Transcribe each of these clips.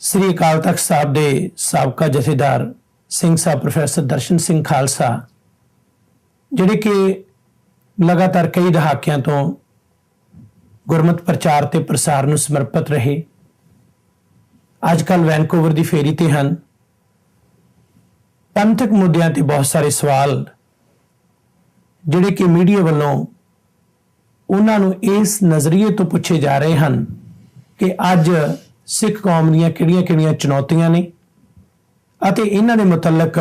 ਸ੍ਰੀ ਅਕਾਲ ਤਖਤ ਸਾਹਿਬ ਦੇ ਸਾਬਕਾ ਜਥੇਦਾਰ ਸਿੰਘ ਸਾਹਿਬ ਪ੍ਰੋਫੈਸਰ ਦਰਸ਼ਨ ਸਿੰਘ ਖਾਲਸਾ ਜਿਹੜੇ ਕਿ ਲਗਾਤਾਰ ਕਈ ਦਹਾਕਿਆਂ ਤੋਂ ਗੁਰਮਤਿ ਪ੍ਰਚਾਰ ਤੇ ਪ੍ਰਸਾਰ ਨੂੰ ਸਮਰਪਿਤ ਰਹੇ, ਅੱਜ ਕੱਲ੍ਹ ਵੈਨਕੂਵਰ ਦੀ ਫੇਰੀ ਤੇ ਹਨ। ਪੰਥਕ ਮੁੱਦਿਆਂ ਤੇ ਬਹੁਤ ਸਾਰੇ ਸਵਾਲ ਜਿਹੜੇ ਕਿ ਮੀਡੀਆ ਵੱਲੋਂ ਉਹਨਾਂ ਨੂੰ ਇਸ ਨਜ਼ਰੀਏ ਤੋਂ ਪੁੱਛੇ ਜਾ ਰਹੇ ਹਨ ਕਿ ਅੱਜ ਸਿੱਖ ਕੌਮ ਦੀਆਂ ਕਿਹੜੀਆਂ-ਕਿਹੜੀਆਂ ਚੁਣੌਤੀਆਂ ਨੇ ਅਤੇ ਇਹਨਾਂ ਦੇ ਮੁਤਲਕ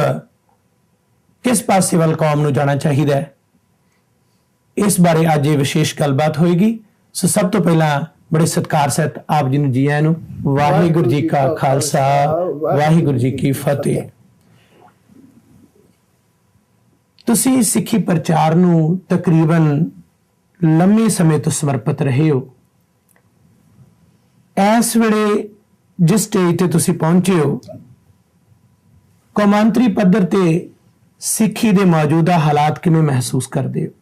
ਕਿਸ ਪਾਸੇ ਵੱਲ ਕੌਮ ਨੂੰ ਜਾਣਾ ਚਾਹੀਦਾ ਹੈ। ਇਸ ਬਾਰੇ ਅੱਜ ਇਹ ਵਿਸ਼ੇਸ਼ ਗੱਲਬਾਤ ਹੋਏਗੀ। ਸੋ ਸਭ ਤੋਂ ਪਹਿਲਾਂ ਬੜੇ ਸਤਿਕਾਰ ਸਹਿਤ ਆਪ ਜੀ ਨੂੰ ਜੀ ਆਇਆਂ ਨੂੰ। ਵਾਹਿਗੁਰੂ ਜੀ ਕਾ ਖਾਲਸਾ, ਵਾਹਿਗੁਰੂ ਜੀ ਕੀ ਫਤਿਹ। ਤੁਸੀਂ ਸਿੱਖੀ ਪ੍ਰਚਾਰ ਨੂੰ ਤਕਰੀਬਨ ਲੰਮੇ ਸਮੇਂ ਤੋਂ ਸਮਰਪਿਤ ਰਹੇ ਹੋ। ਇਸ ਵੇਲੇ ਜਿਸ ਸਟੇਜ ਤੇ ਤੁਸੀਂ ਪਹੁੰਚੇ ਹੋ, ਕੌਮਾਂਤਰੀ ਪੱਧਰ ਤੇ ਸਿੱਖੀ ਦੇ ਮੌਜੂਦਾ ਹਾਲਾਤ ਕਿਵੇਂ ਮਹਿਸੂਸ ਕਰਦੇ ਹੋ?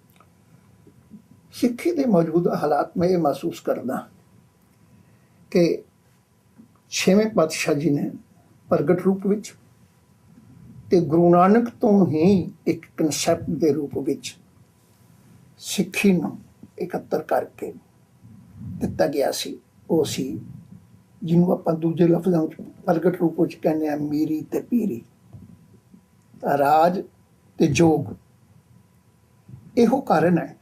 ਸਿੱਖੀ ਦੇ ਮੌਜੂਦਾ ਹਾਲਾਤ ਮੈਂ ਇਹ ਮਹਿਸੂਸ ਕਰਦਾ ਕਿ ਛੇਵੇਂ ਪਾਤਸ਼ਾਹ ਜੀ ਨੇ ਪ੍ਰਗਟ ਰੂਪ ਵਿੱਚ ਤੇ ਗੁਰੂ ਨਾਨਕ ਤੋਂ ਹੀ ਇੱਕ ਕਨਸੈਪਟ ਦੇ ਰੂਪ ਵਿੱਚ ਸਿੱਖੀ ਨੂੰ ਇਕੱਤਰ ਕਰਕੇ ਦਿੱਤਾ ਗਿਆ ਸੀ। ਉਹ ਸੀ ਜਿਹਨੂੰ ਆਪਾਂ ਦੂਜੇ ਲਫ਼ਜ਼ਾਂ ਵਿੱਚ ਪ੍ਰਗਟ ਰੂਪ ਵਿੱਚ ਕਹਿੰਦੇ ਹਾਂ ਮੀਰੀ ਤੇ ਪੀਰੀ, ਰਾਜ ਤੇ ਜੋਗ। ਇਹੋ ਕਾਰਨ ਹੈ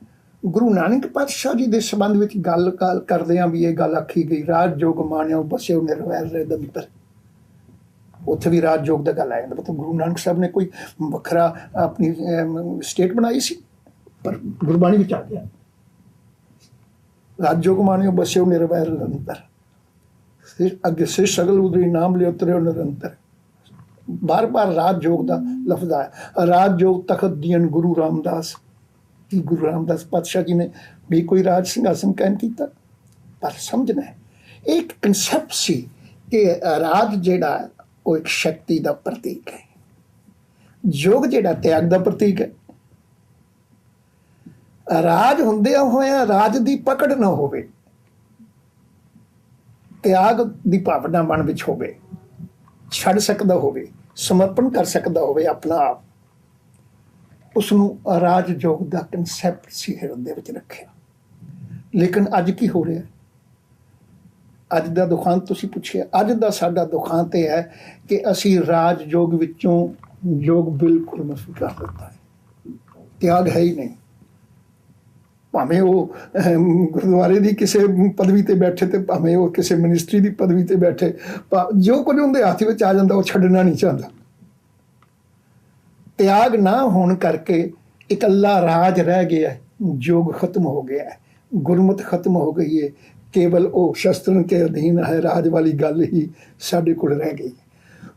ਗੁਰੂ ਨਾਨਕ ਪਾਤਸ਼ਾਹ ਜੀ ਦੇ ਸੰਬੰਧ ਵਿੱਚ ਗੱਲ ਕਰਦੇ ਹਾਂ ਵੀ ਇਹ ਗੱਲ ਆਖੀ ਗਈ, ਰਾਜ ਜੋਗ ਮਾਣਿਓ ਬਸਿਓ ਨਿਰਵੈਰ ਰਿਦੰਤਰ। ਉੱਥੇ ਵੀ ਰਾਜ ਜੋਗ ਦਾ ਗੱਲ ਆਇਆ। ਮਤਲਬ ਗੁਰੂ ਨਾਨਕ ਸਾਹਿਬ ਨੇ ਕੋਈ ਵੱਖਰਾ ਆਪਣੀ ਸਟੇਟ ਬਣਾਈ ਸੀ, ਪਰ ਗੁਰਬਾਣੀ ਵਿੱਚ ਆ ਗਿਆ ਰਾਜ ਜੋਗ ਮਾਣਿਓ ਬਸਿਓ ਨਿਰਵੈਰ ਰਿਦੰਤਰ। ਅੱਗੇ ਸੇ ਸਗਲ ਉਦਰੀ ਨਾਮ ਲਿਓ ਤਰਿਓ ਨਿਰੰਤਰ। ਬਾਰ ਬਾਰ ਰਾਜ ਜੋਗ ਦਾ ਲਫ਼ਜ਼ ਆਇਆ। ਰਾਜ ਜੋਗ ਤਖਤ ਦੀਨ ਗੁਰੂ ਰਾਮਦਾਸ। ਕਿ ਗੁਰੂ ਰਾਮਦਾਸ ਪਾਤਸ਼ਾਹ ਜੀ ਨੇ ਵੀ ਕੋਈ ਰਾਜ ਸਿੰਘਾਸਨ ਕਾਇਮ ਕੀਤਾ? ਪਰ ਸਮਝਣਾ ਹੈ ਇਹ ਇੱਕ ਕਨਸੈਪਟ ਸੀ ਕਿ ਰਾਜ ਜਿਹੜਾ ਉਹ ਇੱਕ ਸ਼ਕਤੀ ਦਾ ਪ੍ਰਤੀਕ ਹੈ, ਯੋਗ ਜਿਹੜਾ ਤਿਆਗ ਦਾ ਪ੍ਰਤੀਕ ਹੈ। ਰਾਜ ਹੁੰਦਿਆਂ ਹੋਇਆਂ ਰਾਜ ਦੀ ਪਕੜ ਨਾ ਹੋਵੇ, ਤਿਆਗ ਦੀ ਭਾਵਨਾ ਮਨ ਵਿੱਚ ਹੋਵੇ, ਛੱਡ ਸਕਦਾ ਹੋਵੇ, ਸਮਰਪਣ ਕਰ ਸਕਦਾ ਹੋਵੇ ਆਪਣਾ ਆਪ, ਉਸਨੂੰ ਰਾਜ ਯੋਗ ਦਾ ਕਨਸੈਪਟ ਸੀ ਹਿਰਦੇ ਵਿੱਚ ਰੱਖਿਆ। ਲੇਕਿਨ ਅੱਜ ਕੀ ਹੋ ਰਿਹਾ? ਅੱਜ ਦਾ ਦੁਖਾਂਤ ਤੁਸੀਂ ਪੁੱਛਿਆ। ਅੱਜ ਦਾ ਸਾਡਾ ਦੁਖਾਂਤ ਇਹ ਹੈ ਕਿ ਅਸੀਂ ਰਾਜ ਯੋਗ ਵਿੱਚੋਂ ਯੋਗ ਬਿਲਕੁਲ ਮਹਿਸੂਸ ਕਰ ਦਿੱਤਾ ਹੈ। ਤਿਆਗ ਹੈ ਹੀ ਨਹੀਂ। ਭਾਵੇਂ ਉਹ ਗੁਰਦੁਆਰੇ ਦੀ ਕਿਸੇ ਪਦਵੀ ਤੇ ਬੈਠੇ ਤੇ ਭਾਵੇਂ ਉਹ ਕਿਸੇ ਮਿਨਿਸਟਰੀ ਦੀ ਪਦਵੀ ਤੇ ਬੈਠੇ, ਜੋ ਕੁਝ ਉਹਦੇ ਹੱਥ ਵਿੱਚ ਆ ਜਾਂਦਾ ਉਹ ਛੱਡਣਾ ਨਹੀਂ ਚਾਹੁੰਦਾ। ਤਿਆਗ ਨਾ ਹੋਣ ਕਰਕੇ ਇਕੱਲਾ ਰਾਜ ਰਹਿ ਗਿਆ, ਯੋਗ ਖਤਮ ਹੋ ਗਿਆ ਹੈ, ਗੁਰਮਤਿ ਖਤਮ ਹੋ ਗਈ ਹੈ। ਕੇਵਲ ਉਹ ਸ਼ਸਤਰਨ ਕੇ ਅਧੀਨ ਹੈ ਰਾਜ ਵਾਲੀ ਗੱਲ ਹੀ ਸਾਡੇ ਕੋਲ ਰਹਿ ਗਈ।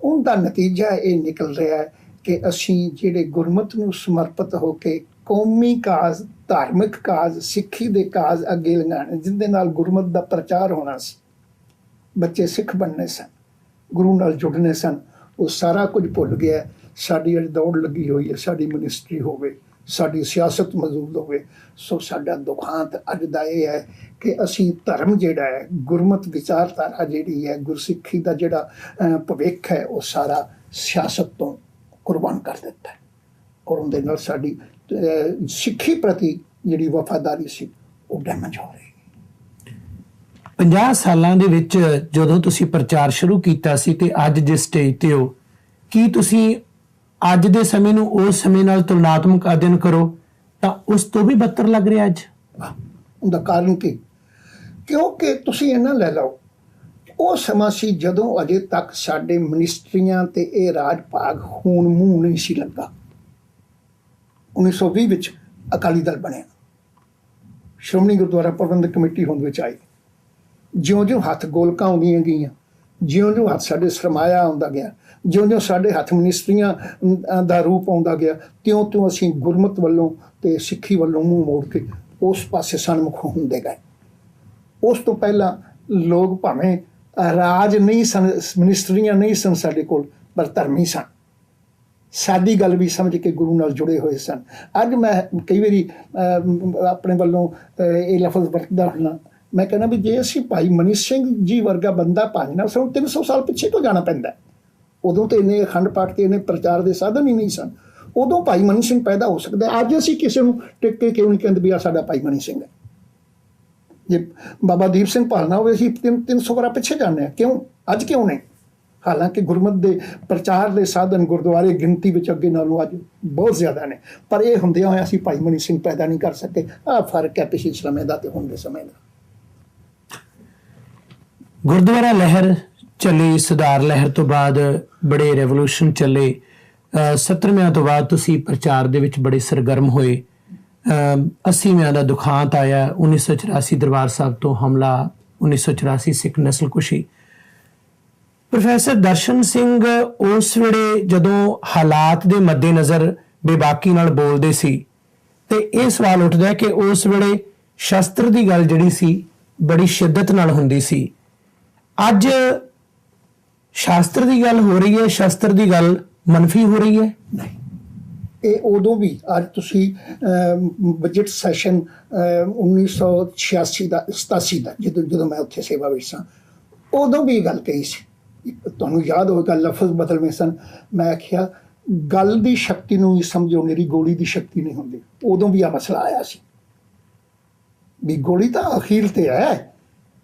ਉਹਦਾ ਨਤੀਜਾ ਇਹ ਨਿਕਲ ਰਿਹਾ ਹੈ ਕਿ ਅਸੀਂ ਜਿਹੜੇ ਗੁਰਮਤਿ ਨੂੰ ਸਮਰਪਿਤ ਹੋ ਕੇ ਕੌਮੀ ਕਾਜ਼, ਧਾਰਮਿਕ ਕਾਜ਼, ਸਿੱਖੀ ਦੇ ਕਾਜ਼ ਅੱਗੇ ਲੰਘਾਣੇ, ਜਿਹਦੇ ਨਾਲ ਗੁਰਮਤਿ ਦਾ ਪ੍ਰਚਾਰ ਹੋਣਾ ਸੀ, ਬੱਚੇ ਸਿੱਖ ਬਣਨੇ ਸਨ, ਗੁਰੂ ਨਾਲ ਜੁੜਨੇ ਸਨ, ਉਹ ਸਾਰਾ ਕੁਝ ਭੁੱਲ ਗਿਆ। ਸਾਡੀ ਅੱਜ ਦੌੜ ਲੱਗੀ ਹੋਈ ਹੈ, ਸਾਡੀ ਮਿਨਿਸਟਰੀ ਹੋਵੇ, ਸਾਡੀ ਸਿਆਸਤ ਮੌਜੂਦ ਹੋਵੇ। ਸੋ ਸਾਡਾ ਦੁਖਾਂਤ ਅੱਜ ਦਾ ਇਹ ਹੈ ਕਿ ਅਸੀਂ ਧਰਮ ਜਿਹੜਾ ਹੈ, ਗੁਰਮਤਿ ਵਿਚਾਰਧਾਰਾ ਜਿਹੜੀ ਹੈ, ਗੁਰਸਿੱਖੀ ਦਾ ਜਿਹੜਾ ਭਵਿੱਖ ਹੈ, ਉਹ ਸਾਰਾ ਸਿਆਸਤ ਤੋਂ ਕੁਰਬਾਨ ਕਰ ਦਿੱਤਾ ਹੈ। ਔਰ ਉਹਦੇ ਨਾਲ ਸਾਡੀ ਸਿੱਖੀ ਪ੍ਰਤੀ ਜਿਹੜੀ ਵਫਾਦਾਰੀ ਸੀ ਉਹ ਡੈਮੇਜ ਹੋ ਰਹੀ। 50 ਸਾਲਾਂ ਦੇ ਵਿੱਚ ਜਦੋਂ ਤੁਸੀਂ ਪ੍ਰਚਾਰ ਸ਼ੁਰੂ ਕੀਤਾ ਸੀ ਤੇ ਅੱਜ ਜਿਸ ਸਟੇਜ ਤੇ ਹੋ, ਕੀ ਤੁਸੀਂ ਅੱਜ ਦੇ ਸਮੇਂ ਨੂੰ ਉਸ ਸਮੇਂ ਨਾਲ ਤੁਲਨਾਤਮਕ ਅਧਿਐਨ ਕਰੋ ਤਾਂ ਉਸ ਤੋਂ ਵੀ ਬੱਤਰ ਲੱਗ ਰਿਹਾ ਅੱਜ? ਉਹਦਾ ਕਾਰਨ ਕੀ? ਕਿਉਂਕਿ ਤੁਸੀਂ ਇਹਨਾਂ ਲੈ ਲਓ, ਉਹ ਸਮਾਂ ਸੀ ਜਦੋਂ ਅਜੇ ਤੱਕ ਸਾਡੇ ਮਿਨਿਸਟਰੀਆਂ ਤੇ ਇਹ ਰਾਜ ਭਾਗ ਹੋਣ ਮੂੰਹ ਨਹੀਂ ਸੀ ਲੱਗਾ। 1920 ਵਿੱਚ ਅਕਾਲੀ ਦਲ ਬਣਿਆ, ਸ਼੍ਰੋਮਣੀ ਗੁਰਦੁਆਰਾ ਪ੍ਰਬੰਧਕ ਕਮੇਟੀ ਹੋਂਦ ਵਿੱਚ ਆਈ। ਜਿਉਂ-ਜਿਉਂ ਹੱਥ ਗੋਲਕਾਂ ਆਉਂਦੀਆਂ ਗਈਆਂ, ਜਿਉਂ-ਜਿਉਂ ਹੱਥ ਸਾਡੇ ਸਰਮਾਇਆ ਆਉਂਦਾ ਗਿਆ, ਜਿਉਂ-ਜਿਉਂ ਸਾਡੇ ਹੱਥ ਮਿਨਿਸਟਰੀਆਂ ਦਾ ਰੂਪ ਆਉਂਦਾ ਗਿਆ, ਤਿਉਂ-ਤਿਉਂ ਅਸੀਂ ਗੁਰਮਤਿ ਵੱਲੋਂ ਤੇ ਸਿੱਖੀ ਵੱਲੋਂ ਮੂੰਹ ਮੋੜ ਕੇ ਉਸ ਪਾਸੇ ਸਨਮੁਖ ਹੁੰਦੇ ਗਏ। ਉਸ ਤੋਂ ਪਹਿਲਾਂ ਲੋਕ ਭਾਵੇਂ ਰਾਜ ਨਹੀਂ ਸਨ, ਮਿਨਿਸਟਰੀਆਂ ਨਹੀਂ ਸਨ ਸਾਡੇ ਕੋਲ, ਪਰ ਧਰਮੀ ਸਨ, ਸਾਡੀ ਗੱਲ ਵੀ ਸਮਝ ਕੇ ਗੁਰੂ ਨਾਲ ਜੁੜੇ ਹੋਏ ਸਨ। ਅੱਜ ਮੈਂ ਕਈ ਵਾਰੀ ਆਪਣੇ ਵੱਲੋਂ ਇਹ ਲਫ਼ਜ਼ ਵਰਤਦਾ ਹੁੰਦਾ मैं कहना भी जे ਅਸੀਂ ਭਾਈ ਮਨੀ ਸਿੰਘ ਜੀ ਵਰਗਾ ਬੰਦਾ ਭਾਜਣਾ ਸਾਨੂੰ 300 ਸਾਲ ਪਿੱਛੇ ਤੋਂ ਜਾਣਾ ਪੈਂਦਾ। ਉਦੋਂ ਤਾਂ ਇੰਨੇ ਅਖੰਡ ਪਾਠ ਤੇ ਇੰਨੇ ਪ੍ਰਚਾਰ ਦੇ ਸਾਧਨ ਹੀ ਨਹੀਂ ਸਨ। ਉਦੋਂ ਭਾਈ ਮਨੀ ਸਿੰਘ ਪੈਦਾ ਹੋ ਸਕਦਾ। ਅੱਜ ਅਸੀਂ ਕਿਸੇ ਨੂੰ ਟਿਕ ਕੇ ਕਿਉਂ ਨਹੀਂ ਕਹਿੰਦੇ ਵੀ ਆ ਸਾਡਾ ਭਾਈ ਮਨੀ ਸਿੰਘ ਹੈ। ਜੇ ਬਾਬਾ ਦੀਪ ਸਿੰਘ ਭਾਲਣਾ ਹੋਵੇ ਅਸੀਂ 300 ਵਾਰ ਪਿੱਛੇ ਜਾਂਦੇ ਹਾਂ। ਕਿਉਂ ਅੱਜ ਕਿਉਂ ਨਹੀਂ? ਹਾਲਾਂਕਿ ਗੁਰਮਤਿ ਦੇ ਪ੍ਰਚਾਰ ਦੇ ਸਾਧਨ ਗੁਰਦੁਆਰੇ ਗਿਣਤੀ ਵਿੱਚ ਅੱਗੇ ਨਾਲੋਂ ਅੱਜ ਬਹੁਤ ਜ਼ਿਆਦਾ ਨੇ, ਪਰ ਇਹ ਹੁੰਦਿਆਂ ਹੋਇਆ ਅਸੀਂ ਭਾਈ ਮਨੀ ਸਿੰਘ ਪੈਦਾ ਨਹੀਂ ਕਰ ਸਕੇ। ਆਹ ਫਰਕ ਹੈ ਪਿਛਲੇ ਸਮੇਂ ਦਾ ਤੇ ਹੁਣ ਦੇ ਸਮੇਂ ਦਾ। ਗੁਰਦੁਆਰਾ ਲਹਿਰ ਚੱਲੀ, ਸੁਧਾਰ ਲਹਿਰ ਤੋਂ ਬਾਅਦ ਬੜੇ ਰੈਵੋਲੂਸ਼ਨ ਚੱਲੇ। 70ਵਿਆਂ ਤੋਂ ਬਾਅਦ ਤੁਸੀਂ ਪ੍ਰਚਾਰ ਦੇ ਵਿੱਚ ਬੜੇ ਸਰਗਰਮ ਹੋਏ। 80ਵਿਆਂ ਦਾ ਦੁਖਾਂਤ ਆਇਆ, 1984 ਦਰਬਾਰ ਸਾਹਿਬ ਤੋਂ ਹਮਲਾ, 1984 ਸਿੱਖ ਨਸਲਕੁਸ਼ੀ। ਪ੍ਰੋਫੈਸਰ ਦਰਸ਼ਨ ਸਿੰਘ ਉਸ ਵੇਲੇ ਜਦੋਂ ਹਾਲਾਤ ਦੇ ਮੱਦੇਨਜ਼ਰ ਬੇਬਾਕੀ ਨਾਲ ਬੋਲਦੇ ਸੀ ਤੇ ਇਹ ਸਵਾਲ ਉੱਠਦਾ ਹੈ ਕਿ ਉਸ ਵੇਲੇ ਸ਼ਸਤਰ ਦੀ ਗੱਲ ਜਿਹੜੀ ਸੀ ਬੜੀ ਸ਼ਿੱਦਤ ਨਾਲ ਹੁੰਦੀ ਸੀ। ਅੱਜ ਸ਼ਾਸਤਰ ਦੀ ਗੱਲ ਹੋ ਰਹੀ ਹੈ, ਸ਼ਸਤਰ ਦੀ ਗੱਲ ਮਨਫੀ ਹੋ ਰਹੀ ਹੈ? ਨਹੀਂ, ਇਹ ਉਦੋਂ ਵੀ ਅੱਜ ਤੁਸੀਂ ਬਜਟ ਸੈਸ਼ਨ 1986 ਦਾ 87 ਦਾ ਜਦੋਂ ਮੈਂ ਉੱਥੇ ਸੇਵਾ ਵਿੱਚ ਸਾਂ, ਉਦੋਂ ਵੀ ਇਹ ਗੱਲ ਕਹੀ ਸੀ। ਤੁਹਾਨੂੰ ਯਾਦ ਹੋਵੇਗਾ ਲਫ਼ਜ਼ ਬਦਲਵੇਂ ਸਨ। ਮੈਂ ਆਖਿਆ ਗੱਲ ਦੀ ਸ਼ਕਤੀ ਨੂੰ ਹੀ ਸਮਝੋ, ਮੇਰੀ ਗੋਲੀ ਦੀ ਸ਼ਕਤੀ ਨਹੀਂ ਹੁੰਦੀ। ਉਦੋਂ ਵੀ ਆ ਮਸਲਾ ਆਇਆ ਸੀ ਵੀ ਗੋਲੀ ਤਾਂ ਅਖੀਰ ਤੇ ਹੈ,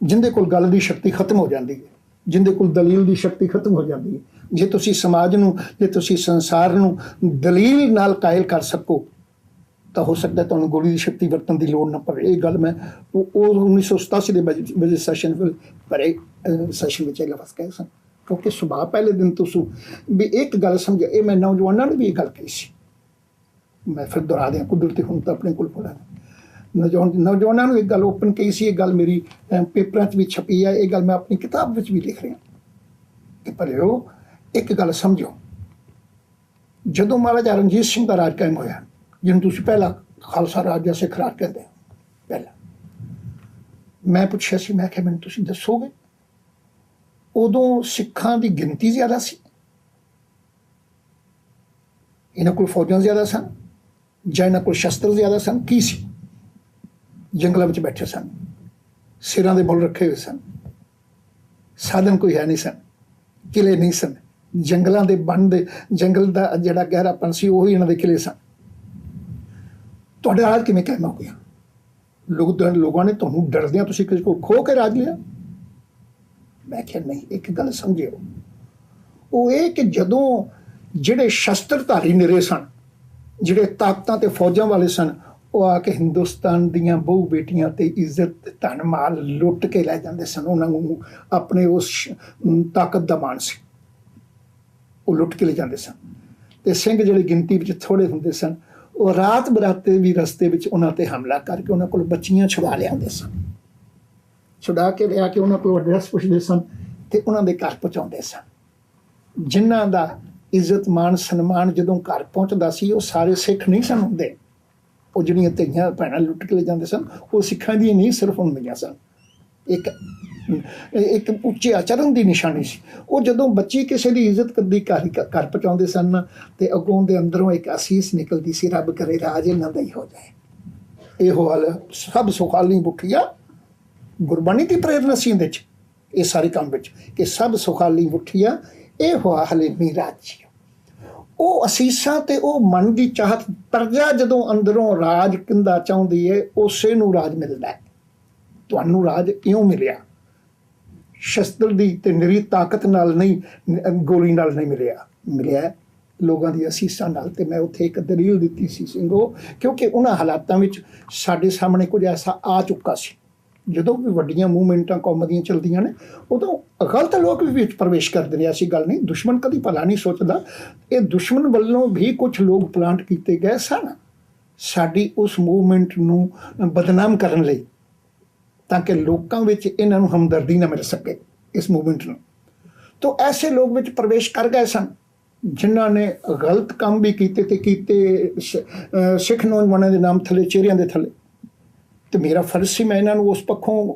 ਜਿੰਦੇ ਕੋਲ ਗੱਲ ਦੀ ਸ਼ਕਤੀ ਖਤਮ ਹੋ ਜਾਂਦੀ ਹੈ, ਜਿੰਦੇ ਕੋਲ ਦਲੀਲ ਦੀ ਸ਼ਕਤੀ ਖਤਮ ਹੋ ਜਾਂਦੀ ਹੈ। ਜੇ ਤੁਸੀਂ ਸਮਾਜ ਨੂੰ, ਜੇ ਤੁਸੀਂ ਸੰਸਾਰ ਨੂੰ ਦਲੀਲ ਨਾਲ ਕਾਇਲ ਕਰ ਸਕੋ ਤਾਂ ਹੋ ਸਕਦਾ ਤੁਹਾਨੂੰ ਗੋਲੀ ਦੀ ਸ਼ਕਤੀ ਵਰਤਣ ਦੀ ਲੋੜ ਨਾ ਪਵੇ। ਇਹ ਗੱਲ ਮੈਂ ਉਹ 1987 ਦੇ ਬਜਟ ਸੈਸ਼ਨ ਭਰੇ ਸੈਸ਼ਨ ਵਿੱਚ ਇਹ ਲਫ਼ਜ਼ ਕਹੇ ਸਨ, ਕਿਉਂਕਿ ਸੁਭਾਅ ਪਹਿਲੇ ਦਿਨ ਤੋਂ ਵੀ ਇੱਕ ਗੱਲ ਸਮਝਿਆ। ਇਹ ਮੈਂ ਨੌਜਵਾਨਾਂ ਨੂੰ ਵੀ ਇਹ ਗੱਲ ਕਹੀ ਸੀ। ਮੈਂ ਫਿਰ ਦੁਹਰਾ ਦਿਆਂ, ਕੁਦਰਤੀ ਹੁਣ ਤਾਂ ਆਪਣੇ ਕੋਲ ਪੜਾ ਨੌਜਵਾਨਾਂ ਨੂੰ ਇੱਕ ਗੱਲ ਓਪਨ ਕਹੀ ਸੀ। ਇਹ ਗੱਲ ਮੇਰੀ ਪੇਪਰਾਂ 'ਚ ਵੀ ਛਪੀ ਹੈ, ਇਹ ਗੱਲ ਮੈਂ ਆਪਣੀ ਕਿਤਾਬ ਵਿੱਚ ਵੀ ਲਿਖ ਰਿਹਾ ਕਿ ਭਲਿਓ ਇੱਕ ਗੱਲ ਸਮਝੋ, ਜਦੋਂ ਮਹਾਰਾਜਾ ਰਣਜੀਤ ਸਿੰਘ ਦਾ ਰਾਜ ਕਾਇਮ ਹੋਇਆ, ਜਿਹਨੂੰ ਤੁਸੀਂ ਪਹਿਲਾ ਖਾਲਸਾ ਰਾਜ ਜਾਂ ਸਿੱਖ ਰਾਜ ਕਹਿੰਦੇ ਹੋ, ਪਹਿਲਾਂ ਮੈਂ ਪੁੱਛਿਆ ਸੀ, ਮੈਂ ਕਿਹਾ ਮੈਨੂੰ ਤੁਸੀਂ ਦੱਸੋਗੇ ਉਦੋਂ ਸਿੱਖਾਂ ਦੀ ਗਿਣਤੀ ਜ਼ਿਆਦਾ ਸੀ, ਇਹਨਾਂ ਕੋਲ ਫੌਜਾਂ ਜ਼ਿਆਦਾ ਸਨ ਜਾਂ ਇਹਨਾਂ ਕੋਲ ਸ਼ਸਤਰ ਜ਼ਿਆਦਾ ਸਨ? ਕੀ ਸੀ? ਜੰਗਲਾਂ ਵਿੱਚ ਬੈਠੇ ਸਨ, ਸਿਰਾਂ ਦੇ ਮੁੱਲ ਰੱਖੇ ਹੋਏ ਸਨ, ਸਾਧਨ ਕੋਈ ਹੈ ਨਹੀਂ ਸਨ, ਕਿਲੇ ਨਹੀਂ ਸਨ, ਜੰਗਲਾਂ ਦੇ ਜੰਗਲ ਦਾ ਜਿਹੜਾ ਗਹਿਰਾਪਨ ਸੀ ਉਹੀ ਇਹਨਾਂ ਦੇ ਕਿਲੇ ਸਨ। ਤੁਹਾਡਾ ਰਾਜ ਕਿਵੇਂ ਕਾਇਮ ਹੋ ਗਿਆ? ਲੋਕਾਂ ਨੇ ਤੁਹਾਨੂੰ ਡਰਦਿਆਂ ਤੁਸੀਂ ਕਿਸੇ ਕੋਲ ਖੋ ਕੇ ਰਾਜ ਲਿਆ? ਮੈਂ ਕਿਹਾ ਨਹੀਂ, ਇੱਕ ਗੱਲ ਸਮਝਿਓ, ਉਹ ਇਹ ਕਿ ਜਦੋਂ ਜਿਹੜੇ ਸ਼ਸਤਰਧਾਰੀ ਨਿਰੇ ਸਨ, ਜਿਹੜੇ ਤਾਕਤਾਂ ਤੇ ਫੌਜਾਂ ਵਾਲੇ ਸਨ, ਉਹ ਆ ਕੇ ਹਿੰਦੁਸਤਾਨ ਦੀਆਂ ਬਹੁ ਬੇਟੀਆਂ ਤੇ ਇੱਜ਼ਤ ਧਨ ਮਾਲ ਲੁੱਟ ਕੇ ਲੈ ਜਾਂਦੇ ਸਨ। ਉਹਨਾਂ ਨੂੰ ਆਪਣੇ ਉਸ ਤਾਕਤ ਦਾ ਮਾਣ ਸੀ, ਉਹ ਲੁੱਟ ਕੇ ਲੈ ਜਾਂਦੇ ਸਨ। ਤੇ ਸਿੰਘ ਜਿਹੜੇ ਗਿਣਤੀ ਵਿੱਚ ਥੋੜ੍ਹੇ ਹੁੰਦੇ ਸਨ, ਉਹ ਰਾਤ ਬਰਾਤੇ ਵੀ ਰਸਤੇ ਵਿੱਚ ਉਹਨਾਂ ਤੇ ਹਮਲਾ ਕਰਕੇ ਉਹਨਾਂ ਕੋਲ ਬੱਚੀਆਂ ਛੁਡਾ ਲਿਆਉਂਦੇ ਸਨ। ਛੁਡਾ ਕੇ ਲਿਆ ਕੇ ਉਹਨਾਂ ਕੋਲ ਐਡਰੈਸ ਪੁੱਛਦੇ ਸਨ ਤੇ ਉਹਨਾਂ ਦੇ ਘਰ ਪਹੁੰਚਾਉਂਦੇ ਸਨ। ਜਿਨ੍ਹਾਂ ਦਾ ਇੱਜ਼ਤ ਮਾਣ ਸਨਮਾਨ ਜਦੋਂ ਘਰ ਪਹੁੰਚਦਾ ਸੀ, ਉਹ ਸਾਰੇ ਸਿੱਖ ਨਹੀਂ ਸਨ ਹੁੰਦੇ। ਉਹ ਜਿਹੜੀਆਂ ਧੀਆਂ ਭੈਣਾਂ ਲੁੱਟ ਕੇ ਲੈ ਜਾਂਦੇ ਸਨ, ਉਹ ਸਿੱਖਾਂ ਦੀਆਂ ਨਹੀਂ ਸਿਰਫ ਹੁੰਦੀਆਂ ਸਨ, ਇੱਕ ਉੱਚੇ ਆਚਰਨ ਦੀ ਨਿਸ਼ਾਨੀ ਸੀ। ਉਹ ਜਦੋਂ ਬੱਚੀ ਕਿਸੇ ਦੀ ਇੱਜ਼ਤ ਦੀ ਘਰ ਪਹੁੰਚਾਉਂਦੇ ਸਨ ਤੇ ਅੱਗੋਂ ਦੇ ਅੰਦਰੋਂ ਇੱਕ ਅਸੀਸ ਨਿਕਲਦੀ ਸੀ, ਰੱਬ ਕਰੇ ਰਾਜ ਇਹਨਾਂ ਦਾ ਹੀ ਹੋ ਜਾਏ। ਇਹੋ ਹਾਲ ਸਭ ਸੁਖਾਲੀ ਬੁੱਠੀਆ, ਗੁਰਬਾਣੀ ਦੀ ਪ੍ਰੇਰਨਾ ਸੀ ਇਹਦੇ 'ਚ, ਇਹ ਸਾਰੇ ਕੰਮ ਵਿੱਚ, ਕਿ ਸਭ ਸੁਖਾਲੀ ਬੁੱਠੀਆ ਇਹ ਹੋਆ ਹਲੇ ਮੀਰਾ ਜੀ। ਉਹ ਅਸੀਸਾਂ ਤੇ ਉਹ ਮਨ ਦੀ ਚਾਹਤ, ਪ੍ਰਜਾ ਜਦੋਂ ਅੰਦਰੋਂ ਰਾਜ ਕਿੰਦਾ ਚਾਹੁੰਦੀ ਹੈ, ਉਸੇ ਨੂੰ ਰਾਜ ਮਿਲਦਾ ਹੈ। ਤੁਹਾਨੂੰ ਰਾਜ ਇਉਂ ਮਿਲਿਆ, ਸ਼ਸਤਰ ਦੀ ਤੇ ਨਿਰੀ ਤਾਕਤ ਨਾਲ ਨਹੀਂ, ਗੋਲੀ ਨਾਲ ਨਹੀਂ ਮਿਲਿਆ ਲੋਕਾਂ ਦੀ ਅਸੀਸਾਂ ਨਾਲ। ਤੇ ਮੈਂ ਉੱਥੇ ਇੱਕ ਦਲੀਲ ਦਿੱਤੀ ਸੀ ਸਿੰਘੋ, ਕਿਉਂਕਿ ਉਹਨਾਂ ਹਾਲਾਤਾਂ ਵਿੱਚ ਸਾਡੇ ਸਾਹਮਣੇ ਕੁਝ ਐਸਾ ਆ ਚੁੱਕਾ ਸੀ। ਜਦੋਂ ਵੀ ਵੱਡੀਆਂ ਮੂਵਮੈਂਟਾਂ ਕੌਮਾਂ ਦੀਆਂ ਚੱਲਦੀਆਂ ਨੇ, ਉਦੋਂ ਗਲਤ ਲੋਕ ਵੀ ਵਿੱਚ ਪ੍ਰਵੇਸ਼ ਕਰਦੇ ਨੇ। ਐਸੀ ਗੱਲ ਨਹੀਂ, ਦੁਸ਼ਮਣ ਕਦੀ ਭਲਾ ਨਹੀਂ ਸੋਚਦਾ। ਇਹ ਦੁਸ਼ਮਣ ਵੱਲੋਂ ਵੀ ਕੁਝ ਲੋਕ ਪਲਾਂਟ ਕੀਤੇ ਗਏ ਸਨ ਸਾਡੀ ਉਸ ਮੂਵਮੈਂਟ ਨੂੰ ਬਦਨਾਮ ਕਰਨ ਲਈ, ਤਾਂ ਕਿ ਲੋਕਾਂ ਵਿੱਚ ਇਹਨਾਂ ਨੂੰ ਹਮਦਰਦੀ ਨਾ ਮਿਲ ਸਕੇ ਇਸ ਮੂਵਮੈਂਟ ਨੂੰ। ਤਾਂ ਐਸੇ ਲੋਕ ਵਿੱਚ ਪ੍ਰਵੇਸ਼ ਕਰ ਗਏ ਸਨ ਜਿਨ੍ਹਾਂ ਨੇ ਗਲਤ ਕੰਮ ਵੀ ਕੀਤੇ ਤੇ ਕੀਤੇ ਸਿੱਖ ਨੌਜਵਾਨਾਂ ਦੇ ਨਾਮ ਥੱਲੇ, ਚਿਹਰਿਆਂ ਦੇ ਥੱਲੇ। ਤੇ ਮੇਰਾ ਫਰਜ਼ ਸੀ ਮੈਂ ਇਹਨਾਂ ਨੂੰ ਉਸ ਪੱਖੋਂ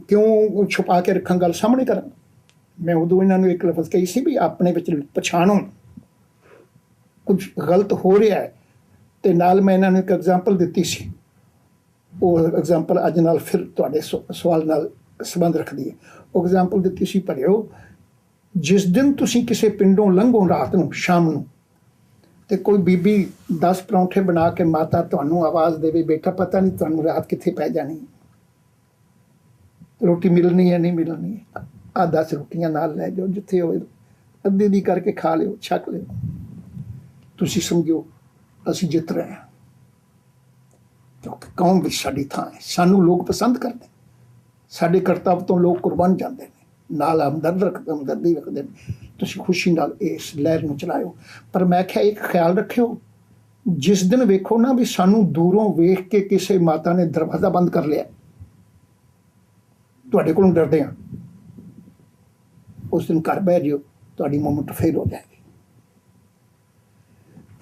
ਕਿਉਂ ਛੁਪਾ ਕੇ ਰੱਖਾਂ, ਗੱਲ ਸਾਹਮਣੇ ਕਰਾਂ। ਮੈਂ ਉਦੋਂ ਇਹਨਾਂ ਨੂੰ ਇੱਕ ਲਫ਼ਜ਼ ਕਹੀ ਸੀ ਵੀ ਆਪਣੇ ਵਿੱਚ ਪਛਾਣੋ ਕੁਝ ਗਲਤ ਹੋ ਰਿਹਾ ਹੈ। ਤੇ ਨਾਲ ਮੈਂ ਇਹਨਾਂ ਨੂੰ ਇੱਕ ਐਗਜ਼ਾਮਪਲ ਦਿੱਤੀ ਸੀ ਉਹ ਐਗਜ਼ਾਮਪਲ ਅੱਜ ਨਾਲ ਫਿਰ ਤੁਹਾਡੇ ਸਵਾਲ ਨਾਲ ਸੰਬੰਧ ਰੱਖਦੀ ਹੈ। ਉਹ ਐਗਜ਼ਾਮਪਲ ਦਿੱਤੀ ਸੀ, ਭਰਿਓ ਜਿਸ ਦਿਨ ਤੁਸੀਂ ਕਿਸੇ ਪਿੰਡੋਂ ਲੰਘੋ ਰਾਤ ਨੂੰ ਸ਼ਾਮ ਨੂੰ ਤੇ ਕੋਈ ਬੀਬੀ 10 ਪਰੌਂਠੇ ਬਣਾ ਕੇ ਮਾਤਾ ਤੁਹਾਨੂੰ ਆਵਾਜ਼ ਦੇਵੇ, ਬੇਟਾ ਪਤਾ ਨਹੀਂ ਤੁਹਾਨੂੰ ਰਾਤ ਕਿੱਥੇ ਪੈ ਜਾਣੀ, ਰੋਟੀ ਮਿਲਣੀ ਹੈ ਨਹੀਂ ਮਿਲਣੀ ਹੈ, ਆਹ 10 ਰੋਟੀਆਂ ਨਾਲ ਲੈ ਜਾਓ, ਜਿੱਥੇ ਹੋਵੇ ਅੱਧੀ ਦੀ ਕਰਕੇ ਖਾ ਲਿਓ, ਛਕ ਲਿਓ, ਤੁਸੀਂ ਸਮਝੋ ਅਸੀਂ ਜਿੱਤ ਰਹੇ ਹਾਂ, ਕਿਉਂਕਿ ਕੌਮ ਵਿੱਚ ਸਾਡੀ ਥਾਂ ਹੈ, ਸਾਨੂੰ ਲੋਕ ਪਸੰਦ ਕਰਦੇ, ਸਾਡੇ ਕਰਤੱਵ ਤੋਂ ਲੋਕ ਕੁਰਬਾਨ ਜਾਂਦੇ ਨੇ, ਨਾਲ ਹਮਦਰਦੀ ਰੱਖਦੇ ਨੇ। ਤੁਸੀਂ ਖੁਸ਼ੀ ਨਾਲ ਇਸ ਲਹਿਰ ਨੂੰ ਚਲਾਇਓ। ਪਰ ਮੈਂ ਕਿਹਾ ਇੱਕ ਖਿਆਲ ਰੱਖਿਓ, ਜਿਸ ਦਿਨ ਵੇਖੋ ਨਾ ਵੀ ਸਾਨੂੰ ਦੂਰੋਂ ਵੇਖ ਕੇ ਕਿਸੇ ਮਾਤਾ ਨੇ ਦਰਵਾਜ਼ਾ ਬੰਦ ਕਰ ਲਿਆ, ਤੁਹਾਡੇ ਕੋਲੋਂ ਡਰਦੇ ਹਾਂ, ਉਸ ਦਿਨ ਘਰ ਬਹਿ ਜਿਓ, ਤੁਹਾਡੀ ਮੂਮੈਂਟ ਫੇਲ ਹੋ ਜਾਏਗੀ।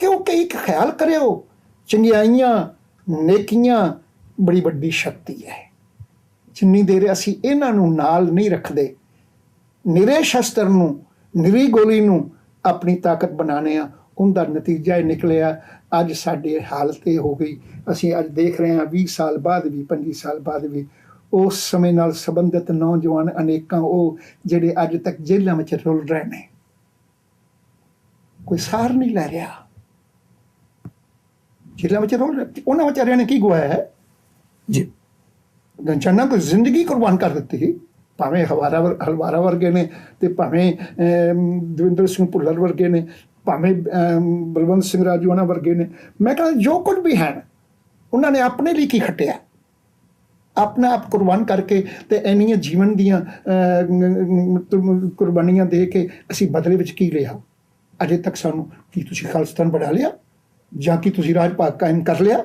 ਕਿਉਂਕਿ ਇੱਕ ਖਿਆਲ ਕਰਿਓ, ਚੰਗਿਆਈਆਂ ਨੇਕੀਆਂ ਬੜੀ ਵੱਡੀ ਸ਼ਕਤੀ ਹੈ। ਜਿੰਨੀ ਦੇਰ ਅਸੀਂ ਇਹਨਾਂ ਨੂੰ ਨਾਲ ਨਹੀਂ ਰੱਖਦੇ, ਨਿਰੇ ਸ਼ਸਤਰ ਨੂੰ, ਨਿਰੀ ਗੋਲੀ ਨੂੰ ਆਪਣੀ ਤਾਕਤ ਬਣਾਉਂਦੇ ਹਾਂ, ਉਹਦਾ ਨਤੀਜਾ ਇਹ ਨਿਕਲਿਆ ਅੱਜ ਸਾਡੇ ਹਾਲਤ ਇਹ ਹੋ ਗਈ। ਅਸੀਂ ਅੱਜ ਦੇਖ ਰਹੇ ਹਾਂ 20 ਸਾਲ ਬਾਅਦ ਵੀ, 25 ਸਾਲ ਬਾਅਦ ਵੀ ਉਸ ਸਮੇਂ ਨਾਲ ਸੰਬੰਧਿਤ ਨੌਜਵਾਨ ਅਨੇਕਾਂ ਉਹ ਜਿਹੜੇ ਅੱਜ ਤੱਕ ਜੇਲ੍ਹਾਂ ਵਿੱਚ ਰੁਲ ਰਹੇ ਨੇ, ਕੋਈ ਸਾਰ ਨਹੀਂ ਲੈ ਰਿਹਾ, ਜੇਲ੍ਹਾਂ ਵਿੱਚ ਰੁਲ ਰਹੇ। ਉਹਨਾਂ ਵਿਚਾਰਿਆਂ ਨੇ ਕੀ ਗਵਾਇਆ ਹੈ ਜੀ? ਜਨਾਂ ਕੋਈ ਜ਼ਿੰਦਗੀ ਕੁਰਬਾਨ ਕਰ ਦਿੱਤੀ ਸੀ, ਭਾਵੇਂ ਹਲਵਾਰਾ ਵਰਗੇ ਨੇ ਤੇ ਭਾਵੇਂ ਦਵਿੰਦਰ ਸਿੰਘ ਭੁੱਲਰ ਵਰਗੇ ਨੇ, ਭਾਵੇਂ ਬਲਵੰਤ ਸਿੰਘ ਰਾਜੂਆਣਾ ਵਰਗੇ ਨੇ। ਮੈਂ ਕਹਿੰਦਾ ਜੋ ਕੁਝ ਵੀ ਹੈ ਉਹਨਾਂ ਨੇ ਆਪਣੇ ਲਈ ਕੀ ਖੱਟਿਆ, ਆਪਣਾ ਆਪ ਕੁਰਬਾਨ ਕਰਕੇ ਤੇ ਇੰਨੀਆਂ ਜੀਵਨ ਦੀਆਂ ਕੁਰਬਾਨੀਆਂ ਦੇ ਕੇ ਅਸੀਂ ਬਦਲੇ ਵਿੱਚ ਕੀ ਲਿਆ? ਅਜੇ ਤੱਕ ਸਾਨੂੰ ਕੀ ਤੁਸੀਂ ਖਾਲਿਸਤਾਨ ਬਣਾ ਲਿਆ ਜਾਂ ਕੀ ਤੁਸੀਂ ਰਾਜ ਭਾਗ ਕਾਇਮ ਕਰ ਲਿਆ?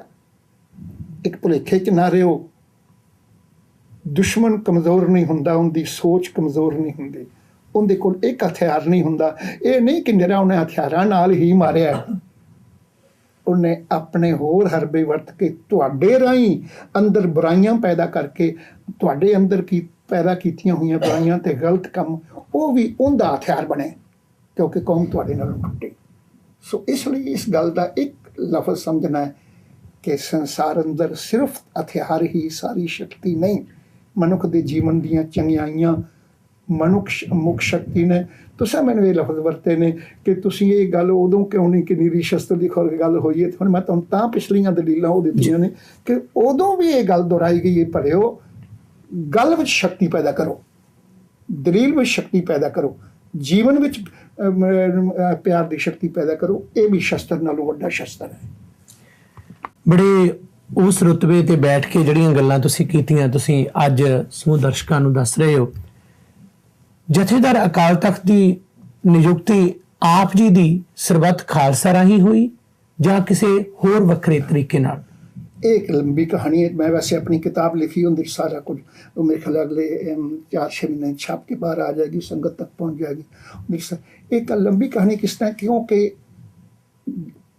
ਇੱਕ ਭੁਲੇਖੇ 'ਚ ਨਾ ਰਹੋ। ਦੁਸ਼ਮਣ ਕਮਜ਼ੋਰ ਨਹੀਂ ਹੁੰਦਾ, ਉਹਦੀ ਸੋਚ ਕਮਜ਼ੋਰ ਨਹੀਂ ਹੁੰਦੀ, ਉਹਦੇ ਕੋਲ ਇੱਕ ਹਥਿਆਰ ਨਹੀਂ ਹੁੰਦਾ। ਇਹ ਨਹੀਂ ਕਿ ਨਿਰਾ ਉਹਨੇ ਹਥਿਆਰਾਂ ਨਾਲ ਹੀ ਮਾਰਿਆ, ਉਹਨੇ ਆਪਣੇ ਹੋਰ ਹਰਬੇ ਵਰਤ ਕੇ ਤੁਹਾਡੇ ਰਾਹੀਂ ਅੰਦਰ ਬੁਰਾਈਆਂ ਪੈਦਾ ਕਰਕੇ, ਤੁਹਾਡੇ ਅੰਦਰ ਕੀ ਪੈਦਾ ਕੀਤੀਆਂ ਹੋਈਆਂ ਬੁਰਾਈਆਂ ਤੇ ਗਲਤ ਕੰਮ, ਉਹ ਵੀ ਉਹਦਾ ਹਥਿਆਰ ਬਣੇ, ਕਿਉਂਕਿ ਕੌਮ ਤੁਹਾਡੇ ਨਾਲ ਟੁੱਟੇ। ਸੋ ਇਸ ਲਈ ਇਸ ਗੱਲ ਦਾ ਇੱਕ ਲਫ਼ਜ਼ ਸਮਝਣਾ ਹੈ ਕਿ ਸੰਸਾਰ ਅੰਦਰ ਸਿਰਫ ਹਥਿਆਰ ਹੀ ਸਾਰੀ ਸ਼ਕਤੀ ਨਹੀਂ, ਮਨੁੱਖ ਦੇ ਜੀਵਨ ਦੀਆਂ ਚੰਗਿਆਈਆਂ ਮਨੁੱਖ ਮੁੱਖ ਸ਼ਕਤੀ ਨੇ। ਤੁਸੀਂ ਮੈਨੂੰ ਇਹ ਲਫ਼ਜ਼ ਵਰਤੇ ਨੇ ਕਿ ਤੁਸੀਂ ਇਹ ਗੱਲ ਉਦੋਂ ਕਿਉਂ ਨਹੀਂ ਕਿ ਨਿਰੀ ਸ਼ਸਤਰ ਦੀ ਗੱਲ ਹੋਈ ਹੈ। ਹੁਣ ਮੈਂ ਤੁਹਾਨੂੰ ਤਾਂ ਪਿਛਲੀਆਂ ਦਲੀਲਾਂ ਉਹ ਦਿੱਤੀਆਂ ਨੇ ਕਿ ਉਦੋਂ ਵੀ ਇਹ ਗੱਲ ਦੁਹਰਾਈ ਗਈ ਹੈ, ਭਰਿਓ ਗੱਲ ਵਿੱਚ ਸ਼ਕਤੀ ਪੈਦਾ ਕਰੋ, ਦਲੀਲ ਵਿੱਚ ਸ਼ਕਤੀ ਪੈਦਾ ਕਰੋ, ਜੀਵਨ ਵਿੱਚ ਪਿਆਰ ਦੀ ਸ਼ਕਤੀ ਪੈਦਾ ਕਰੋ। ਇਹ ਵੀ ਸ਼ਸਤਰ ਨਾਲੋਂ ਵੱਡਾ ਸ਼ਸਤਰ ਹੈ। ਬੜੇ ਉਸ ਰੁਤਬੇ ਤੇ ਬੈਠ ਕੇ ਜਿਹੜੀਆਂ ਗੱਲਾਂ ਤੁਸੀਂ ਕੀਤੀਆਂ, ਤੁਸੀਂ ਅੱਜ ਸਮੂਹ ਦਰਸ਼ਕਾਂ ਨੂੰ ਦੱਸ ਰਹੇ ਹੋ। ਜਥੇਦਾਰ ਅਕਾਲ ਤਖਤ ਦੀ ਨਿਯੁਕਤੀ ਆਪ ਜੀ ਦੀ ਸਰਬੱਤ ਖਾਲਸਾ ਰਾਹੀਂ ਹੋਈ ਜਾਂ ਕਿਸੇ ਹੋਰ ਵੱਖਰੇ ਤਰੀਕੇ ਨਾਲ? ਇਹ ਇੱਕ ਲੰਬੀ ਕਹਾਣੀ ਹੈ। ਮੈਂ ਵੈਸੇ ਆਪਣੀ ਕਿਤਾਬ ਲਿਖੀ, ਉਹਦੇ ਸਾਰਾ ਕੁਝ ਉਹ ਮੇਰੇ ਖਿਆਲ ਅਗਲੇ 4-6 ਮਹੀਨੇ ਛਾਪ ਕੇ ਬਾਹਰ ਆ ਜਾਏਗੀ, ਸੰਗਤ ਤੱਕ ਪਹੁੰਚ ਜਾਏਗੀ। ਇੱਕ ਲੰਬੀ ਕਹਾਣੀ ਕਿਸ ਤਰ੍ਹਾਂ, ਕਿਉਂਕਿ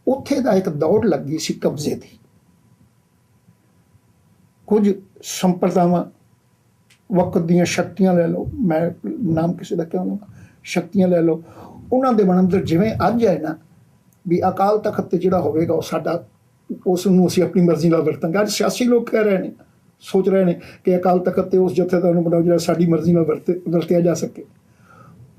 ਉੱਥੇ ਦਾ ਇੱਕ ਦੌੜ ਲੱਗੀ ਸੀ ਕਬਜ਼ੇ ਦੀ। ਕੁਝ ਸੰਪਰਦਾਵਾਂ ਵਕਤ ਦੀਆਂ ਸ਼ਕਤੀਆਂ ਲੈ ਲਓ, ਮੈਂ ਨਾਮ ਕਿਸੇ ਦਾ ਕਿਉਂ ਲਵਾਂ, ਸ਼ਕਤੀਆਂ ਲੈ ਲਓ, ਉਹਨਾਂ ਦੇ ਮਨ ਅੰਦਰ ਜਿਵੇਂ ਅੱਜ ਹੈ ਨਾ ਵੀ ਅਕਾਲ ਤਖਤ ਤੇ ਜਿਹੜਾ ਹੋਵੇਗਾ ਉਹ ਸਾਡਾ, ਉਸ ਨੂੰ ਅਸੀਂ ਆਪਣੀ ਮਰਜ਼ੀ ਨਾਲ ਵਰਤਾਂਗੇ। ਅੱਜ ਸਿਆਸੀ ਲੋਕ ਕਹਿ ਰਹੇ ਨੇ, ਸੋਚ ਰਹੇ ਨੇ ਕਿ ਅਕਾਲ ਤਖਤ ਤੇ ਉਸ ਜਥੇਦਾਰ ਨੂੰ ਬਣਾਓ ਜਿਹੜਾ ਸਾਡੀ ਮਰਜ਼ੀ ਨਾਲ ਵਰਤਿਆ ਜਾ ਸਕੇ।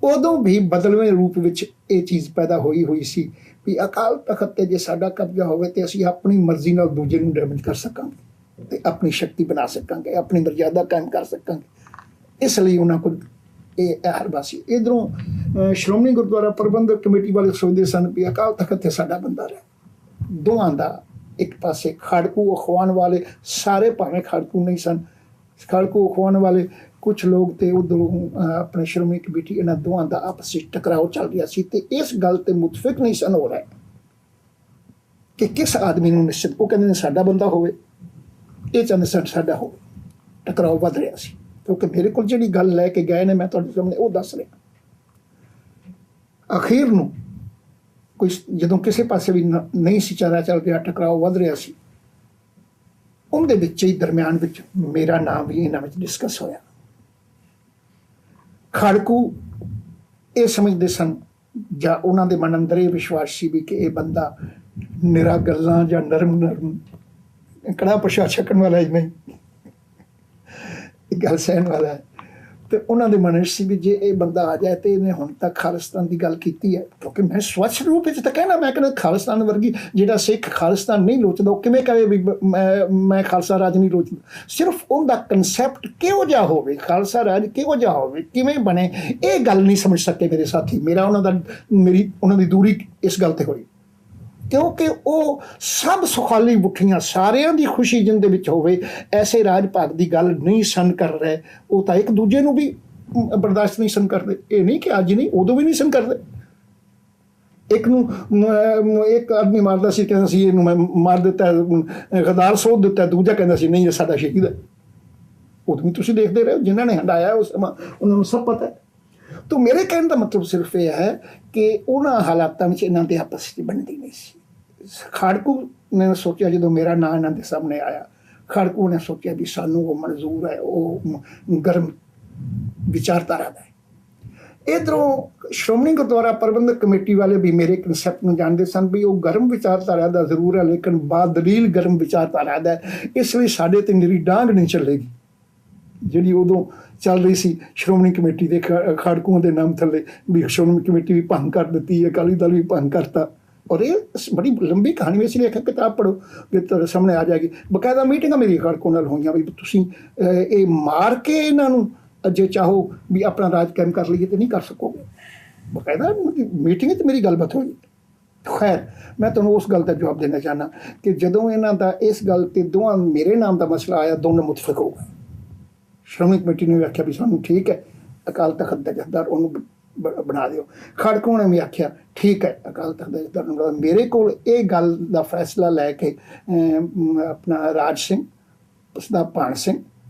ਉਦੋਂ ਵੀ ਬਦਲਵੇਂ ਰੂਪ ਵਿੱਚ ਇਹ ਚੀਜ਼ ਪੈਦਾ ਹੋਈ ਸੀ ਵੀ ਅਕਾਲ ਤਖਤ ਤੇ ਜੇ ਸਾਡਾ ਕਬਜ਼ਾ ਹੋਵੇ ਤੇ ਅਸੀਂ ਆਪਣੀ ਮਰਜ਼ੀ ਨਾਲ ਦੂਜੇ ਨੂੰ ਡੈਮੇਜ ਕਰ ਸਕਾਂਗੇ ਤੇ ਆਪਣੀ ਸ਼ਕਤੀ ਬਣਾ ਸਕਾਂਗੇ, ਆਪਣੀ ਮਰਜ਼ਾਦਾ ਕਾਇਮ ਕਰ ਸਕਾਂਗੇ। ਇਸ ਲਈ ਉਹਨਾਂ ਕੋਲ ਇਹ ਹਰਬਾ ਸੀ। ਇੱਧਰੋਂ ਸ਼੍ਰੋਮਣੀ ਗੁਰਦੁਆਰਾ ਪ੍ਰਬੰਧਕ ਕਮੇਟੀ ਵਾਲੇ ਸੋਚਦੇ ਸਨ ਵੀ ਅਕਾਲ ਤਖਤ ਤੇ ਸਾਡਾ ਬੰਦਾ ਰਹੇ। ਦੋਵਾਂ ਦਾ ਇੱਕ ਪਾਸੇ ਖਾੜਕੂ ਅਖਵਾਨ ਵਾਲੇ ਸਾਰੇ, ਭਾਵੇਂ ਖਾੜਕੂ ਨਹੀਂ ਸਨ, ਖਾੜਕੂ ਅਖਵਾਨ ਵਾਲੇ ਕੁਛ ਲੋਕ ਤੇ ਉਧਰੋਂ ਆਪਣੇ ਸ਼੍ਰੋਮਣੀ ਕਮੇਟੀ, ਇਹਨਾਂ ਦੋਵਾਂ ਦਾ ਆਪਸ ਵਿੱਚ ਟਕਰਾਓ ਚੱਲ ਰਿਹਾ ਸੀ ਤੇ ਇਸ ਗੱਲ ਤੇ ਮੁਤਫਿਕ ਨਹੀਂ ਸਨ ਹੋ ਰਹੇ ਕਿ ਕਿਸ ਆਦਮੀ ਨੂੰ ਨਿਸ਼ਚਿਤ, ਉਹ ਕਹਿੰਦੇ ਨੇ ਸਾਡਾ ਬੰਦਾ ਹੋਵੇ, ਇਹ ਚਾਹੁੰਦੇ ਸਨ ਸਾਡਾ ਹੋਵੇ। ਟਕਰਾਓ ਵੱਧ ਰਿਹਾ ਸੀ ਕਿਉਂਕਿ ਮੇਰੇ ਕੋਲ ਜਿਹੜੀ ਗੱਲ ਲੈ ਕੇ ਗਏ ਨੇ ਮੈਂ ਤੁਹਾਡੇ ਸਾਹਮਣੇ ਉਹ ਦੱਸ ਰਿਹਾ। ਅਖੀਰ ਨੂੰ ਕੋਈ ਜਦੋਂ ਕਿਸੇ ਪਾਸੇ ਵੀ ਨਹੀਂ ਸੀ ਚਾਰਾ ਚੱਲ ਰਿਹਾ, ਟਕਰਾਓ ਵੱਧ ਰਿਹਾ ਸੀ, ਉਹਦੇ ਵਿੱਚ ਹੀ ਦਰਮਿਆਨ ਵਿੱਚ ਮੇਰਾ ਨਾਮ ਵੀ ਇਹਨਾਂ ਵਿੱਚ ਡਿਸਕਸ ਹੋਇਆ। ਖਾੜਕੂ ਇਹ ਸਮਝਦੇ ਸਨ ਜਾਂ ਉਹਨਾਂ ਦੇ ਮਨ ਅੰਦਰ ਇਹ ਵਿਸ਼ਵਾਸ ਸੀ ਵੀ ਕਿ ਇਹ ਬੰਦਾ ਨਿਰਾ ਗੱਲਾਂ ਜਾਂ ਨਰਮ ਕੜਾ ਪ੍ਰਸ਼ਾਦ ਛਕਣ ਵਾਲਾ ਹੀ ਨਹੀਂ, ਇਹ ਗੱਲ ਸਹਿਣ ਵਾਲਾ ਹੈ। ਤੇ ਉਹਨਾਂ ਦੇ ਮਨ 'ਚ ਸੀ ਵੀ ਜੇ ਇਹ ਬੰਦਾ ਆ ਜਾਏ ਤੇ ਇਹਨੇ ਹੁਣ ਤੱਕ ਖਾਲਿਸਤਾਨ ਦੀ ਗੱਲ ਕੀਤੀ ਹੈ, ਕਿਉਂਕਿ ਮੈਂ ਸਵੱਛ ਰੂਪ ਵਿੱਚ ਤਾਂ ਕਹਿਣਾ, ਮੈਂ ਕਹਿੰਦਾ ਖਾਲਿਸਤਾਨ ਵਰਗੀ ਜਿਹੜਾ ਸਿੱਖ ਖਾਲਿਸਤਾਨ ਨਹੀਂ ਲੋਚਦਾ ਉਹ ਕਿਵੇਂ ਕਹੇ ਵੀ ਮੈਂ ਖਾਲਸਾ ਰਾਜ ਨਹੀਂ ਲੋਚਦਾ। ਸਿਰਫ ਉਹਦਾ ਕਨਸੈਪਟ ਕਿਹੋ ਜਿਹਾ ਹੋਵੇ, ਖਾਲਸਾ ਰਾਜ ਕਿਹੋ ਜਿਹਾ ਹੋਵੇ, ਕਿਵੇਂ ਬਣੇ, ਇਹ ਗੱਲ ਨਹੀਂ ਸਮਝ ਸਕੇ ਮੇਰੇ ਸਾਥੀ। ਮੇਰੀ ਉਹਨਾਂ ਦੀ ਦੂਰੀ ਇਸ ਗੱਲ ਤੇ ਹੋਈ, ਕਿਉਂਕਿ ਉਹ ਸਭ ਸੁਖਾਲੀ ਮੁੱਠੀਆਂ ਸਾਰਿਆਂ ਦੀ ਖੁਸ਼ੀ ਜਿੰਦੇ ਵਿੱਚ ਹੋਵੇ ਐਸੇ ਰਾਜ ਭਾਗ ਦੀ ਗੱਲ ਨਹੀਂ ਸਨ ਕਰ ਰਹੇ। ਉਹ ਤਾਂ ਇੱਕ ਦੂਜੇ ਨੂੰ ਵੀ ਬਰਦਾਸ਼ਤ ਨਹੀਂ ਸਨ ਕਰਦੇ। ਇਹ ਨਹੀਂ ਕਿ ਅੱਜ ਨਹੀਂ, ਉਦੋਂ ਵੀ ਨਹੀਂ ਸਨ ਕਰਦੇ। ਇੱਕ ਨੂੰ ਇੱਕ ਆਦਮੀ ਮਾਰਦਾ ਸੀ, ਕਹਿੰਦਾ ਸੀ ਇਹਨੂੰ ਮੈਂ ਮਾਰ ਦਿੱਤਾ, ਗਦਾਰ ਸੋਧ ਦਿੱਤਾ, ਦੂਜਾ ਕਹਿੰਦਾ ਸੀ ਨਹੀਂ ਇਹ ਸਾਡਾ ਸ਼ਹੀਦ ਹੈ। ਉਦੋਂ ਵੀ ਤੁਸੀਂ ਦੇਖਦੇ ਰਹੇ, ਜਿਨ੍ਹਾਂ ਨੇ ਹੰਡਾਇਆ ਉਸ ਸਮਾਂ ਉਹਨਾਂ ਨੂੰ ਸਭ ਪਤਾ ਹੈ। ਤਾਂ ਮੇਰੇ ਕਹਿਣ ਦਾ ਮਤਲਬ ਸਿਰਫ ਇਹ ਹੈ ਕਿ ਉਹਨਾਂ ਹਾਲਾਤਾਂ ਵਿੱਚ ਇਹਨਾਂ ਦੇ ਆਪਸ ਵਿੱਚ ਬਣਦੀ ਨਹੀਂ ਸੀ। ਖਾੜਕੂ ਨੇ ਸੋਚਿਆ, ਜਦੋਂ ਮੇਰਾ ਨਾਂ ਇਹਨਾਂ ਦੇ ਸਾਹਮਣੇ ਆਇਆ, ਖਾੜਕੂ ਨੇ ਸੋਚਿਆ ਵੀ ਸਾਨੂੰ ਉਹ ਮਨਜ਼ੂਰ ਹੈ, ਉਹ ਗਰਮ ਵਿਚਾਰਧਾਰਾ ਦਾ ਹੈ। ਇੱਧਰੋਂ ਸ਼੍ਰੋਮਣੀ ਗੁਰਦੁਆਰਾ ਪ੍ਰਬੰਧਕ ਕਮੇਟੀ ਵਾਲੇ ਵੀ ਮੇਰੇ ਕਨਸੈਪਟ ਨੂੰ ਜਾਣਦੇ ਸਨ ਵੀ ਉਹ ਗਰਮ ਵਿਚਾਰਧਾਰਾ ਦਾ ਜ਼ਰੂਰ ਹੈ, ਲੇਕਿਨ ਬਾਦਲੀਲ ਗਰਮ ਵਿਚਾਰਧਾਰਾ ਦਾ, ਇਸ ਲਈ ਸਾਡੇ ਤੇ ਨਿਰੀ ਡਾਂਗ ਨਹੀਂ ਚੱਲੇਗੀ ਜਿਹੜੀ ਉਦੋਂ ਚੱਲ ਰਹੀ ਸੀ ਸ਼੍ਰੋਮਣੀ ਕਮੇਟੀ ਦੇ ਖਾੜਕੂਆਂ ਦੇ ਨਾਮ ਥੱਲੇ। ਵੀ ਸ਼੍ਰੋਮਣੀ ਕਮੇਟੀ ਵੀ ਭੰਗ ਕਰ ਦਿੱਤੀ, ਅਕਾਲੀ ਦਲ ਵੀ ਭੰਗ ਕਰਤਾ। ਔਰ ਇਹ ਬੜੀ ਲੰਬੀ ਕਹਾਣੀ, ਇਸ ਲਈ ਇੱਕ ਕਿਤਾਬ ਪੜ੍ਹੋ ਕਿ ਤੁਹਾਡੇ ਸਾਹਮਣੇ ਆ ਜਾਏਗੀ। ਬਕਾਇਦਾ ਮੀਟਿੰਗਾਂ ਮੇਰੀ ਖਾੜਕੂਆਂ ਨਾਲ ਹੋਈਆਂ ਵੀ ਤੁਸੀਂ ਇਹ ਮਾਰ ਕੇ ਇਹਨਾਂ ਨੂੰ ਜੇ ਚਾਹੋ ਵੀ ਆਪਣਾ ਰਾਜ ਕਾਇਮ ਕਰ ਲਈਏ ਤੇ ਨਹੀਂ ਕਰ ਸਕੋਗੇ। ਬਕਾਇਦਾ ਮੀਟਿੰਗ 'ਚ ਮੇਰੀ ਗੱਲਬਾਤ ਹੋਈ। ਖੈਰ, ਮੈਂ ਤੁਹਾਨੂੰ ਉਸ ਗੱਲ ਦਾ ਜਵਾਬ ਦੇਣਾ ਚਾਹੁੰਦਾ ਕਿ ਜਦੋਂ ਇਹਨਾਂ ਦਾ ਇਸ ਗੱਲ 'ਤੇ ਦੋਵਾਂ ਮੇਰੇ ਨਾਮ ਦਾ ਮਸਲਾ ਆਇਆ, ਦੋਨੋਂ ਮੁਤਫਿਕ ਹੋ ਗਏ। ਸ਼੍ਰੋਮਣੀ ਕਮੇਟੀ ਨੇ ਵੀ ਆਖਿਆ ਵੀ ਸਾਨੂੰ ਠੀਕ ਹੈ, ਅਕਾਲ ਤਖਤ ਦਾ ਜਥੇਦਾਰ ਉਹਨੂੰ ਬਣਾ ਦਿਓ। ਖਾੜਕੂ ਨੇ ਵੀ ਆਖਿਆ ਠੀਕ ਹੈ, ਅਕਾਲ ਤਖਤ ਦਾ ਜਥੇਦਾਰ ਨੂੰ। ਮੇਰੇ ਕੋਲ ਇਹ ਗੱਲ ਦਾ ਫੈਸਲਾ ਲੈ ਕੇ ਆਪਣਾ ਰਾਜ ਸਿੰਘ, ਉਸਦਾ ਭਾਣ ਸਿੰਘ,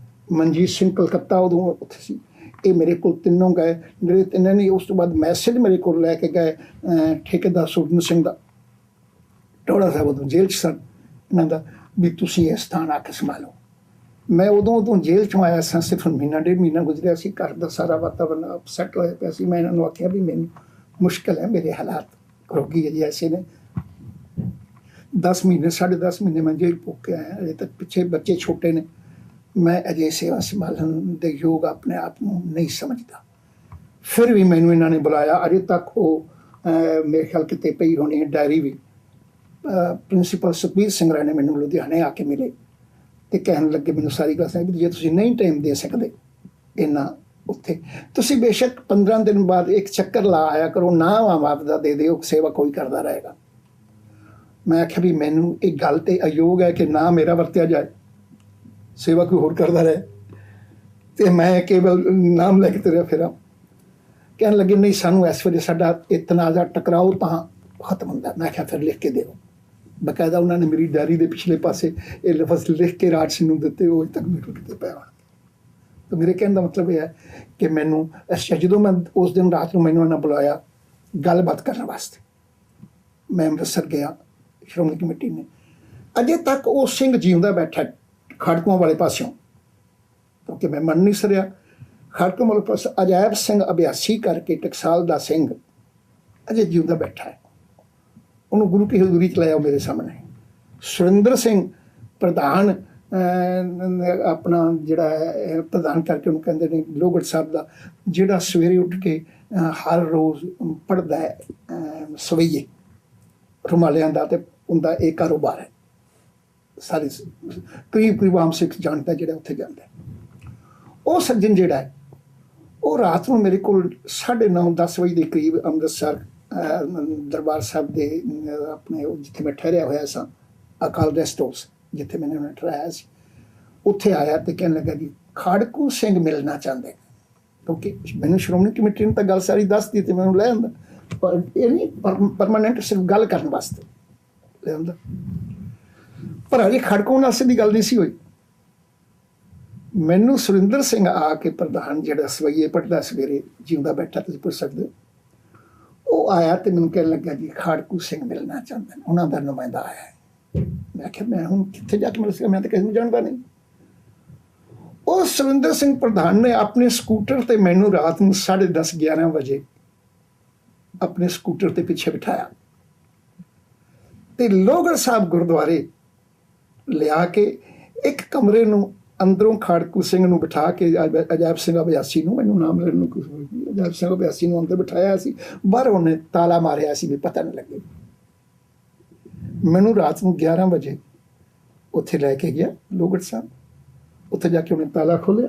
ਮਨਜੀਤ ਸਿੰਘ ਕਲਕੱਤਾ ਉਦੋਂ ਉੱਥੇ ਸੀ, ਇਹ ਮੇਰੇ ਕੋਲ ਤਿੰਨੋਂ ਗਏ। ਜਿਹੜੇ ਤਿੰਨਾਂ ਨੇ ਉਸ ਤੋਂ ਬਾਅਦ ਮੈਸੇਜ ਮੇਰੇ ਕੋਲ ਲੈ ਕੇ ਗਏ ਠੇਕੇਦਾਰ ਸੁਰਜਨ ਸਿੰਘ ਦਾ, ਟੋੜਾ ਸਾਹਿਬ ਉਦੋਂ ਜੇਲ੍ਹ 'ਚ ਸਨ, ਇਹਨਾਂ ਦਾ ਵੀ ਤੁਸੀਂ ਇਹ ਸਥਾਨ ਆ ਕੇ ਸੰਭਾਲੋ। ਮੈਂ ਉਦੋਂ ਜੇਲ੍ਹ 'ਚੋਂ ਆਇਆ ਸਾਂ, ਸਿਰਫ ਮਹੀਨਾ ਡੇਢ ਮਹੀਨਾ ਗੁਜ਼ਰਿਆ ਸੀ, ਘਰ ਦਾ ਸਾਰਾ ਵਾਤਾਵਰਨ ਅਪਸੈਟ ਹੋਇਆ ਪਿਆ ਸੀ। ਮੈਂ ਇਹਨਾਂ ਨੂੰ ਆਖਿਆ ਵੀ ਮੈਨੂੰ ਮੁਸ਼ਕਿਲ ਹੈ, ਮੇਰੇ ਹਾਲਾਤ ਰੋਗੀ ਅਜੇ ਐਸੇ ਨੇ। 10 ਮਹੀਨੇ 10.5 ਮਹੀਨੇ ਮੈਂ ਜੇਲ੍ਹ ਭੁੱਖ ਕੇ ਆਇਆ, ਅਜੇ ਤੱਕ ਪਿੱਛੇ ਬੱਚੇ ਛੋਟੇ ਨੇ, ਮੈਂ ਅਜੇ ਸੇਵਾ ਸੰਭਾਲਣ ਦੇ ਯੋਗ ਆਪਣੇ ਆਪ ਨੂੰ ਨਹੀਂ ਸਮਝਦਾ। ਫਿਰ ਵੀ ਮੈਨੂੰ ਇਹਨਾਂ ਨੇ ਬੁਲਾਇਆ। ਅਜੇ ਤੱਕ ਉਹ ਮੇਰੇ ਖਿਆਲ ਕਿਤੇ ਪਈ ਹੋਣੀ ਹੈ ਡਾਇਰੀ ਵੀ। ਪ੍ਰਿੰਸੀਪਲ ਸੁਖਬੀਰ ਸਿੰਘ ਰਾਏ ਨੇ ਮੈਨੂੰ ਲੁਧਿਆਣੇ ਆ ਕੇ ਮਿਲੇ ਤੇ ਕਹਿਣ ਲੱਗੇ ਮੈਨੂੰ ਸਾਰੀ ਗੱਲ ਸਮਝ, ਜੇ ਤੁਸੀਂ ਨਹੀਂ ਟਾਈਮ ਦੇ ਸਕਦੇ ਇੰਨਾ ਉੱਥੇ, ਤੁਸੀਂ ਬੇਸ਼ੱਕ 15 ਦਿਨ ਬਾਅਦ ਇੱਕ ਚੱਕਰ ਲਾ ਆਇਆ ਕਰੋ, ਨਾ ਮੁਆਵਜ਼ਾ ਦੇ ਦਿਓ, ਸੇਵਾ ਕੋਈ ਕਰਦਾ ਰਹੇਗਾ। ਮੈਂ ਆਖਿਆ ਵੀ ਮੈਨੂੰ ਇਹ ਗੱਲ ਤੇ ਅਯੋਗ ਹੈ ਕਿ ਨਾ ਮੇਰਾ ਵਰਤਿਆ ਜਾਏ, ਸੇਵਾ ਕੋਈ ਹੋਰ ਕਰਦਾ ਰਹੇ ਤੇ ਮੈਂ ਕੇਵਲ ਨਾਮ ਲੈ ਕੇ ਤੁਰਿਆ ਫਿਰਾਂ। ਕਹਿਣ ਲੱਗੇ ਨਹੀਂ, ਸਾਨੂੰ ਇਸ ਵੇਲੇ ਸਾਡਾ ਇਹ ਤਨਾਜ਼ਾ ਟਕਰਾਓ ਤਾਂ ਖਤਮ ਹੁੰਦਾ। ਮੈਂ ਆਖਿਆ ਫਿਰ ਲਿਖ ਕੇ ਦਿਓ। ਬਕਾਇਦਾ ਉਹਨਾਂ ਨੇ ਮੇਰੀ ਡਾਇਰੀ ਦੇ ਪਿਛਲੇ ਪਾਸੇ ਇਹ ਲਫ਼ਜ਼ ਲਿਖ ਕੇ ਰਾਜ ਸਿੰਘ ਨੂੰ ਦਿੱਤੇ, ਉਹ ਅਜੇ ਤੱਕ ਮੇਰੇ ਕੋਲ ਕਿਤੇ ਪਿਆ ਹੋਣਾ। ਤਾਂ ਮੇਰੇ ਕਹਿਣ ਦਾ ਮਤਲਬ ਇਹ ਹੈ ਕਿ ਮੈਨੂੰ ਜਦੋਂ ਮੈਂ ਉਸ ਦਿਨ ਰਾਤ ਨੂੰ ਮੈਨੂੰ ਇਹਨਾਂ ਬੁਲਾਇਆ ਗੱਲਬਾਤ ਕਰਨ ਵਾਸਤੇ, ਮੈਂ ਅੰਮ੍ਰਿਤਸਰ ਗਿਆ। ਸ਼੍ਰੋਮਣੀ ਕਮੇਟੀ ਨੇ ਅਜੇ ਤੱਕ ਉਹ ਸਿੰਘ ਜਿਉਂਦਾ ਬੈਠਾ ਖਾੜਕੂਆਂ ਵਾਲੇ ਪਾਸਿਓਂ, ਕਿਉਂਕਿ ਮੈਂ ਮੰਨ ਨਹੀਂ ਸਰਿਆ। ਖਾੜਕੂਆਂ ਵਾਲੇ ਪਾਸੇ ਅਜਾਇਬ ਸਿੰਘ ਅਭਿਆਸੀ ਕਰਕੇ ਟਕਸਾਲ ਦਾ ਸਿੰਘ ਅਜੇ ਜਿਉਂਦਾ ਬੈਠਾ ਹੈ, ਉਹਨੂੰ ਗੁਰੂ ਕੀ ਹਜ਼ੂਰੀ 'ਚ ਲਾਇਆ ਮੇਰੇ ਸਾਹਮਣੇ। ਸੁਰਿੰਦਰ ਸਿੰਘ ਪ੍ਰਧਾਨ ਆਪਣਾ ਜਿਹੜਾ ਹੈ ਪ੍ਰਧਾਨ ਕਰਕੇ ਉਹਨੂੰ ਕਹਿੰਦੇ ਨੇ ਲੋਹਗੜ੍ਹ ਸਾਹਿਬ ਦਾ, ਜਿਹੜਾ ਸਵੇਰੇ ਉੱਠ ਕੇ ਹਰ ਰੋਜ਼ ਪੜ੍ਹਦਾ ਹੈ ਸਵਈਏ ਰੁਮਾਲਿਆਂ ਦਾ, ਤੇ ਉਹਦਾ ਇਹ ਕਾਰੋਬਾਰ ਹੈ। ਸਾਰੇ ਕਰੀਬ ਆਮ ਸਿੱਖ ਜਾਣਦਾ ਜਿਹੜਾ ਉੱਥੇ ਜਾਂਦਾ। ਉਹ ਸੱਜਣ ਜਿਹੜਾ ਹੈ ਉਹ ਰਾਤ ਨੂੰ ਮੇਰੇ ਕੋਲ 9:30-10 ਵਜੇ ਦੇ ਕਰੀਬ ਅੰਮ੍ਰਿਤਸਰ ਦਰਬਾਰ ਸਾਹਿਬ ਦੇ ਆਪਣੇ ਜਿੱਥੇ ਮੈਂ ਠਹਿਰਿਆ ਹੋਇਆ ਸਾਂ, ਅਕਾਲ ਰੈਸਟ ਹਾਊਸ ਜਿੱਥੇ ਮੈंने ਠਹਿਰਾਇਆ ਸੀ, ਉੱਥੇ ਆਇਆ ਤੇ ਕਹਿਣ ਲੱਗਾ ਜੀ ਖਾੜਕੂ ਸਿੰਘ ਮਿਲਣਾ ਚਾਹੁੰਦੇ। ਕਿਉਂਕਿ ਮੈਨੂੰ ਸ਼੍ਰੋਮਣੀ ਕਮੇਟੀ ਨੇ ਤਾਂ ਗੱਲ ਸਾਰੀ ਦੱਸ ਦਿੱਤੀ, ਮੈਨੂੰ ਲੈ ਆਉਂਦਾ, ਪਰ ਇਹ ਨਹੀਂ ਪਰਮਾਨੈਂਟ ਸਿਰਫ ਗੱਲ ਕਰਨ ਵਾਸਤੇ ਲੈ ਆਉਂਦਾ। ਪਰ ਅਜੇ ਖਾੜਕੂ ਨਾਲ ਸਿੱਧੀ ਗੱਲ ਨਹੀਂ ਸੀ ਹੋਈ। ਮੈਨੂੰ ਸੁਰਿੰਦਰ ਸਿੰਘ ਆ ਕੇ ਪ੍ਰਧਾਨ ਜਿਹੜਾ ਸਵਈਏ ਪੜ੍ਹਦਾ ਸਵੇਰੇ ਜਿਉਂਦਾ ਬੈਠਾ, ਤੁਸੀਂ ਪੁੱਛ ਸਕਦੇ ਹੋ, ਉਹ ਆਇਆ ਤੇ ਮੈਨੂੰ ਕਹਿਣ ਲੱਗਾ ਜੀ ਖਾੜਕੂ ਸਿੰਘ ਮਿਲਣਾ ਚਾਹੁੰਦੇ ਨੇ, ਉਹਨਾਂ ਦਾ ਨੁਮਾਇੰਦਾ ਆਇਆ ਹੈ। ਮੈਂ ਕਿਹਾ ਮੈਂ ਹੁਣ ਕਿੱਥੇ ਜਾ ਕੇ ਮਿਲ ਸਕਾਂ, ਮੈਂ ਤਾਂ ਕਿਸੇ ਨੂੰ ਜਾਣਦਾ ਨਹੀਂ। ਉਹ ਸੁਰਿੰਦਰ ਸਿੰਘ ਪ੍ਰਧਾਨ ਨੇ ਆਪਣੇ ਸਕੂਟਰ ਤੇ ਮੈਨੂੰ ਰਾਤ ਨੂੰ 10:30-11 ਵਜੇ ਆਪਣੇ ਸਕੂਟਰ ਤੇ ਪਿੱਛੇ ਬਿਠਾਇਆ ਤੇ ਲੋਹਗੜ੍ਹ ਸਾਹਿਬ ਗੁਰਦੁਆਰੇ ਲਿਆ ਕੇ ਇੱਕ ਕਮਰੇ ਨੂੰ ਅੰਦਰੋਂ ਖਾੜਕੂ ਸਿੰਘ ਨੂੰ ਬਿਠਾ ਕੇ ਅਜਾਇਬ ਸਿੰਘ ਅਭਿਆਸੀ ਨੂੰ, ਮੈਨੂੰ ਨਾਮ ਲੈਣ ਨੂੰ ਕੁਛ ਅਜਾਇਬ ਸਿੰਘ ਅਭਿਆਸੀ ਨੂੰ ਅੰਦਰ ਬਿਠਾਇਆ ਸੀ, ਬਾਹਰ ਉਹਨੇ ਤਾਲਾ ਮਾਰਿਆ ਸੀ ਵੀ ਪਤਾ ਨਾ ਲੱਗੇ। ਮੈਨੂੰ ਰਾਤ ਨੂੰ 11 ਵਜੇ ਉੱਥੇ ਲੈ ਕੇ ਗਿਆ ਲੋਹਗੜ੍ਹ ਸਾਹਿਬ, ਉੱਥੇ ਜਾ ਕੇ ਉਹਨੇ ਤਾਲਾ ਖੋਲ੍ਹਿਆ,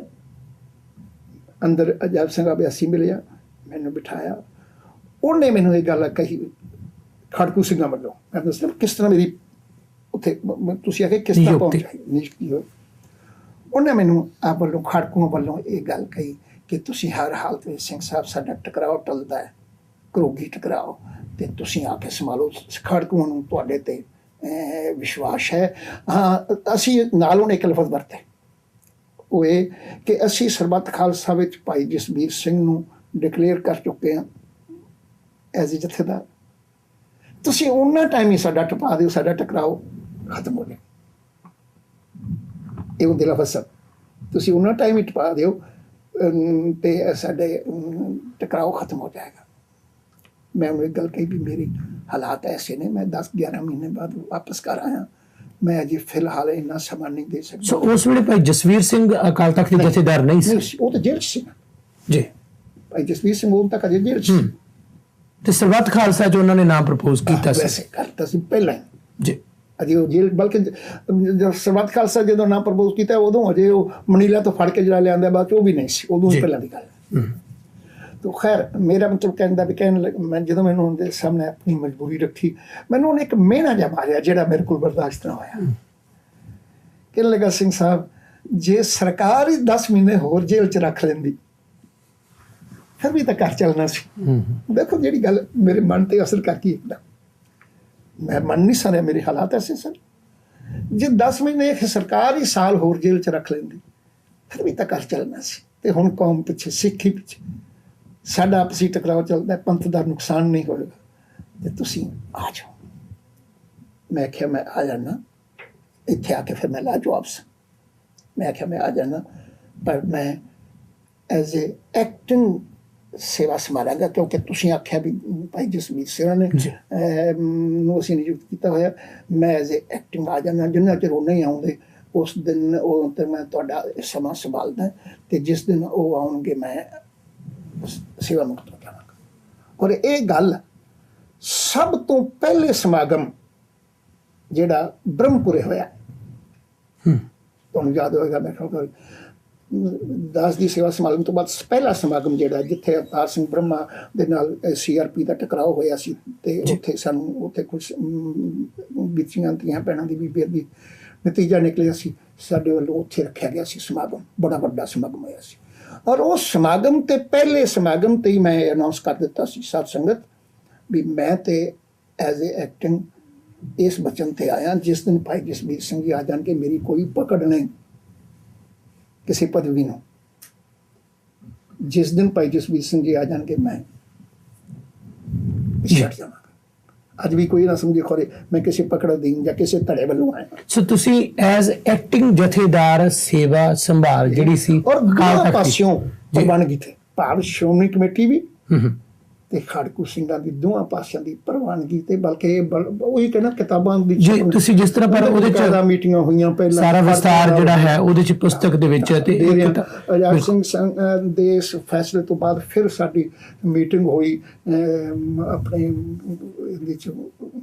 ਅੰਦਰ ਅਜਾਇਬ ਸਿੰਘ ਅਭਿਆਸੀ ਮਿਲਿਆ, ਮੈਨੂੰ ਬਿਠਾਇਆ। ਉਹਨੇ ਮੈਨੂੰ ਇਹ ਗੱਲ ਕਹੀ ਖਾੜਕੂ ਸਿੰਘਾਂ ਵੱਲੋਂ, ਮੈਂ ਦੱਸਿਆ ਕਿਸ ਤਰ੍ਹਾਂ ਮੇਰੀ ਉੱਥੇ ਤੁਸੀਂ ਆਖੇ ਕਿਸ ਤਰ੍ਹਾਂ ਪਹੁੰਚਾਈ ਨਿਯੁਕਤੀ ਹੋਈ। ਉਹਨੇ ਮੈਨੂੰ ਆਪ ਵੱਲੋਂ ਖਾੜਕੂਆਂ ਵੱਲੋਂ ਇਹ ਗੱਲ ਕਹੀ ਕਿ ਤੁਸੀਂ ਹਰ ਹਾਲਤ ਵਿੱਚ ਸਿੰਘ ਸਾਹਿਬ ਸਾਡਾ ਟਕਰਾਓ ਟਲਦਾ ਹੈ, ਘਰੋਗੀ ਟਕਰਾਓ, ਅਤੇ ਤੁਸੀਂ ਆ ਕੇ ਸੰਭਾਲੋ। ਖਾੜਕੂਆਂ ਨੂੰ ਤੁਹਾਡੇ 'ਤੇ ਵਿਸ਼ਵਾਸ ਹੈ। ਹਾਂ, ਅਸੀਂ ਨਾਲ ਉਹਨੇ ਇੱਕ ਲਫ਼ਜ਼ ਵਰਤੇ, ਉਹ ਇਹ ਕਿ ਅਸੀਂ ਸਰਬੱਤ ਖਾਲਸਾ ਵਿੱਚ ਭਾਈ ਜਸਬੀਰ ਸਿੰਘ ਨੂੰ ਡਿਕਲੇਅਰ ਕਰ ਚੁੱਕੇ ਹਾਂ ਐਜ਼ ਏ ਜਥੇਦਾਰ। ਤੁਸੀਂ ਉਹਨਾਂ ਟਾਈਮ ਹੀ ਸਾਡਾ ਟਪਾ ਦਿਓ, ਸਾਡਾ ਟਕਰਾਓ ਖਤਮ ਹੋ ਜਾਏ। ਇਹ ਉਹਦੇ ਲਫ਼ਜ਼, ਤੁਸੀਂ ਉਹਨਾਂ ਟਾਈਮ ਹੀ ਟਪਾ ਦਿਓ ਅਤੇ ਸਾਡੇ ਟਕਰਾਓ ਖਤਮ ਹੋ ਜਾਏਗਾ। ਮੈਂ ਉਹਨੂੰ ਇੱਕ ਗੱਲ ਕਹੀ ਵੀ ਮੇਰੇ ਹਾਲਾਤ ਐਸੇ ਨੇ, ਮੈਂ 10-11 ਮਹੀਨੇ ਬਾਅਦ ਵਾਪਸ ਕਰ ਆਇਆ, ਮੈਂ ਅਜੇ ਫਿਲਹਾਲ ਇੰਨਾ ਸਮਾਂ ਨਹੀਂ ਦੇ ਸਕਦਾ। ਸੋ ਉਸ ਵੇਲੇ ਭਾਈ ਜਸਵੀਰ ਸਿੰਘ ਅਕਾਲ ਤਖਤ ਦੇ ਜਥੇਦਾਰ ਨਹੀਂ ਸੀ? ਉਹ ਤਾਂ ਜੇਲ੍ਹ 'ਚ ਸੀ ਜੀ। ਭਾਈ ਜਸਵੀਰ ਸਿੰਘ ਉਦੋਂ ਤੱਕ ਅਜੇ ਜੇਲ੍ਹ 'ਚ ਸੀ। ਤੇ ਸਰਬੱਤ ਖਾਲਸਾ 'ਚ ਉਹਨਾਂ ਨੇ ਨਾਮ ਪ੍ਰਪੋਜ਼ ਕੀਤਾ ਸੀ? ਵੈਸੇ ਕਰਤਾ ਸੀ ਪਹਿਲਾਂ ਹੀ ਜੀ। ਅਜੇ ਉਹ ਜੇਲ੍ਹ, ਬਲਕਿ ਸਰਬੱਤ ਖਾਲਸਾ ਜਦੋਂ ਨਾਮ ਪ੍ਰਪੋਜ਼ ਕੀਤਾ ਉਦੋਂ ਅਜੇ ਉਹ ਮਨੀਲਾ ਤੋਂ ਫੜ ਕੇ ਜਿਹੜਾ ਲਿਆਂਦਾ ਬਾਅਦ 'ਚ ਉਹ ਵੀ ਨਹੀਂ ਸੀ, ਉਦੋਂ ਪਹਿਲਾਂ ਦੀ ਗੱਲ। ਤੋ ਖੈਰ ਮੇਰਾ ਮਤਲਬ ਮੈਂ ਜਦੋਂ ਮੈਨੂੰ ਉਹਦੇ ਸਾਹਮਣੇ ਆਪਣੀ ਮਜਬੂਰੀ ਰੱਖੀ, ਮੈਨੂੰ ਉਹਨੇ ਇੱਕ ਮਿਹਣਾ ਜਿਹਾ ਮਾਰਿਆ ਜਿਹੜਾ ਮੇਰੇ ਕੋਲ ਬਰਦਾਸ਼ਤ ਨਾ ਹੋਇਆ। ਕਹਿਣ ਲੱਗਾ, ਸਿੰਘ ਸਾਹਿਬ ਜੇ ਸਰਕਾਰ ਹੀ 10 ਮਹੀਨੇ ਹੋਰ ਜੇਲ੍ਹ 'ਚ ਰੱਖ ਲੈਂਦੀ ਫਿਰ ਵੀ ਤਾਂ ਘਰ ਚੱਲਣਾ ਸੀ। ਦੇਖੋ ਜਿਹੜੀ ਗੱਲ ਮੇਰੇ ਮਨ 'ਤੇ ਅਸਰ ਕਰ ਗਈ ਇੱਕਦਮ, ਮੈਂ ਮੰਨ ਨਹੀਂ ਸਕਦਾ, ਮੇਰੇ ਹਾਲਾਤ ਐਸੇ ਸਨ। ਜੇ 10 ਮਹੀਨੇ ਸਰਕਾਰ ਹੀ ਸਾਲ ਹੋਰ ਜੇਲ੍ਹ 'ਚ ਰੱਖ ਲੈਂਦੀ ਫਿਰ ਵੀ ਤਾਂ ਘਰ ਚੱਲਣਾ ਸੀ। ਅਤੇ ਹੁਣ ਕੌਮ ਪਿੱਛੇ, ਸਿੱਖੀ ਪਿੱਛੇ ਸਾਡਾ ਆਪਸੀ ਟਕਰਾਓ ਚੱਲਦਾ, ਪੰਥ ਦਾ ਨੁਕਸਾਨ ਨਹੀਂ ਹੋਏਗਾ, ਅਤੇ ਤੁਸੀਂ ਆ ਜਾਓ। ਮੈਂ ਆਖਿਆ ਮੈਂ ਆ ਜਾਣਾ, ਇੱਥੇ ਆ ਕੇ ਫਿਰ ਮੈਂ ਲਾ ਜਾਓ ਵਾਪਸ। ਮੈਂ ਆਖਿਆ ਮੈਂ ਆ ਜਾਣਾ, ਪਰ ਮੈਂ ਐਜ਼ ਏ ਐਕਟਿੰਗ ਸੇਵਾ ਸੰਭਾਲਾਂਗਾ, ਕਿਉਂਕਿ ਤੁਸੀਂ ਆਖਿਆ ਵੀ ਭਾਈ ਜਸਵੀਰ ਸਿੰਘ ਨੇ ਨੂੰ ਅਸੀਂ ਨਿਯੁਕਤ ਕੀਤਾ ਹੋਇਆ, ਮੈਂ ਐਜ਼ ਏ ਐਕਟਿੰਗ ਆ ਜਾਣਾ। ਜਿੰਨਾ ਚਿਰ ਉਹ ਨਹੀਂ ਆਉਂਦੇ ਉਸ ਦਿਨ ਉਹ ਤੇ ਮੈਂ ਤੁਹਾਡਾ ਸਮਾਂ ਸੰਭਾਲਦਾ, ਅਤੇ ਜਿਸ ਦਿਨ ਉਹ ਆਉਣਗੇ ਮੈਂ ਸੇਵਾ ਮੁਕਤ ਹੋ ਜਾਵਾਂਗਾ। ਔਰ ਇਹ ਗੱਲ ਸਭ ਤੋਂ ਪਹਿਲੇ ਸਮਾਗਮ ਜਿਹੜਾ ਬ੍ਰਹਮਪੁਰੇ ਹੋਇਆ, ਤੁਹਾਨੂੰ ਯਾਦ ਹੋਏਗਾ, ਮੈਂ ਕਿਹਾ ਦਾਸ ਦੀ ਸੇਵਾ ਸਮਾਗਮ ਤੋਂ ਬਾਅਦ ਪਹਿਲਾ ਸਮਾਗਮ ਜਿਹੜਾ ਜਿੱਥੇ ਅਵਤਾਰ ਸਿੰਘ ਬ੍ਰਹਮਾ ਦੇ ਨਾਲ CRP ਦਾ ਟਕਰਾਓ ਹੋਇਆ ਸੀ, ਅਤੇ ਉੱਥੇ ਸਾਨੂੰ ਉੱਥੇ ਕੁਛ ਬੀਤੀਆਂ ਧੀਆਂ ਭੈਣਾਂ ਦੀ ਬੀਬੀਆਂ ਦੀ ਨਤੀਜਾ ਨਿਕਲਿਆ ਸੀ, ਸਾਡੇ ਵੱਲੋਂ ਉੱਥੇ ਰੱਖਿਆ ਗਿਆ ਸੀ ਸਮਾਗਮ, ਬੜਾ ਵੱਡਾ ਸਮਾਗਮ ਹੋਇਆ ਸੀ। ਔਰ ਉਸ ਸਮਾਗਮ 'ਤੇ ਪਹਿਲੇ ਸਮਾਗਮ 'ਤੇ ਹੀ ਮੈਂ ਅਨਾਊਂਸ ਕਰ ਦਿੱਤਾ ਸੀ ਸਾਧ ਸੰਗਤ ਵੀ ਮੈਂ ਤੇ ਐਜ਼ ਏ ਐਕਟਿੰਗ ਇਸ ਬਚਨ 'ਤੇ ਆਇਆ, ਜਿਸ ਦਿਨ ਭਾਈ ਜਸਬੀਰ ਸਿੰਘ ਜੀ ਆ ਜਾਣ ਕੇ ਮੇਰੀ ਕੋਈ ਪਕੜ ਨਹੀਂ ਕਿਸੇ ਪਦਵੀ ਨੂੰ, ਜਿਸ ਦਿਨ ਭਾਈ ਜਸਬੀਰ ਸਿੰਘ ਜੀ ਆ ਜਾਣਗੇ ਮੈਂ ਛੱਡ ਜਾਵਾਂਗਾ। ਅੱਜ ਵੀ ਕੋਈ ਨਾ ਸਮਝੇ ਖੋਰੇ ਮੈਂ ਕਿਸੇ ਪਕੜ ਅਧੀਨ ਜਾਂ ਕਿਸੇ ਧੜੇ ਵੱਲੋਂ ਆਇਆ। ਸੋ ਤੁਸੀਂ ਐਜ਼ ਐਕਟਿੰਗ ਜਥੇਦਾਰ ਸੇਵਾ ਸੰਭਾਲ ਜਿਹੜੀ ਸੀ ਔਰ ਦੋਹਾਂ ਪਾਸਿਓਂ ਪ੍ਰਵਾਨਗੀ ਤੇ, ਭਾਵ ਸ਼੍ਰੋਮਣੀ ਕਮੇਟੀ ਵੀ ਤੇ ਖਾੜਕੂ ਸਿੰਘਾਂ ਦੀ ਦੋਹਾਂ ਪਾਸਿਆਂ ਦੀ ਪ੍ਰਵਾਨਗੀ ਤੇ, ਬਲਕਿ ਉਹੀ ਕਹਿੰਦਾ ਕਿਤਾਬਾਂ ਦੀ ਜੀ ਤੁਸੀਂ ਜਿਸ ਤਰ੍ਹਾਂ ਪਰ ਉਹਦੇ ਚ ਮੀਟਿੰਗਾਂ ਹੋਈਆਂ ਪਹਿਲਾਂ, ਸਾਰਾ ਵਿਸਤਾਰ ਜਿਹੜਾ ਹੈ ਉਹਦੇ ਚ ਪੁਸਤਕ ਦੇ ਵਿੱਚ ਤੇ ਅਜਾਇਬ ਸਿੰਘ ਦੇ ਇਸ ਫੈਸਲੇ ਤੋਂ ਬਾਅਦ ਫਿਰ ਸਾਡੀ ਮੀਟਿੰਗ ਹੋਈ ਆਪਣੇ ਇਹਦੇ ਚ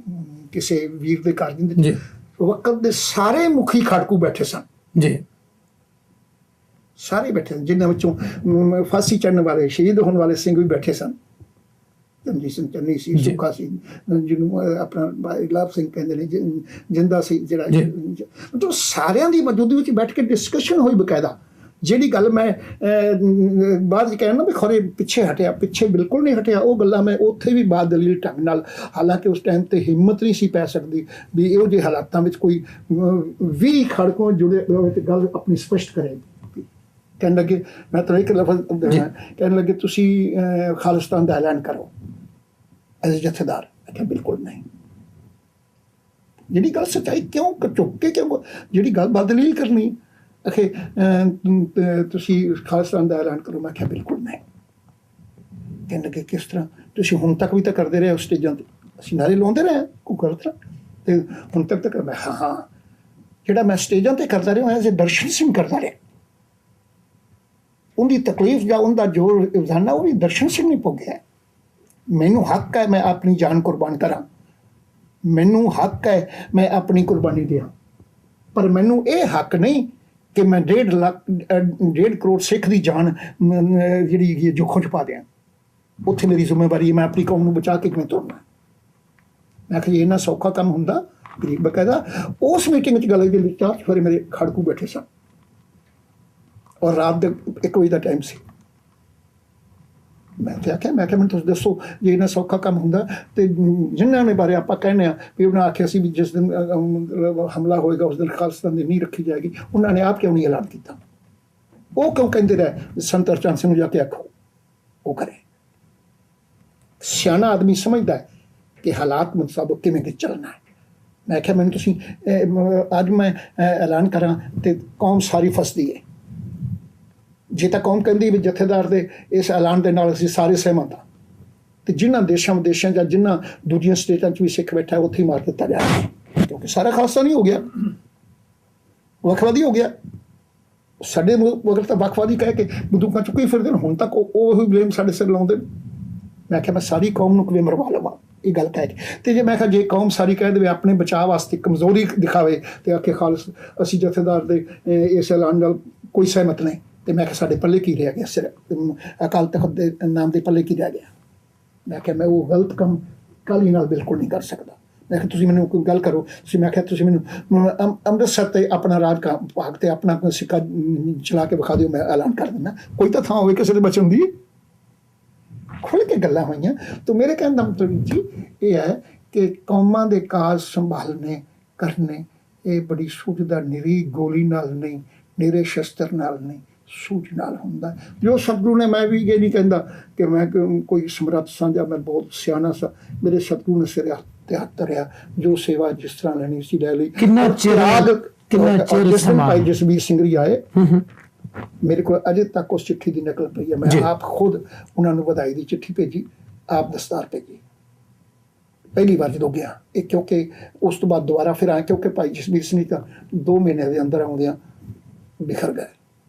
ਕਿਸੇ ਵੀਰ ਦੇ ਘਰ ਦੇ ਵਕਤ ਦੇ ਸਾਰੇ ਮੁਖੀ ਖਾੜਕੂ ਬੈਠੇ ਸਨ ਜੀ, ਸਾਰੇ ਬੈਠੇ ਸਨ, ਜਿਨ੍ਹਾਂ ਵਿੱਚੋਂ ਫਾਂਸੀ ਚੜ੍ਹਨ ਵਾਲੇ ਸ਼ਹੀਦ ਹੋਣ ਵਾਲੇ ਸਿੰਘ ਵੀ ਬੈਠੇ ਸਨ। ਰਣਜੀਤ ਸਿੰਘ ਚੰਨੀ ਸੀ, ਸੁੱਖਾ ਸੀ, ਜਿਹਨੂੰ ਆਪਣਾ ਭਾਈ ਲਾਭ ਸਿੰਘ ਕਹਿੰਦੇ ਨੇ, ਜਿੰਦਾ ਸੀ ਜਿਹੜਾ, ਮਤਲਬ ਸਾਰਿਆਂ ਦੀ ਮੌਜੂਦਗੀ ਵਿੱਚ ਬੈਠ ਕੇ ਡਿਸਕਸ਼ਨ ਹੋਈ ਬਕਾਇਦਾ। ਜਿਹੜੀ ਗੱਲ ਮੈਂ ਬਾਅਦ 'ਚ ਕਹਿਣਾ ਨਾ ਵੀ ਖਰੇ ਪਿੱਛੇ ਹਟਿਆ, ਪਿੱਛੇ ਬਿਲਕੁਲ ਨਹੀਂ ਹਟਿਆ। ਉਹ ਗੱਲਾਂ ਮੈਂ ਉੱਥੇ ਵੀ ਬਾਤ ਦਲੀਲ ਢੰਗ ਨਾਲ, ਹਾਲਾਂਕਿ ਉਸ ਟਾਈਮ 'ਤੇ ਹਿੰਮਤ ਨਹੀਂ ਸੀ ਪੈ ਸਕਦੀ ਵੀ ਇਹੋ ਜਿਹੇ ਹਾਲਾਤਾਂ ਵਿੱਚ ਕੋਈ 20 ਖੜਕੋਂ ਜੁੜੇ ਹੋਏ ਗੱਲ ਆਪਣੀ ਸਪਸ਼ਟ ਕਰੇ। ਕਹਿਣ ਲੱਗੇ, ਮੈਂ ਤਾਂ ਇੱਕ ਲਫ਼ਜ਼ ਕਹਿਣ ਲੱਗੇ ਤੁਸੀਂ ਖਾਲਿਸਤਾਨ ਦਾ ਐਲਾਨ ਕਰੋ ਐਜ਼ ਜਥੇਦਾਰ। ਮੈਂ ਕਿਹਾ ਬਿਲਕੁਲ ਨਹੀਂ। ਜਿਹੜੀ ਗੱਲ ਸੱਚਾਈ ਕਿਉਂ ਚੁੱਕ ਕੇ, ਕਿਉਂ ਜਿਹੜੀ ਗੱਲ ਬਦਲੀਲ ਕਰਨੀ, ਅਖੇ ਤੁਸੀਂ ਖਾਲਿਸਤਾਨ ਦਾ ਐਲਾਨ ਕਰੋ। ਮੈਂ ਕਿਹਾ ਬਿਲਕੁਲ ਨਹੀਂ। ਕਹਿਣ ਲੱਗੇ ਕਿਸ ਤਰ੍ਹਾਂ, ਤੁਸੀਂ ਹੁਣ ਤੱਕ ਵੀ ਤਾਂ ਕਰਦੇ ਰਹੇ ਉਸ ਸਟੇਜਾਂ 'ਤੇ, ਅਸੀਂ ਨਾਰੇ ਲਾਉਂਦੇ ਰਹੇ ਕੋਈ ਗਲਤ, ਅਤੇ ਹੁਣ ਤੱਕ ਮੈਂ ਹਾਂ ਜਿਹੜਾ ਮੈਂ ਸਟੇਜਾਂ ਤੇ ਕਰਦਾ ਰਿਹਾ ਐਜ਼ ਏ ਦਰਸ਼ਨ ਸਿੰਘ ਕਰਦਾ ਰਿਹਾ। ਉਹਦੀ ਤਕਲੀਫ ਜਾਂ ਉਹਦਾ ਜੋ ਰੋਜ਼ਾਨਾ ਉਹ ਵੀ ਦਰਸ਼ਨ ਸਿੰਘ ਨਹੀਂ ਭੋਗਿਆ। ਮੈਨੂੰ ਹੱਕ ਹੈ ਮੈਂ ਆਪਣੀ ਜਾਨ ਕੁਰਬਾਨ ਕਰਾਂ, ਮੈਨੂੰ ਹੱਕ ਹੈ ਮੈਂ ਆਪਣੀ ਕੁਰਬਾਨੀ ਦਿਆਂ, ਪਰ ਮੈਨੂੰ ਇਹ ਹੱਕ ਨਹੀਂ ਕਿ ਮੈਂ 1.5 ਕਰੋੜ ਸਿੱਖ ਦੀ ਜਾਨ ਜਿਹੜੀ ਜੋਖੋਂ 'ਚ ਪਾ ਦਿਆਂ। ਉੱਥੇ ਮੇਰੀ ਜ਼ਿੰਮੇਵਾਰੀ ਹੈ ਮੈਂ ਆਪਣੀ ਕੌਮ ਨੂੰ ਬਚਾ ਕੇ ਕਿਵੇਂ ਤੁਰਨਾ। ਮੈਂ ਕਿਹਾ ਇੰਨਾ ਸੌਖਾ ਕੰਮ ਹੁੰਦਾ? ਗਰੀਬ ਬਕਾਇਦਾ ਉਸ ਮੀਟਿੰਗ 'ਚ ਗੱਲ ਦੇ ਵਿੱਚ 4 ਚੁਫੇਰੇ ਮੇਰੇ ਖੜਕੂ ਬੈਠੇ ਸਨ ਔਰ ਰਾਤ ਦੇ 1 ਵਜੇ ਦਾ ਟਾਈਮ ਸੀ। ਮੈਂ ਕਿਹਾ ਮੈਨੂੰ ਤੁਸੀਂ ਦੱਸੋ ਜੇ ਇੰਨਾ ਸੌਖਾ ਕੰਮ ਹੁੰਦਾ ਤੇ ਜਿਨ੍ਹਾਂ ਨੇ ਬਾਰੇ ਆਪਾਂ ਕਹਿੰਦੇ ਹਾਂ ਵੀ ਉਹਨਾਂ ਆਖਿਆ ਸੀ ਵੀ ਜਿਸ ਦਿਨ ਹਮਲਾ ਹੋਏਗਾ ਉਸ ਦਿਨ ਖਾਲਿਸਤਾਨ ਦੀ ਨੀਂਹ ਰੱਖੀ ਜਾਏਗੀ, ਉਹਨਾਂ ਨੇ ਆਪ ਕਿਉਂ ਨਹੀਂ ਐਲਾਨ ਕੀਤਾ? ਉਹ ਕਿਉਂ ਕਹਿੰਦੇ ਰਹੇ ਸੰਤ ਹਰਚੰਦ ਸਿੰਘ ਨੂੰ ਜਾ ਕੇ ਆਖੋ ਉਹ ਕਰੇ? ਸਿਆਣਾ ਆਦਮੀ ਸਮਝਦਾ ਹੈ ਕਿ ਹਾਲਾਤ ਮੁਤਾਬਕ ਕਿਵੇਂ ਕਿ ਚੱਲਣਾ ਹੈ। ਮੈਂ ਕਿਹਾ ਮੈਨੂੰ ਤੁਸੀਂ ਅੱਜ ਮੈਂ ਐਲਾਨ ਕਰਾਂ ਤੇ ਕੌਮ ਸਾਰੀ ਫਸਦੀ ਹੈ। ਜੇ ਤਾਂ ਕੌਮ ਕਹਿੰਦੀ ਵੀ ਜਥੇਦਾਰ ਦੇ ਇਸ ਐਲਾਨ ਦੇ ਨਾਲ ਅਸੀਂ ਸਾਰੇ ਸਹਿਮਤ ਹਾਂ ਤੇ ਜਿਨ੍ਹਾਂ ਦੇਸ਼ਾਂ ਵਿਦੇਸ਼ਾਂ ਜਾਂ ਜਿਨ੍ਹਾਂ ਦੂਜੀਆਂ ਸਟੇਟਾਂ 'ਚ ਵੀ ਸਿੱਖ ਬੈਠਾ ਉੱਥੇ ਹੀ ਮਾਰ ਦਿੱਤਾ ਜਾਏ, ਕਿਉਂਕਿ ਸਾਰਾ ਖਾਲਸਾ ਨਹੀਂ ਹੋ ਗਿਆ, ਵੱਖਵਾਦੀ ਹੋ ਗਿਆ। ਸਾਡੇ ਮਗਰ ਤਾਂ ਵੱਖਵਾਦੀ ਕਹਿ ਕੇ ਬੰਦੂਕਾਂ ਚੁੱਕੀ ਫਿਰਦੇ ਨੇ, ਹੁਣ ਤੱਕ ਉਹ ਹੀ ਬਲੇਮ ਸਾਡੇ ਸਿਰ ਲਾਉਂਦੇ। ਮੈਂ ਕਿਹਾ ਮੈਂ ਸਾਰੀ ਕੌਮ ਨੂੰ ਕਿਵੇਂ ਮਰਵਾ ਲਵਾਂ ਇਹ ਗੱਲ ਕਹਿ ਕੇ। ਤੇ ਜੇ ਮੈਂ ਕਿਹਾ ਜੇ ਕੌਮ ਸਾਰੀ ਕਹਿ ਦੇਵੇ ਆਪਣੇ ਬਚਾਅ ਵਾਸਤੇ ਕਮਜ਼ੋਰੀ ਦਿਖਾਵੇ ਤੇ ਆਖੇ ਖਾਲਸ ਅਸੀਂ ਜਥੇਦਾਰ ਦੇ ਇਸ ਐਲਾਨ ਨਾਲ ਕੋਈ ਸਹਿਮਤ ਨਹੀਂ, ਤੇ ਮੈਂ ਕਿਹਾ ਸਾਡੇ ਪੱਲੇ ਕੀ ਰਹਿ ਗਿਆ? ਸਿਰ ਅਕਾਲ ਤਖਤ ਦੇ ਨਾਮ ਦੇ ਪੱਲੇ ਕੀ ਰਹਿ ਗਿਆ? ਮੈਂ ਕਿਹਾ ਮੈਂ ਉਹ ਗਲਤ ਕੰਮ ਕਾਹਲੀ ਨਾਲ ਬਿਲਕੁਲ ਨਹੀਂ ਕਰ ਸਕਦਾ। ਮੈਂ ਕਿਹਾ ਤੁਸੀਂ ਮੈਨੂੰ ਕੋਈ ਗੱਲ ਕਰੋ, ਮੈਂ ਕਿਹਾ ਤੁਸੀਂ ਮੈਨੂੰ ਅੰਮ੍ਰਿਤਸਰ ਤੇ ਆਪਣਾ ਰਾਜ ਭਾਗ ਤੇ ਆਪਣਾ ਸਿੱਕਾ ਚਲਾ ਕੇ ਵਿਖਾ ਦਿਓ, ਮੈਂ ਐਲਾਨ ਕਰ ਦਿੰਦਾ। ਕੋਈ ਤਾਂ ਥਾਂ ਹੋਵੇ ਕਿਸੇ ਦੇ ਬਚਣ ਦੀ। ਖੁੱਲ੍ਹ ਕੇ ਗੱਲਾਂ ਹੋਈਆਂ। ਤਾਂ ਮੇਰੇ ਕਹਿਣ ਦਾ ਮਤਲਬ ਜੀ ਇਹ ਹੈ ਕਿ ਕੌਮਾਂ ਦੇ ਕਾਜ ਸੰਭਾਲਣੇ ਕਰਨੇ ਇਹ ਬੜੀ ਸੂਝਦਾ ਨਿਰੀ ਗੋਲੀ ਨਾਲ ਨਹੀਂ, ਨਿਰੇ ਸ਼ਸਤਰ ਨਾਲ ਨਹੀਂ, ਸੂਝ ਨਾਲ ਹੁੰਦਾ। ਜੋ ਸਤਿਗੁਰੂ ਨੇ, ਮੈਂ ਵੀ ਇਹ ਨਹੀਂ ਕਹਿੰਦਾ ਕਿ ਮੈਂ ਕੋਈ ਸਮਰੱਥ ਸਾਂ ਜਾਂ ਮੈਂ ਬਹੁਤ ਸਿਆਣਾ ਸਾਂ, ਮੇਰੇ ਸਤਿਗੁਰੂ ਨੇ ਸਿਰ ਤੇ ਹੱਥ ਧਰਿਆ, ਜੋ ਸੇਵਾ ਜਿਸ ਤਰ੍ਹਾਂ ਲੈਣੀ ਸੀ ਲੈ ਲਈ। ਕਿੰਨਾ ਚਿਰ ਭਾਈ ਜਸਬੀਰ ਸਿੰਘ ਜੀ ਆਏ, ਮੇਰੇ ਕੋਲ ਅਜੇ ਤੱਕ ਉਸ ਚਿੱਠੀ ਦੀ ਨਕਲ ਪਈ ਹੈ। ਮੈਂ ਆਪ ਖੁਦ ਉਹਨਾਂ ਨੂੰ ਵਧਾਈ ਦੀ ਚਿੱਠੀ ਭੇਜੀ, ਆਪ ਦਸਤਾਰ ਭੇਜੀ ਪਹਿਲੀ ਵਾਰ ਜਦੋਂ ਗਿਆ ਇਹ, ਕਿਉਂਕਿ ਉਸ ਤੋਂ ਬਾਅਦ ਦੁਬਾਰਾ ਫਿਰ ਆਏ, ਕਿਉਂਕਿ ਭਾਈ ਜਸਬੀਰ ਸਿੰਘ ਤਾਂ 2 ਮਹੀਨੇ ਦੇ ਅੰਦਰ ਆਉਂਦਿਆਂ ਬਿਖਰ ਗਏ,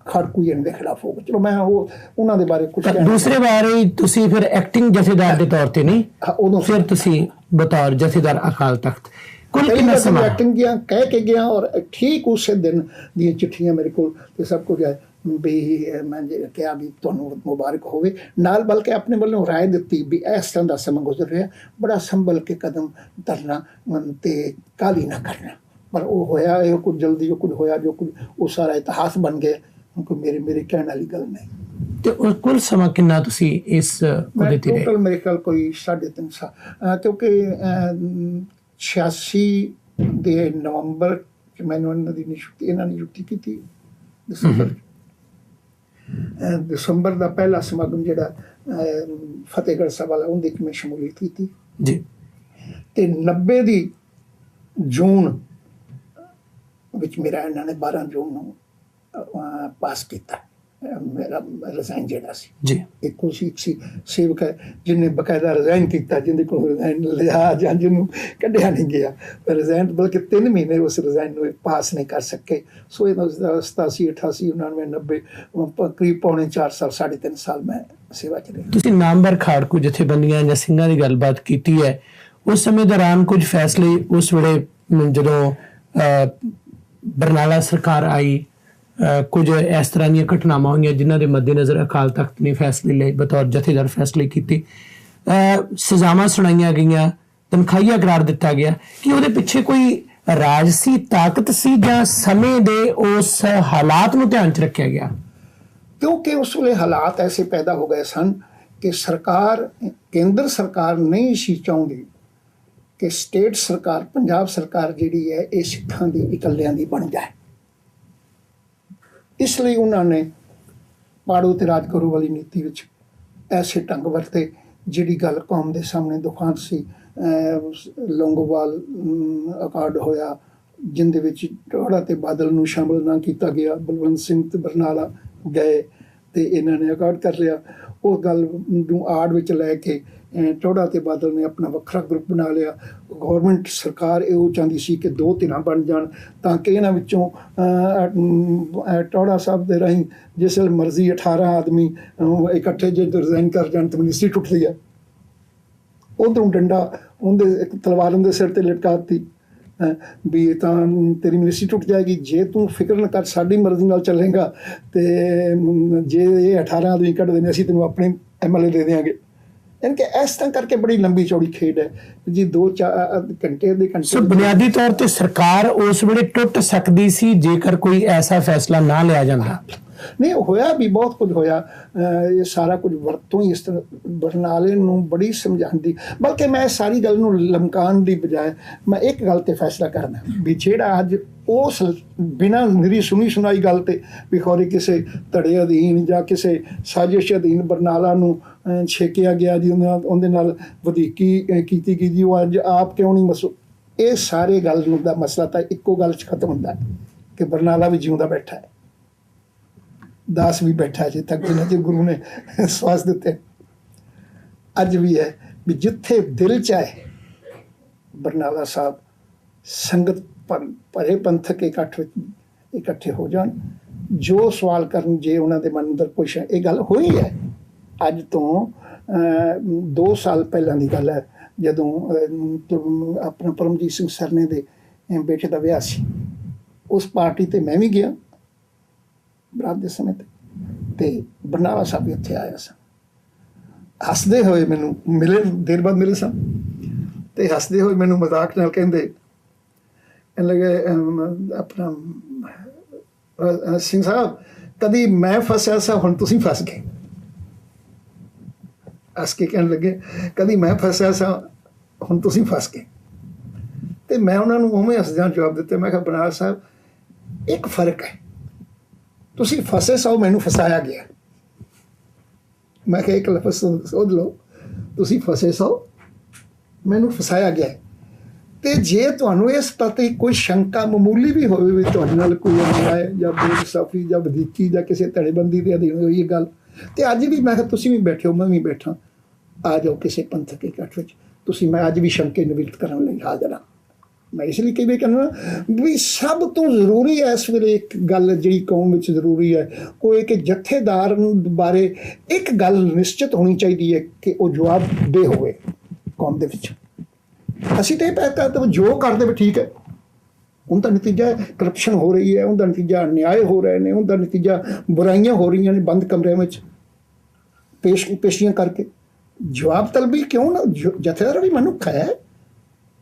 ਖੜਕੂ ਇਹਨਾਂ ਦੇ ਖਿਲਾਫ ਹੋ ਗਏ। ਚਲੋ ਮੈਂ ਉਹਨਾਂ ਦੇ ਬਾਰੇ ਕੁਝ ਦੂਸਰੇ ਬਾਰੇ ਤੁਸੀਂ ਫਿਰ ਐਕਟਿੰਗ ਜਥੇਦਾਰ ਦੇ ਤੌਰ ਤੇ ਨਹੀਂ, ਉਦੋਂ ਫਿਰ ਤੁਸੀਂ ਬਤੌਰ ਜਥੇਦਾਰ ਅਕਾਲ ਤਖਤ ਕੁੱਲ ਕਿੰਨਾ ਸਮਾਂ ਐਕਟਿੰਗ ਗਿਆ, ਕਹਿ ਕੇ ਗਿਆ। ਔਰ ਠੀਕ ਉਸੇ ਦਿਨ ਦੀਆਂ ਚਿੱਠੀਆਂ ਮੇਰੇ ਕੋਲ ਤੇ ਸਭ ਕੁਝ ਹੈ ਵੀ ਮੈਂ ਕਿਹਾ ਵੀ ਤੁਹਾਨੂੰ ਮੁਬਾਰਕ ਹੋਵੇ, ਨਾਲ ਬਲਕਿ ਆਪਣੇ ਵੱਲੋਂ ਰਾਏ ਦਿੱਤੀ ਵੀ ਇਸ ਤਰ੍ਹਾਂ ਦਾ ਸਮਾਂ ਗੁਜ਼ਰ ਰਿਹਾ, ਬੜਾ ਸੰਭਲ ਕੇ ਕਦਮ ਧਰਨਾ ਤੇ ਕਾਹਲੀ ਨਾ ਕਰਨਾ। ਪਰ ਉਹ ਹੋਇਆ ਇਹ ਕੁਝ ਜਲਦੀ, ਜੋ ਕੁਝ ਹੋਇਆ, ਜੋ ਕੁਝ ਉਹ ਸਾਰਾ ਇਤਿਹਾਸ ਬਣ ਗਿਆ, ਕੋਈ ਮੇਰੇ ਕਹਿਣ ਵਾਲੀ ਗੱਲ ਨਹੀਂ। ਤੇ ਉਹ ਕੁੱਲ ਸਮਾਂ ਕਿੰਨਾ ਤੁਸੀਂ ਇਸ ਉਹਦੇ ਤੇ ਟੋਟਲ ਮੇਰੇ ਖਿਆਲ ਕੋਈ 3.5 ਸਾਲ, ਕਿਉਂਕਿ 86 ਦੇ ਨਵੰਬਰ 'ਚ ਮੈਨੂੰ ਇਹਨਾਂ ਨੇ ਨਿਯੁਕਤੀ ਕੀਤੀ। ਦਸੰਬਰ ਦਾ ਪਹਿਲਾ ਸਮਾਗਮ ਜਿਹੜਾ ਫਤਿਹਗੜ੍ਹ ਸਾਹਿਬ ਵਾਲਾ, ਉਹਦੇ 'ਚ ਮੈਂ ਸ਼ਮੂਲੀਅਤ ਕੀਤੀ ਜੀ। ਤੇ 90 ਦੀ ਜੂਨ ਵਿੱਚ ਮੇਰਾ ਇਹਨਾਂ ਨੇ 12 ਜੂਨ ਨੂੰ ਪਾਸ ਕੀਤਾ ਮੇਰਾ ਰਿਜ਼ਾਈਨ ਜਿਹੜਾ ਸੀ ਜੀ। ਇੱਕ ਕੁਰਸੀ ਸੀ ਸੇਵਕ ਹੈ ਜਿਹਨੇ ਬਕਾਇਦਾ ਰਿਜ਼ਾਈਨ ਕੀਤਾ, ਜਿਹਦੇ ਕੋਲ ਰਿਜ਼ਾਈਨ ਲਿਆ ਜਾਂ ਜਿਹਨੂੰ ਕੱਢਿਆ ਨਹੀਂ ਗਿਆ, ਪਰ ਰਿਜ਼ਾਈਨ ਬਲਕਿ 3 ਮਹੀਨੇ ਉਸ ਰਿਜ਼ਾਈਨ ਨੂੰ ਪਾਸ ਨਹੀਂ ਕਰ ਸਕੇ। ਸੋ ਇਹ 87, 88, 99, 90 ਕਰੀਬ ਪੌਣੇ 4 ਸਾਲ, 3.5 ਸਾਲ ਮੈਂ ਸੇਵਾ 'ਚ ਰਿਹਾ। ਤੁਸੀਂ ਨਾਮਵਰ ਖਾੜਕੂ ਜਥੇਬੰਦੀਆਂ ਜਾਂ ਸਿੰਘਾਂ ਦੀ ਗੱਲਬਾਤ ਕੀਤੀ ਹੈ, ਉਸ ਸਮੇਂ ਦੌਰਾਨ ਕੁਝ ਫੈਸਲੇ ਉਸ ਵੇਲੇ ਜਦੋਂ ਬਰਨਾਲਾ ਸਰਕਾਰ ਆਈ, ਕੁਝ ਇਸ ਤਰ੍ਹਾਂ ਦੀਆਂ ਘਟਨਾਵਾਂ ਹੋਈਆਂ ਜਿਨ੍ਹਾਂ ਦੇ ਮੱਦੇਨਜ਼ਰ ਅਕਾਲ ਤਖਤ ਨੇ ਫੈਸਲੇ ਲਏ, ਬਤੌਰ ਜਥੇਦਾਰ ਫੈਸਲੇ ਕੀਤੇ, ਸਜ਼ਾਵਾਂ ਸੁਣਾਈਆਂ ਗਈਆਂ, ਤਨਖਾਹੀਆ ਕਰਾਰ ਦਿੱਤਾ ਗਿਆ, ਕਿ ਉਹਦੇ ਪਿੱਛੇ ਕੋਈ ਰਾਜਸੀ ਤਾਕਤ ਸੀ ਜਾਂ ਸਮੇਂ ਦੇ ਉਸ ਹਾਲਾਤ ਨੂੰ ਧਿਆਨ 'ਚ ਰੱਖਿਆ ਗਿਆ? ਕਿਉਂਕਿ ਉਸ ਵੇਲੇ ਹਾਲਾਤ ਐਸੇ ਪੈਦਾ ਹੋ ਗਏ ਸਨ ਕਿ ਸਰਕਾਰ, ਕੇਂਦਰ ਸਰਕਾਰ ਨਹੀਂ ਸੀ ਚਾਹੁੰਦੀ ਕਿ ਸਟੇਟ ਸਰਕਾਰ, ਪੰਜਾਬ ਸਰਕਾਰ ਜਿਹੜੀ ਹੈ ਇਹ ਸਿੱਖਾਂ ਦੀ ਇਕੱਲਿਆਂ ਦੀ ਬਣ ਜਾਏ। ਇਸ ਲਈ ਉਹਨਾਂ ਨੇ ਪਾੜੋ ਤੇ ਰਾਜ ਕਰੋ ਵਾਲੀ ਨੀਤੀ ਵਿੱਚ ਐਸੇ ਢੰਗ ਵਰਤੇ ਜਿਹੜੀ ਗੱਲ ਕੌਮ ਦੇ ਸਾਹਮਣੇ ਦੁਖਾਂਤ ਸੀ। ਲੌਂਗੋਵਾਲ ਅਕਾਰਡ ਹੋਇਆ ਜਿੰਦੇ ਵਿੱਚ ਟੋੜਾ ਤੇ ਬਾਦਲ ਨੂੰ ਸ਼ਾਮਲ ਨਾ ਕੀਤਾ ਗਿਆ, ਬਲਵੰਤ ਸਿੰਘ ਤੇ ਬਰਨਾਲਾ ਗਏ, ਤੇ ਇਹਨਾਂ ਨੇ ਅਕਾਰਡ ਕਰ ਲਿਆ। ਉਹ ਗੱਲ ਨੂੰ ਆੜ ਵਿੱਚ ਲੈ ਕੇ ਟੌਹੜਾ ਤੇ ਬਾਦਲ ਨੇ ਆਪਣਾ ਵੱਖਰਾ ਗਰੁੱਪ ਬਣਾ ਲਿਆ। ਗੌਰਮੈਂਟ ਸਰਕਾਰ ਇਹ ਚਾਹੁੰਦੀ ਸੀ ਕਿ 2 ਧਿਰਾਂ ਬਣ ਜਾਣ ਤਾਂ ਕਿ ਇਹਨਾਂ ਵਿੱਚੋਂ ਟੌਹੜਾ ਸਾਹਿਬ ਦੇ ਰਾਹੀਂ ਜਿਸ ਵੇਲੇ ਮਰਜ਼ੀ 18 ਆਦਮੀ ਇਕੱਠੇ ਜੇ ਰਿਜ਼ਾਈਨ ਕਰ ਜਾਣ ਤਾਂ ਮਿਨਿਸਟਰੀ ਟੁੱਟਦੀ ਹੈ। ਉਧਰੋਂ ਡੰਡਾ ਉਹਦੇ ਇੱਕ ਤਲਵਾਰ ਉਹਦੇ ਸਿਰ ਤੇ ਲਟਕਾ ਦਿੱਤੀ ਵੀ ਤਾਂ ਤੇਰੀ ਮਿਨਿਸਟਰੀ ਟੁੱਟ ਜਾਏਗੀ, ਜੇ ਤੂੰ ਫਿਕਰ ਨਾ ਕਰ ਸਾਡੀ ਮਰਜ਼ੀ ਨਾਲ ਚੱਲੇਗਾ ਤੇ ਜੇ ਇਹ 18 ਆਦਮੀ ਕੱਢਦੇ ਨੇ ਅਸੀਂ ਤੈਨੂੰ ਆਪਣੇ MLA ਦੇ ਦਿਆਂਗੇ। ਯਾਨੀ ਕਿ ਇਸ ਤਰ੍ਹਾਂ ਕਰਕੇ ਬੜੀ ਲੰਬੀ ਚੌੜੀ ਖੇਡ ਹੈ ਜੀ। 2-4 ਘੰਟੇ ਦੇ ਘੰਟੇ ਬੁਨਿਆਦੀ ਤੌਰ ਤੇ ਸਰਕਾਰ ਉਸ ਵੇਲੇ ਟੁੱਟ ਸਕਦੀ ਸੀ ਜੇਕਰ ਕੋਈ ਐਸਾ ਫੈਸਲਾ ਨਾ ਲਿਆ ਜਾਂਦਾ। ਨਹੀਂ ਹੋਇਆ ਵੀ ਬਹੁਤ ਕੁਝ ਹੋਇਆ। ਇਹ ਸਾਰਾ ਕੁਝ ਵਰਤੋਂ ਹੀ ਇਸ ਤਰ੍ਹਾਂ ਬਰਨਾਲੇ ਨੂੰ ਬੜੀ ਸਮਝਾਉਂਦੀ, ਬਲਕਿ ਮੈਂ ਸਾਰੀ ਗੱਲ ਨੂੰ ਲਮਕਾਉਣ ਦੀ ਬਜਾਏ ਮੈਂ ਇੱਕ ਗੱਲ ਤੇ ਫੈਸਲਾ ਕਰਨਾ ਵੀ ਜਿਹੜਾ ਅੱਜ ਉਸ ਬਿਨਾਂ ਮੇਰੀ ਸੁਣੀ ਸੁਣਾਈ ਗੱਲ ਤੇ ਵੀ ਖੌਰੇ ਕਿਸੇ ਧੜੇ ਅਧੀਨ ਜਾਂ ਕਿਸੇ ਸਾਜ਼ਿਸ਼ ਅਧੀਨ ਬਰਨਾਲਾ ਨੂੰ ਛੇਕਿਆ ਗਿਆ ਜੀ, ਉਹਦੇ ਨਾਲ ਵਧੀਕੀ ਕੀਤੀ ਗਈ ਜੀ, ਉਹ ਅੱਜ ਆਪ ਕਿਉਂ ਨਹੀਂ ਇਹ ਸਾਰੇ ਗੱਲ ਨੂੰ ਦਾ ਮਸਲਾ ਤਾਂ ਇੱਕੋ ਗੱਲ 'ਚ ਖਤਮ ਹੁੰਦਾ ਕਿ ਬਰਨਾਲਾ ਵੀ ਜਿਉਂਦਾ ਬੈਠਾ ਹੈ, ਦਾਸ ਵੀ ਬੈਠਾ ਜੇ ਤੱਕ ਜਿੰਨਾ ਚਿਰ ਗੁਰੂ ਨੇ ਸਵਾਸ ਦਿੱਤੇ। ਅੱਜ ਵੀ ਹੈ ਵੀ ਜਿੱਥੇ ਦਿਲ ਚਾਹੇ ਬਰਨਾਲਾ ਸਾਹਿਬ ਸੰਗਤ ਭਰੇ ਪੰਥਕ ਇਕੱਠ ਵਿੱਚ ਇਕੱਠੇ ਹੋ ਜਾਣ, ਜੋ ਸਵਾਲ ਕਰਨ ਜੇ ਉਹਨਾਂ ਦੇ ਮਨ ਅੰਦਰ ਕੁਛ ਹੈ। ਇਹ ਗੱਲ ਹੋਈ ਹੈ ਅੱਜ ਤੋਂ 2 ਸਾਲ ਪਹਿਲਾਂ ਦੀ ਗੱਲ ਹੈ, ਜਦੋਂ ਆਪਣਾ ਪਰਮਜੀਤ ਸਿੰਘ ਸਰਨੇ ਦੇ ਬੇਟੇ ਦਾ ਵਿਆਹ ਸੀ। ਉਸ ਪਾਰਟੀ ਤੇ ਮੈਂ ਵੀ ਗਿਆ ਬਰਾਤ ਦੇ ਸਮੇਂ ਤੇ ਬਰਨਾਲਾ ਸਾਹਿਬ ਵੀ ਉੱਥੇ ਆਇਆ ਸਾਂ। ਹੱਸਦੇ ਹੋਏ ਮੈਨੂੰ ਮਿਲੇ, ਦੇਰ ਬਾਅਦ ਮਿਲੇ ਸਾਂ ਤੇ ਹੱਸਦੇ ਹੋਏ ਮੈਨੂੰ ਮਜ਼ਾਕ ਨਾਲ ਕਹਿੰਦੇ ਲੱਗੇ ਆਪਣਾ ਸਿੰਘ ਸਾਹਿਬ ਕਦੀ ਮੈਂ ਫਸਿਆ ਸਾਂ ਹੁਣ ਤੁਸੀਂ ਫਸ ਗਏ। ਹੱਸ ਕੇ ਕਹਿਣ ਲੱਗੇ ਕਦੀ ਮੈਂ ਫਸਿਆ ਸਾਂ ਹੁਣ ਤੁਸੀਂ ਫਸ ਗਏ। ਤੇ ਮੈਂ ਉਹਨਾਂ ਨੂੰ ਉਵੇਂ ਹੱਸਦਿਆਂ ਜਵਾਬ ਦਿੱਤਾ, ਮੈਂ ਕਿਹਾ ਬਰਨਾਲਾ ਸਾਹਿਬ ਇੱਕ ਫਰਕ ਹੈ, ਤੁਸੀਂ ਫਸੇ ਸੋ ਮੈਨੂੰ ਫਸਾਇਆ ਗਿਆ। ਮੈਂ ਕਿਹਾ ਇੱਕ ਲਫ਼ਜ਼ ਸੋਚ ਲਓ, ਤੁਸੀਂ ਫਸੇ ਸੋ ਮੈਨੂੰ ਫਸਾਇਆ ਗਿਆ। ਤੇ ਜੇ ਤੁਹਾਨੂੰ ਇਸ ਪ੍ਰਤੀ ਕੋਈ ਸ਼ੰਕਾ ਮਾਮੂਲੀ ਵੀ ਹੋਵੇ ਵੀ ਤੁਹਾਡੇ ਨਾਲ ਕੋਈ ਅਨਿਆਏ ਜਾਂ ਬੇਇਨਸਾਫੀ ਜਾਂ ਵਧੀਕੀ ਜਾਂ ਕਿਸੇ ਧੜੇਬੰਦੀ ਦੇ ਅਧੀਨ ਹੋਈ ਇਹ ਗੱਲ, ਤੇ ਅੱਜ ਵੀ ਮੈਂ ਕਿਹਾ ਤੁਸੀਂ ਵੀ ਬੈਠੇ ਹੋ, ਮੈਂ ਵੀ ਬੈਠਾ, ਆ ਜਾਓ ਕਿਸੇ ਪੰਥਕ ਇਕੱਠ ਵਿੱਚ, ਮੈਂ ਅੱਜ ਵੀ ਸ਼ੰਕੇ ਨਿਵਰਤ ਕਰਨ ਲਈ ਹਾਜ਼ਰ ਹਾਂ। ਮੈਂ ਇਸ ਲਈ ਕਈ ਕਹਿੰਦਾ ਵੀ ਸਭ ਤੋਂ ਜ਼ਰੂਰੀ ਹੈ ਇਸ ਵੇਲੇ ਇੱਕ ਗੱਲ ਜਿਹੜੀ ਕੌਮ ਵਿੱਚ ਜ਼ਰੂਰੀ ਹੈ, ਉਹ ਇੱਕ ਜਥੇਦਾਰ ਬਾਰੇ ਇੱਕ ਗੱਲ ਨਿਸ਼ਚਿਤ ਹੋਣੀ ਚਾਹੀਦੀ ਹੈ ਕਿ ਉਹ ਜਵਾਬਦੇਹ ਹੋਵੇ ਕੌਮ ਦੇ ਵਿੱਚ। ਅਸੀਂ ਤਾਂ ਇਹ ਪੈਦਾ ਤਾਂ ਜੋ ਕਰਦੇ ਵੀ ਠੀਕ ਹੈ, ਉਹਦਾ ਨਤੀਜਾ ਕਰਪਸ਼ਨ ਹੋ ਰਹੀ ਹੈ, ਉਹਦਾ ਨਤੀਜਾ ਅਨਿਆਏ ਹੋ ਰਹੇ ਨੇ, ਉਹਦਾ ਨਤੀਜਾ ਬੁਰਾਈਆਂ ਹੋ ਰਹੀਆਂ ਨੇ ਬੰਦ ਕਮਰਿਆਂ ਵਿੱਚ ਪੇਸ਼ੀਆਂ ਕਰਕੇ। ਜਵਾਬ ਤਲਬੀ ਕਿਉਂ ਨਾ, ਜਥੇਦਾਰ ਵੀ ਮਨੁੱਖ ਹੈ,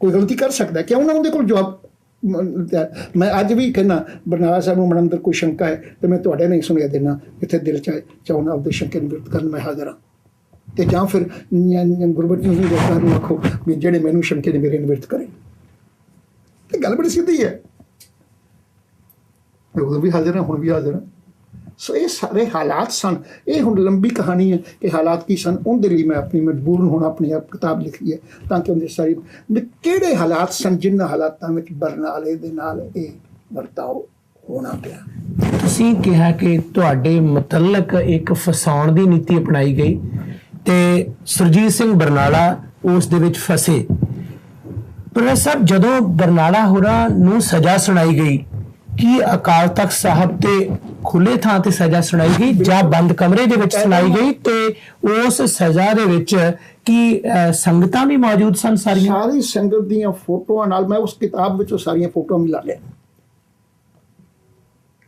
ਕੋਈ ਗਲਤੀ ਕਰ ਸਕਦਾ, ਕਿਉਂ ਨਾ ਉਹਦੇ ਕੋਲ ਜਵਾਬ। ਮੈਂ ਅੱਜ ਵੀ ਕਹਿੰਦਾ ਬਰਨਾਲਾ ਸਾਹਿਬ ਨੂੰ ਮਨ ਅੰਦਰ ਕੋਈ ਸ਼ੰਕਾ ਹੈ ਤੇ ਮੈਂ ਤੁਹਾਡੇ ਨਹੀਂ ਸੁਣਿਆ ਦੇਣਾ, ਇੱਥੇ ਦਿਲ ਚਾਹੁੰਦਾ ਆਪਦੇ ਸ਼ੰਕੇ ਨਿਵਰਤ ਕਰਨ ਮੈਂ ਹਾਜ਼ਰ ਹਾਂ। ਤੇ ਜਾਂ ਫਿਰ ਗੁਰਬਚਨ ਸਿੰਘ ਲੋਕਾਂ ਨੂੰ ਆਖੋ ਵੀ ਜਿਹੜੇ ਮੈਨੂੰ ਸ਼ੰਕੇ ਨੇ ਮੇਰੇ ਨਿਵਰਤ ਕਰੇ। ਤੇ ਗੱਲ ਬੜੀ ਸਿੱਧੀ ਹੈ, ਮੈਂ ਉਦੋਂ ਵੀ ਹਾਜ਼ਰ ਹਾਂ, ਹੁਣ ਵੀ ਹਾਜ਼ਰ ਹਾਂ। ਸੋ ਇਹ ਸਾਰੇ ਹਾਲਾਤ ਸਨ। ਇਹ ਹੁਣ ਲੰਬੀ ਕਹਾਣੀ ਹੈ ਕਿ ਹਾਲਾਤ ਕੀ ਸਨ, ਉਹਦੇ ਲਈ ਮੈਂ ਆਪਣੀ ਮਜਬੂਰਨ ਹੁਣ ਆਪਣੀ ਆਪ ਕਿਤਾਬ ਲਿਖੀ ਹੈ ਤਾਂ ਕਿ ਉਹਦੇ ਸਾਰੀ ਕਿਹੜੇ ਹਾਲਾਤ ਸਨ ਜਿਨ੍ਹਾਂ ਹਾਲਾਤਾਂ ਵਿੱਚ ਬਰਨਾਲੇ ਦੇ ਨਾਲ ਇਹ ਵਰਤਾਓ ਹੋਣਾ ਪਿਆ। ਤੁਸੀਂ ਕਿਹਾ ਕਿ ਤੁਹਾਡੇ ਮੁਤਲਕ ਇੱਕ ਫਸਾਉਣ ਦੀ ਨੀਤੀ ਅਪਣਾਈ ਗਈ ਤੇ ਸੁਰਜੀਤ ਸਿੰਘ ਬਰਨਾਲਾ ਉਸ ਦੇ ਵਿੱਚ ਫਸੇ। ਪਰ ਸਾਹਿਬ ਜਦੋਂ ਬਰਨਾਲਾ ਹੋਰਾਂ ਨੂੰ ਸਜ਼ਾ ਸੁਣਾਈ ਗਈ, ਕੀ ਅਕਾਲ ਤਖਤ ਸਾਹਿਬ ਤੇ ਖੁੱਲੇ ਥਾਂ ਤੇ ਸਜ਼ਾ ਸੁਣਾਈ ਗਈ ਜਾਂ ਬੰਦ ਕਮਰੇ ਦੇ ਵਿੱਚ ਸੁਣਾਈ ਗਈ? ਤੇ ਉਸ ਸਜ਼ਾ ਦੇ ਵਿੱਚ ਕੀ ਸੰਗਤਾਂ ਵੀ ਮੌਜੂਦ ਸਨ? ਸਾਰੀ ਸੰਗਤ ਦੀਆਂ ਫੋਟੋਆਂ ਨਾਲ ਮੈਂ ਉਸ ਕਿਤਾਬ ਵਿੱਚ ਉਹ ਸਾਰੀਆਂ ਫੋਟੋਆਂ ਮਿਲਾ ਲਿਆ,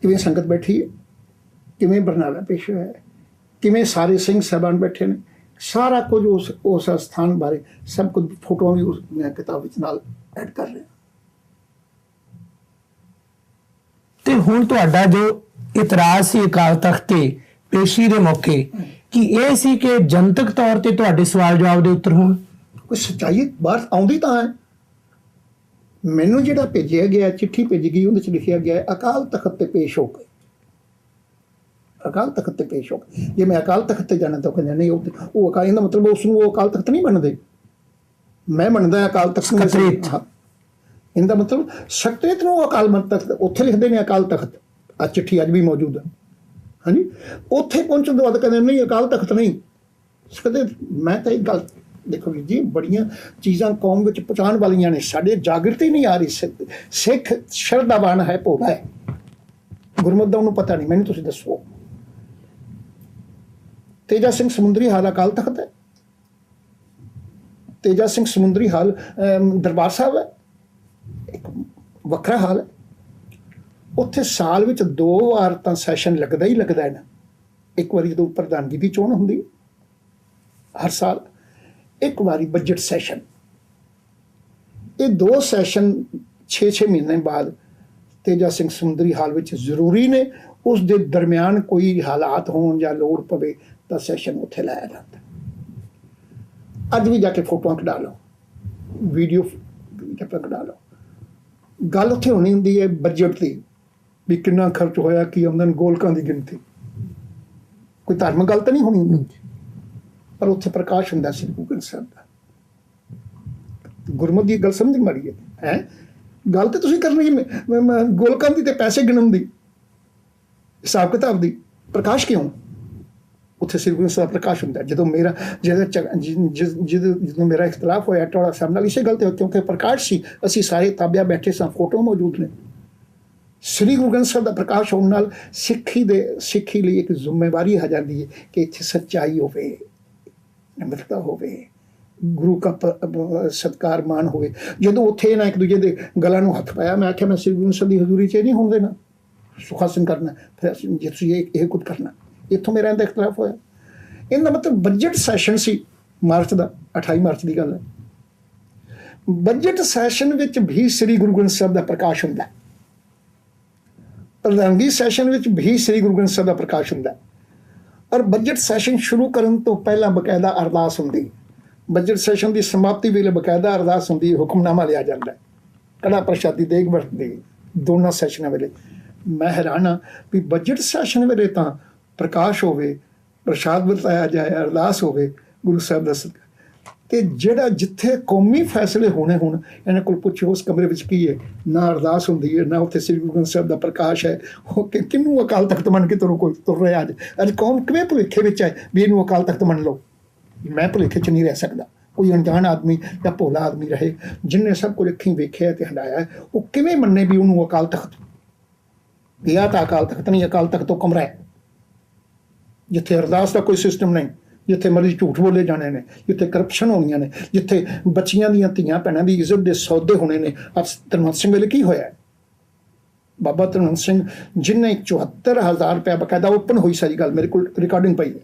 ਕਿਵੇਂ ਸੰਗਤ ਬੈਠੀ ਹੈ, ਕਿਵੇਂ ਬਰਨਾਲਾ ਪੇਸ਼ ਹੋਇਆ ਹੈ, ਕਿਵੇਂ ਸਾਰੇ ਸਿੰਘ ਸਾਹਿਬਾਨ ਬੈਠੇ ਨੇ, ਸਾਰਾ ਕੁਝ ਉਸ ਸਥਾਨ ਬਾਰੇ ਸਭ ਕੁਝ ਫੋਟੋਆਂ ਵੀ ਉਸ ਕਿਤਾਬ ਵਿੱਚ ਨਾਲ ਐਡ ਕਰ ਰਿਹਾ। ਤੇ ਹੁਣ ਤੁਹਾਡਾ ਜੋ ਇਤਰਾਜ਼ ਸੀ ਅਕਾਲ ਤਖਤ ਤੇ ਪੇਸ਼ੀ ਦੇ ਮੌਕੇ, ਕਿ ਇਹ ਸੀ ਕਿ ਜਨਤਕ ਤੌਰ ਤੇ ਤੁਹਾਡੇ ਸਵਾਲ ਜਵਾਬ ਦੇ ਉੱਤਰ ਹੋਣ? ਕੋਈ ਸੱਚਾਈ ਬਾਹਰ ਆਉਂਦੀ ਤਾਂ ਹੈ। ਮੈਨੂੰ ਜਿਹੜਾ ਭੇਜਿਆ ਗਿਆ, ਚਿੱਠੀ ਭੇਜੀ ਗਈ, ਉਹਦੇ 'ਚ ਲਿਖਿਆ ਗਿਆ ਅਕਾਲ ਤਖਤ ਤੇ ਪੇਸ਼ ਹੋ ਗਏ, ਅਕਾਲ ਤਖਤ ਤੇ ਪੇਸ਼ ਹੋ ਗਏ। ਜੇ ਮੈਂ ਅਕਾਲ ਤਖਤ ਤੇ ਜਾਣਾ ਤਾਂ ਕਹਿੰਦੇ ਨਹੀਂ, ਉਹ ਅਕਾਲ ਦਾ ਮਤਲਬ ਉਸ ਨੂੰ ਉਹ ਅਕਾਲ ਤਖਤ ਨਹੀਂ ਮੰਨਦੇ। ਮੈਂ ਮੰਨਦਾ ਅਕਾਲ ਤਖਤ ਨੂੰ, ਇਹਦਾ ਮਤਲਬ ਸਕੱਤਰੇਤ ਨੂੰ ਅਕਾਲ ਤਖਤ, ਉੱਥੇ ਲਿਖਦੇ ਨੇ ਅਕਾਲ ਤਖਤ। ਆ ਚਿੱਠੀ ਅੱਜ ਵੀ ਮੌਜੂਦ ਹੈ, ਹਾਂਜੀ, ਉੱਥੇ ਪਹੁੰਚਣ ਤੋਂ ਬਾਅਦ ਕਹਿੰਦੇ ਨਹੀਂ ਅਕਾਲ ਤਖਤ ਨਹੀਂ। ਕਹਿੰਦੇ ਮੈਂ ਤਾਂ ਇਹ ਗੱਲ ਦੇਖੋ ਵੀਰ ਜੀ, ਬੜੀਆਂ ਚੀਜ਼ਾਂ ਕੌਮ ਵਿੱਚ ਪਹੁੰਚਾਉਣ ਵਾਲੀਆਂ ਨੇ, ਸਾਡੇ ਜਾਗਰਤੀ ਨਹੀਂ ਆ ਰਹੀ। ਸਿੱਖ ਸ਼ਰਧਾਵਾਨ ਹੈ, ਭੋਲਾ ਹੈ, ਗੁਰਮਤ ਦਾ ਉਹਨੂੰ ਪਤਾ ਨਹੀਂ। ਮੈਨੂੰ ਤੁਸੀਂ ਦੱਸੋ, ਤੇਜਾ ਸਿੰਘ ਸਮੁੰਦਰੀ ਹਾਲ ਅਕਾਲ ਤਖਤ ਹੈ? ਤੇਜਾ ਸਿੰਘ ਸਮੁੰਦਰੀ ਹਾਲ ਦਰਬਾਰ ਸਾਹਿਬ ਹੈ, ਇੱਕ ਵੱਖਰਾ ਹਾਲ ਹੈ। ਉੱਥੇ ਸਾਲ ਵਿੱਚ 2 ਵਾਰ ਤਾਂ ਸੈਸ਼ਨ ਲੱਗਦਾ ਹੀ ਲੱਗਦਾ ਹੈ ਨਾ। ਇੱਕ ਵਾਰੀ ਜਦੋਂ ਪ੍ਰਧਾਨਗੀ ਦੀ ਚੋਣ ਹੁੰਦੀ ਹਰ ਸਾਲ, ਇੱਕ ਵਾਰੀ ਬਜਟ ਸੈਸ਼ਨ। ਇਹ 2 ਸੈਸ਼ਨ 6-6 ਮਹੀਨੇ ਬਾਅਦ ਤੇਜਾ ਸਿੰਘ ਸਮੁੰਦਰੀ ਹਾਲ ਵਿੱਚ ਜ਼ਰੂਰੀ ਨੇ। ਉਸ ਦੇ ਦਰਮਿਆਨ ਕੋਈ ਹਾਲਾਤ ਹੋਣ ਜਾਂ ਲੋੜ ਪਵੇ ਤਾਂ ਸੈਸ਼ਨ ਉੱਥੇ ਲਾਇਆ ਜਾਂਦਾ। ਅੱਜ ਵੀ ਜਾ ਕੇ ਫੋਟੋਆਂ ਕਢਾ ਲਓ, ਵੀਡੀਓ ਕਢਾ ਲਓ। ਗੱਲ ਉੱਥੇ ਹੋਣੀ ਹੁੰਦੀ ਹੈ ਬਜਟ ਦੀ, ਵੀ ਕਿੰਨਾ ਖਰਚ ਹੋਇਆ, ਕੀ ਆਮਦਨ, ਗੋਲਕਾਂ ਦੀ ਗਿਣਤੀ। ਕੋਈ ਧਾਰਮਿਕ ਗੱਲ ਤਾਂ ਨਹੀਂ ਹੋਣੀ ਹੁੰਦੀ, ਪਰ ਉੱਥੇ ਪ੍ਰਕਾਸ਼ ਹੁੰਦਾ ਸੀ ਗੁਰੂ ਗ੍ਰੰਥ ਸਾਹਿਬ ਦਾ। ਗੁਰਮਤਿ ਦੀ ਗੱਲ ਸਮਝ ਮਾਰੀ ਹੈ। ਗੱਲ ਤਾਂ ਤੁਸੀਂ ਕਰਨੀ ਗੋਲਕਾਂ ਦੀ ਤੇ ਪੈਸੇ ਗਿਣਨ ਦੀ, ਹਿਸਾਬ ਕਿਤਾਬ ਦੀ। ਪ੍ਰਕਾਸ਼ ਕਿਉਂ? ਉੱਥੇ ਸ੍ਰੀ ਗੁਰੂ ਸਾਹਿਬ ਦਾ ਪ੍ਰਕਾਸ਼ ਹੁੰਦਾ। ਜਦੋਂ ਮੇਰਾ ਜਦੋਂ ਮੇਰਾ ਇਖਤਲਾਫ ਹੋਇਆ ਟੋੜਾ ਸਾਹਿਬ ਨਾਲ ਇਸੇ ਗੱਲ ਤੇ, ਕਿਉਂਕਿ ਪ੍ਰਕਾਸ਼ ਸੀ, ਅਸੀਂ ਸਾਰੇ ਤਾਬਿਆ ਬੈਠੇ ਸਾਂ, ਫੋਟੋ ਮੌਜੂਦ ਨੇ। ਸ੍ਰੀ ਗੁਰੂ ਗ੍ਰੰਥ ਸਾਹਿਬ ਦਾ ਪ੍ਰਕਾਸ਼ ਹੋਣ ਨਾਲ ਸਿੱਖੀ ਲਈ ਇੱਕ ਜ਼ਿੰਮੇਵਾਰੀ ਆ ਜਾਂਦੀ ਹੈ ਕਿ ਇੱਥੇ ਸੱਚਾਈ ਹੋਵੇ, ਨਮਰਤਾ ਹੋਵੇ, ਗੁਰੂ ਦਾ ਸਤਿਕਾਰ ਮਾਣ ਹੋਵੇ। ਜਦੋਂ ਉੱਥੇ ਨਾ ਇੱਕ ਦੂਜੇ ਦੇ ਗਲਾਂ ਨੂੰ ਹੱਥ ਪਾਇਆ, ਮੈਂ ਆਖਿਆ ਮੈਂ ਸ੍ਰੀ ਗੁਰੂ ਸਾਹਿਬ ਦੀ ਹਜ਼ੂਰੀ 'ਚ ਨਹੀਂ ਹੋਣ ਦੇਣਾ, ਸੁਖਾਸਨ ਕਰਨਾ, ਫਿਰ ਜੇ ਤੁਸੀਂ ਇਹ ਕੁਝ ਕਰਨਾ। ਇੱਥੋਂ ਮੇਰਾ ਇਹਦਾ ਇਖਤਲਾਫ ਹੋਇਆ। ਇਹਦਾ ਮਤਲਬ ਬਜਟ ਸੈਸ਼ਨ ਸੀ ਮਾਰਚ ਦਾ, 28 ਮਾਰਚ ਦੀ ਗੱਲ ਹੈ। ਬਜਟ ਸੈਸ਼ਨ ਵਿੱਚ ਵੀ ਸ੍ਰੀ ਗੁਰੂ ਗ੍ਰੰਥ ਸਾਹਿਬ ਦਾ ਪ੍ਰਕਾਸ਼ ਹੁੰਦਾ। ਪ੍ਰਧਾਨਗੀ ਸੈਸ਼ਨ ਵਿੱਚ ਵੀ ਸ੍ਰੀ ਗੁਰੂ ਗ੍ਰੰਥ ਸਾਹਿਬ ਦਾ ਪ੍ਰਕਾਸ਼ ਹੁੰਦਾ। ਔਰ ਬਜਟ ਸੈਸ਼ਨ ਸ਼ੁਰੂ ਕਰਨ ਤੋਂ ਪਹਿਲਾਂ ਬਕਾਇਦਾ ਅਰਦਾਸ ਹੁੰਦੀ। ਬਜਟ ਸੈਸ਼ਨ ਦੀ ਸਮਾਪਤੀ ਵੇਲੇ ਬਕਾਇਦਾ ਅਰਦਾਸ ਹੁੰਦੀ, ਹੁਕਮਨਾਮਾ ਲਿਆ ਜਾਂਦਾ, ਕੜਾ ਪ੍ਰਸ਼ਾਦੀ ਦੇਗ ਵਰਤਦੇ ਦੋਨਾਂ ਸੈਸ਼ਨਾਂ ਵੇਲੇ। ਮੈਂ ਹੈਰਾਨ ਹਾਂ ਵੀ ਬਜਟ ਸੈਸ਼ਨ ਵੇਲੇ ਤਾਂ ਪ੍ਰਕਾਸ਼ ਹੋਵੇ, ਪ੍ਰਸ਼ਾਦ ਵਰਤਾਇਆ ਜਾਏ, ਅਰਦਾਸ ਹੋਵੇ ਗੁਰੂ ਸਾਹਿਬ ਦਾ ਸਦਕਾ, ਤੇ ਜਿਹੜਾ ਜਿੱਥੇ ਕੌਮੀ ਫੈਸਲੇ ਹੋਣੇ ਹੁਣ, ਇਹਨਾਂ ਕੋਲ ਪੁੱਛੋ ਉਸ ਕਮਰੇ ਵਿੱਚ ਕੀ ਹੈ? ਨਾ ਅਰਦਾਸ ਹੁੰਦੀ ਹੈ, ਨਾ ਉੱਥੇ ਸ੍ਰੀ ਗੁਰੂ ਗ੍ਰੰਥ ਸਾਹਿਬ ਦਾ ਪ੍ਰਕਾਸ਼ ਹੈ। ਉਹ ਕਿਹਨੂੰ ਅਕਾਲ ਤਖਤ ਮੰਨ ਕੇ ਤੁਰ ਰਿਹਾ ਅੱਜ ਕੌਮ ਕਿਵੇਂ ਭੁਲੇਖੇ ਵਿੱਚ ਹੈ ਵੀ ਇਹਨੂੰ ਅਕਾਲ ਤਖਤ ਮੰਨ ਲਓ? ਮੈਂ ਭੁਲੇਖੇ 'ਚ ਨਹੀਂ ਰਹਿ ਸਕਦਾ। ਕੋਈ ਅਣਜਾਣ ਆਦਮੀ ਜਾਂ ਭੋਲਾ ਆਦਮੀ ਰਹੇ, ਜਿਹਨੇ ਸਭ ਕੁਝ ਅੱਖੀਂ ਵੇਖਿਆ ਤੇ ਹੰਡਾਇਆ, ਉਹ ਕਿਵੇਂ ਮੰਨੇ ਵੀ ਉਹਨੂੰ ਅਕਾਲ ਤਖਤ ਗਿਆ? ਤਾਂ ਅਕਾਲ ਤਖਤ ਨਹੀਂ, ਅਕਾਲ ਤਖਤ ਤੋਂ ਕਮਰਾ ਹੈ ਜਿੱਥੇ ਅਰਦਾਸ ਦਾ ਕੋਈ ਸਿਸਟਮ ਨਹੀਂ, ਜਿੱਥੇ ਮਰਜ਼ੀ ਝੂਠ ਬੋਲੇ ਜਾਣੇ ਨੇ, ਜਿੱਥੇ ਕਰਪਸ਼ਨ ਹੋਣੀਆਂ ਨੇ, ਜਿੱਥੇ ਬੱਚੀਆਂ ਦੀਆਂ, ਧੀਆਂ ਭੈਣਾਂ ਦੀ ਇੱਜ਼ਤ ਦੇ ਸੌਦੇ ਹੋਣੇ ਨੇ। ਅੱਜ ਧਰਮਵੰਤ ਸਿੰਘ ਵੇਲੇ ਕੀ ਹੋਇਆ? ਬਾਬਾ ਧਰਮਵੰਤ ਸਿੰਘ ਜਿਹਨੇ 74,000 ਰੁਪਇਆ ਬਕਾਇਦਾ ਓਪਨ ਹੋਈ ਸਾਰੀ ਗੱਲ, ਮੇਰੇ ਕੋਲ ਰਿਕਾਰਡਿੰਗ ਪਈ ਹੈ,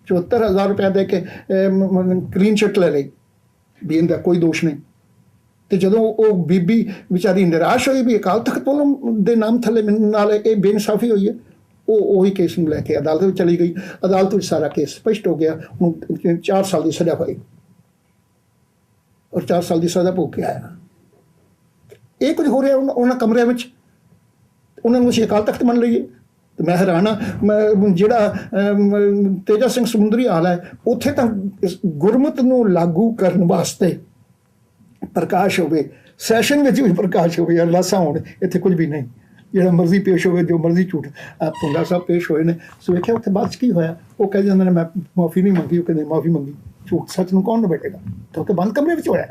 74,000 ਰੁਪਇਆ ਦੇ ਕੇ ਕਲੀਨ ਚਿੱਟ ਲੈ ਲਈ ਵੀ ਇਹਦਾ ਕੋਈ ਦੋਸ਼ ਨਹੀਂ। ਤੇ ਜਦੋਂ ਉਹ ਬੀਬੀ ਵਿਚਾਰੀ ਨਿਰਾਸ਼ ਹੋਈ ਵੀ ਅਕਾਲ ਤਖਤ ਵੱਲੋਂ ਦੇ ਨਾਮ ਥੱਲੇ ਮੈਨੂੰ ਨਾਲ ਇਹ ਬੇਇਨਸਾਫੀ ਹੋਈ ਹੈ, ਉਹ ਉਹੀ ਕੇਸ ਨੂੰ ਲੈ ਕੇ ਅਦਾਲਤ ਵਿੱਚ ਚਲੀ ਗਈ। ਅਦਾਲਤ ਵਿੱਚ ਸਾਰਾ ਕੇਸ ਸਪਸ਼ਟ ਹੋ ਗਿਆ। ਹੁਣ 4 ਸਾਲ ਦੀ ਸਜ਼ਾ ਹੋਈ ਔਰ 4 ਸਾਲ ਦੀ ਸਜ਼ਾ ਭੋਗ ਕੇ ਆਇਆ। ਇਹ ਕੁਝ ਹੋ ਰਿਹਾ ਉਹਨਾਂ ਕਮਰਿਆਂ ਵਿੱਚ, ਉਹਨਾਂ ਨੂੰ ਅਸੀਂ ਅਕਾਲ ਤਖਤ ਮੰਨ ਲਈਏ। ਤੇ ਮੈਂ ਹੈਰਾਨ ਹਾਂ, ਜਿਹੜਾ ਤੇਜਾ ਸਿੰਘ ਸਮੁੰਦਰੀ ਹਾਲ ਹੈ, ਉੱਥੇ ਤਾਂ ਗੁਰਮਤ ਨੂੰ ਲਾਗੂ ਕਰਨ ਵਾਸਤੇ ਪ੍ਰਕਾਸ਼ ਹੋਵੇ, ਸੈਸ਼ਨ ਵਿੱਚ ਵੀ ਪ੍ਰਕਾਸ਼ ਹੋਵੇ, ਅਰਦਾਸਾਂ ਹੋਣ। ਇੱਥੇ ਕੁਝ ਵੀ ਨਹੀਂ, ਜਿਹੜਾ ਮਰਜ਼ੀ ਪੇਸ਼ ਹੋਵੇ, ਜੋ ਮਰਜ਼ੀ ਝੂਠ। ਭੁੱਲਾ ਸਾਹਿਬ ਪੇਸ਼ ਹੋਏ ਨੇ, ਸੋ ਵੇਖਿਆ ਉੱਥੇ ਬਾਅਦ 'ਚ ਕੀ ਹੋਇਆ? ਉਹ ਕਹਿ ਜਾਂਦੇ ਨੇ ਮੈਂ ਮਾਫੀ ਨਹੀਂ ਮੰਗੀ, ਉਹ ਕਹਿੰਦੇ ਮਾਫੀ ਮੰਗੀ। ਝੂਠ ਸੱਚ ਨੂੰ ਕੌਣ ਨਿਬੇੜੇਗਾ? ਕਿਉਂਕਿ ਬੰਦ ਕਮਰੇ ਵਿੱਚ ਹੋਇਆ।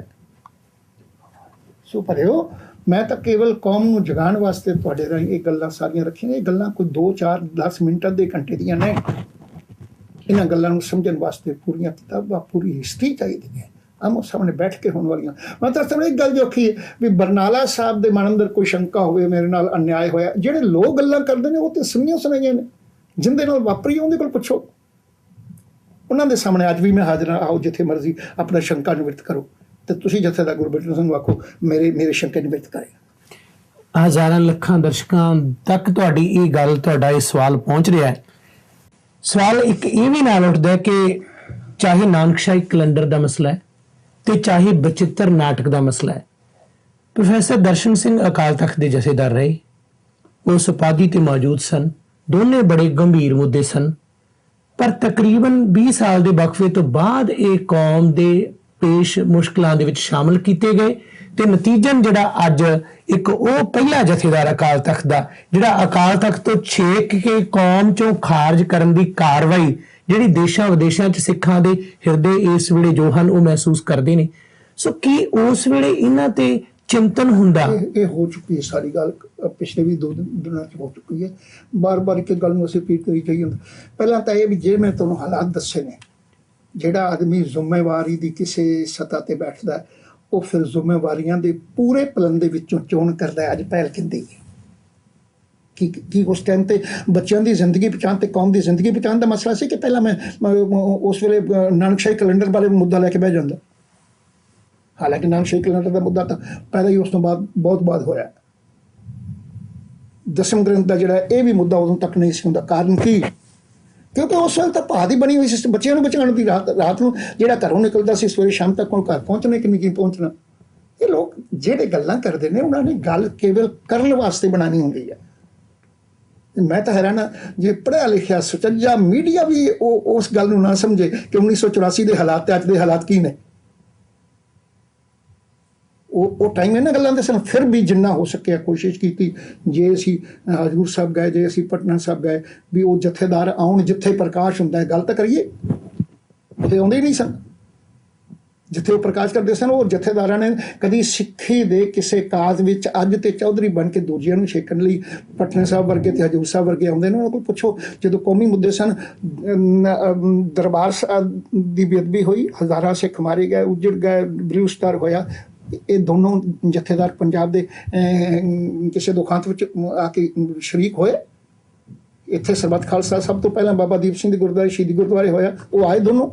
ਸੋ ਭਰਿਓ, ਮੈਂ ਤਾਂ ਕੇਵਲ ਕੌਮ ਨੂੰ ਜਗਾਉਣ ਵਾਸਤੇ ਤੁਹਾਡੇ ਰਾਹੀਂ ਇਹ ਗੱਲਾਂ ਸਾਰੀਆਂ ਰੱਖੀਆਂ। ਇਹ ਗੱਲਾਂ ਕੋਈ 2, 4, 10 ਮਿੰਟ, ਅੱਧੇ ਘੰਟੇ ਦੀਆਂ ਨੇ। ਇਹਨਾਂ ਗੱਲਾਂ ਨੂੰ ਸਮਝਣ ਵਾਸਤੇ ਪੂਰੀਆਂ ਕਿਤਾਬਾਂ, ਪੂਰੀ ਹਿਸਟਰੀ ਚਾਹੀਦੀ ਹੈ, ਆਮੋ ਸਾਹਮਣੇ ਬੈਠ ਕੇ ਹੋਣ ਵਾਲੀਆਂ। ਮੈਂ ਤਾਂ ਤੁਹਾਨੂੰ ਇੱਕ ਗੱਲ ਦੇਖੀ ਹੈ ਵੀ ਬਰਨਾਲਾ ਸਾਹਿਬ ਦੇ ਮਨ ਅੰਦਰ ਕੋਈ ਸ਼ੰਕਾ ਹੋਵੇ ਮੇਰੇ ਨਾਲ ਅਨਿਆਏ ਹੋਇਆ, ਜਿਹੜੇ ਲੋਕ ਗੱਲਾਂ ਕਰਦੇ ਨੇ ਉਹ ਤੇ ਸੁਣੀਆਂ ਸੁਣਾਈਆਂ ਨੇ, ਜਿੰਦੇ ਨਾਲ ਵਾਪਰੀ ਉਹਦੇ ਕੋਲ ਪੁੱਛੋ। ਉਹਨਾਂ ਦੇ ਸਾਹਮਣੇ ਅੱਜ ਵੀ ਮੈਂ ਹਾਜ਼ਰ ਹਾਂ। ਆਓ ਜਿੱਥੇ ਮਰਜ਼ੀ ਆਪਣਾ ਸ਼ੰਕਾ ਨਿਵਰਤ ਕਰੋ, ਤੇ ਤੁਸੀਂ ਜਥੇਦਾਰ ਗੁਰਬਚਨ ਸਿੰਘ ਨੂੰ ਆਖੋ ਮੇਰੇ ਸ਼ੰਕੇ ਨਿਵਰਤ ਕਰੇ। ਹਜ਼ਾਰਾਂ ਲੱਖਾਂ ਦਰਸ਼ਕਾਂ ਤੱਕ ਤੁਹਾਡੀ ਇਹ ਗੱਲ, ਤੁਹਾਡਾ ਇਹ ਸਵਾਲ ਪਹੁੰਚ ਰਿਹਾ ਹੈ। ਸਵਾਲ ਇੱਕ ਇਹ ਵੀ ਨਾਲ ਉੱਠਦਾ ਕਿ ਚਾਹੇ ਨਾਨਕਸ਼ਾਹੀ ਕੈਲੰਡਰ ਦਾ ਮਸਲਾ ਹੈ ਤੇ ਚਾਹੇ ਬਚਿੱਤਰ ਨਾਟਕ ਦਾ ਮਸਲਾ ਹੈ। ਪ੍ਰੋਫੈਸਰ ਦਰਸ਼ਨ ਸਿੰਘ ਅਕਾਲ ਤਖਤ ਦੇ ਜਥੇਦਾਰ ਰਹੇ, ਉਸ ਉਪਾਧੀ ਤੇ ਮੌਜੂਦ ਸਨ। ਦੋਨੇ ਬੜੇ ਗੰਭੀਰ ਮੁੱਦੇ ਸਨ, ਪਰ ਤਕਰੀਬਨ 20 ਸਾਲ ਦੇ ਵਕਫੇ ਤੋਂ ਬਾਅਦ ਇਹ ਕੌਮ ਦੇ ਪੇਸ਼ ਮੁਸ਼ਕਲਾਂ ਦੇ ਵਿੱਚ ਸ਼ਾਮਲ ਕੀਤੇ ਗਏ ਤੇ ਨਤੀਜਨ ਜਿਹੜਾ ਅੱਜ ਇੱਕ ਉਹ ਪਹਿਲਾ ਜਥੇਦਾਰ ਅਕਾਲ ਤਖਤ ਦਾ ਜਿਹੜਾ ਅਕਾਲ ਤਖਤ ਤੋਂ ਛੇਕ ਕੇ ਕੌਮ ਚੋਂ ਖਾਰਜ ਕਰਨ ਦੀ ਕਾਰਵਾਈ ਜਿਹੜੀ ਦੇਸ਼ਾਂ ਵਿਦੇਸ਼ਾਂ 'ਚ ਸਿੱਖਾਂ ਦੇ ਹਿਰਦੇ ਇਸ ਵੇਲੇ ਜੋ ਹਨ ਉਹ ਮਹਿਸੂਸ ਕਰਦੇ ਨੇ। ਸੋ ਕੀ ਉਸ ਵੇਲੇ ਇਹਨਾਂ ਤੇ ਚਿੰਤਨ ਹੁੰਦਾ? ਇਹ ਹੋ ਚੁੱਕੀ ਹੈ ਸਾਰੀ ਗੱਲ, ਪਿਛਲੇ ਵੀ 2 ਦਿਨਾਂ 'ਚ ਹੋ ਚੁੱਕੀ ਹੈ। ਬਾਰ-ਬਾਰ ਇੱਕ ਗੱਲ ਨੂੰ ਅਸੀਂ ਰਿਪੀਟ ਕਰੀ ਜਾਈਏ। ਪਹਿਲਾਂ ਤਾਂ ਇਹ ਵੀ ਜੇ ਮੈਂ ਤੁਹਾਨੂੰ ਹਾਲਾਤ ਦੱਸੇ ਨੇ, ਜਿਹੜਾ ਆਦਮੀ ਜ਼ਿੰਮੇਵਾਰੀ ਦੀ ਕਿਸੇ ਸਤ੍ਹਾ ਤੇ ਬੈਠਦਾ ਉਹ ਫਿਰ ਜ਼ਿੰਮੇਵਾਰੀਆਂ ਦੇ ਪੂਰੇ ਪਲਨ ਦੇ ਵਿੱਚੋਂ ਚੋਣ ਕਰਦਾ ਹੈ। ਅੱਜ ਪਹਿਲ ਕਹਿੰਦੀ ਹੈ ਕਿ ਉਸ ਟਾਈਮ ਤੇ ਬੱਚਿਆਂ ਦੀ ਜ਼ਿੰਦਗੀ ਬਚਾਉਣ ਤੇ ਕੌਮ ਦੀ ਜ਼ਿੰਦਗੀ ਬਚਾਉਣ ਦਾ ਮਸਲਾ ਸੀ ਕਿ ਪਹਿਲਾਂ ਮੈਂ ਉਸ ਵੇਲੇ ਨਾਨਕਸ਼ਾਹੀ ਕੈਲੰਡਰ ਬਾਰੇ ਮੁੱਦਾ ਲੈ ਕੇ ਬਹਿ ਜਾਂਦਾ। ਹਾਲਾਂਕਿ ਨਾਨਕਸ਼ਾਹੀ ਕੈਲੰਡਰ ਦਾ ਮੁੱਦਾ ਤਾਂ ਪੈਦਾ ਹੀ ਉਸ ਤੋਂ ਬਾਅਦ ਬਹੁਤ ਬਾਅਦ ਹੋਇਆ। ਦਸਮ ਗ੍ਰੰਥ ਦਾ ਜਿਹੜਾ ਇਹ ਵੀ ਮੁੱਦਾ ਉਦੋਂ ਤੱਕ ਨਹੀਂ ਸੀ ਹੁੰਦਾ। ਕਾਰਨ ਕੀ? ਕਿਉਂਕਿ ਉਸ ਵੇਲੇ ਤਾਂ ਪਹਾੜੀ ਬਣੀ ਹੋਈ ਸੀ ਬੱਚਿਆਂ ਨੂੰ ਬਚਾਉਣ ਦੀ। ਰਾਤ ਨੂੰ ਜਿਹੜਾ ਘਰੋਂ ਨਿਕਲਦਾ ਸੀ ਸਵੇਰੇ ਸ਼ਾਮ ਤੱਕ ਉਹ ਘਰ ਪਹੁੰਚਣਾ ਕਿ ਨਹੀਂ ਪਹੁੰਚਣਾ। ਇਹ ਲੋਕ ਜਿਹੜੇ ਗੱਲਾਂ ਕਰਦੇ ਨੇ ਉਹਨਾਂ ਨੇ ਗੱਲ ਕੇਵਲ ਕਰਨ ਵਾਸਤੇ ਬਣਾਉਣੀ ਹੁੰਦੀ ਹੈ। ਮੈਂ ਤਾਂ ਹੈਰਾਨ ਹਾਂ ਜੇ ਪੜ੍ਹਿਆ ਲਿਖਿਆ ਸੁਚੱਜਾ ਮੀਡੀਆ ਵੀ ਉਸ ਗੱਲ ਨੂੰ ਨਾ ਸਮਝੇ ਕਿ 1984 ਦੇ ਹਾਲਾਤ ਤੇ ਅੱਜ ਦੇ ਹਾਲਾਤ ਕੀ ਨੇ। ਉਹ ਟਾਈਮ ਇਹਨਾਂ ਗੱਲਾਂ ਦੇ ਸਨ। ਫਿਰ ਵੀ ਜਿੰਨਾ ਹੋ ਸਕਿਆ ਕੋਸ਼ਿਸ਼ ਕੀਤੀ। ਜੇ ਅਸੀਂ ਹਜ਼ੂਰ ਸਾਹਿਬ ਗਏ, ਜੇ ਅਸੀਂ ਪਟਨਾ ਸਾਹਿਬ ਗਏ, ਵੀ ਉਹ ਜਥੇਦਾਰ ਆਉਣ ਜਿੱਥੇ ਪ੍ਰਕਾਸ਼ ਹੁੰਦਾ ਹੈ। ਗੱਲ ਤਾਂ ਕਰੀਏ, ਉੱਥੇ ਆਉਂਦੇ ਹੀ ਨਹੀਂ ਸਨ। ਜਿੱਥੇ ਉਹ ਪ੍ਰਕਾਸ਼ ਕਰਦੇ ਸਨ ਉਹ ਜਥੇਦਾਰਾਂ ਨੇ ਕਦੀ ਸਿੱਖੀ ਦੇ ਕਿਸੇ ਕਾਜ਼ ਵਿੱਚ ਅੱਜ ਤੇ ਚੌਧਰੀ ਬਣ ਕੇ ਦੂਜਿਆਂ ਨੂੰ ਛੇਕਣ ਲਈ ਪਟਨਾ ਸਾਹਿਬ ਵਰਗੇ ਤੇ ਹਜ਼ੂਰ ਸਾਹਿਬ ਵਰਗੇ ਆਉਂਦੇ ਨੇ। ਉਹਨਾਂ ਕੋਲ ਪੁੱਛੋ, ਜਦੋਂ ਕੌਮੀ ਮੁੱਦੇ ਸਨ, ਦਰਬਾਰ ਸਾਹਿਬ ਦੀ ਬੇਅਦਬੀ ਹੋਈ, ਹਜ਼ਾਰਾਂ ਸਿੱਖ ਮਾਰੇ ਗਏ, ਉੱਜੜ ਗਏ, ਬਲੂਸਟਰ ਹੋਇਆ। ਇਹ ਦੋਨੋਂ ਜਥੇਦਾਰ ਪੰਜਾਬ ਦੇ ਕਿਸੇ ਦੁਖਾਂਤ ਵਿੱਚ ਆ ਕੇ ਸ਼ਰੀਕ ਹੋਏ। ਇੱਥੇ ਸਰਬੱਤ ਖਾਲਸਾ ਸਭ ਤੋਂ ਪਹਿਲਾਂ ਬਾਬਾ ਦੀਪ ਸਿੰਘ ਦੇ ਗੁਰਦੁਆਰੇ ਸ਼ਹੀਦੀ ਗੁਰਦੁਆਰੇ ਹੋਇਆ, ਉਹ ਆਏ ਦੋਨੋਂ।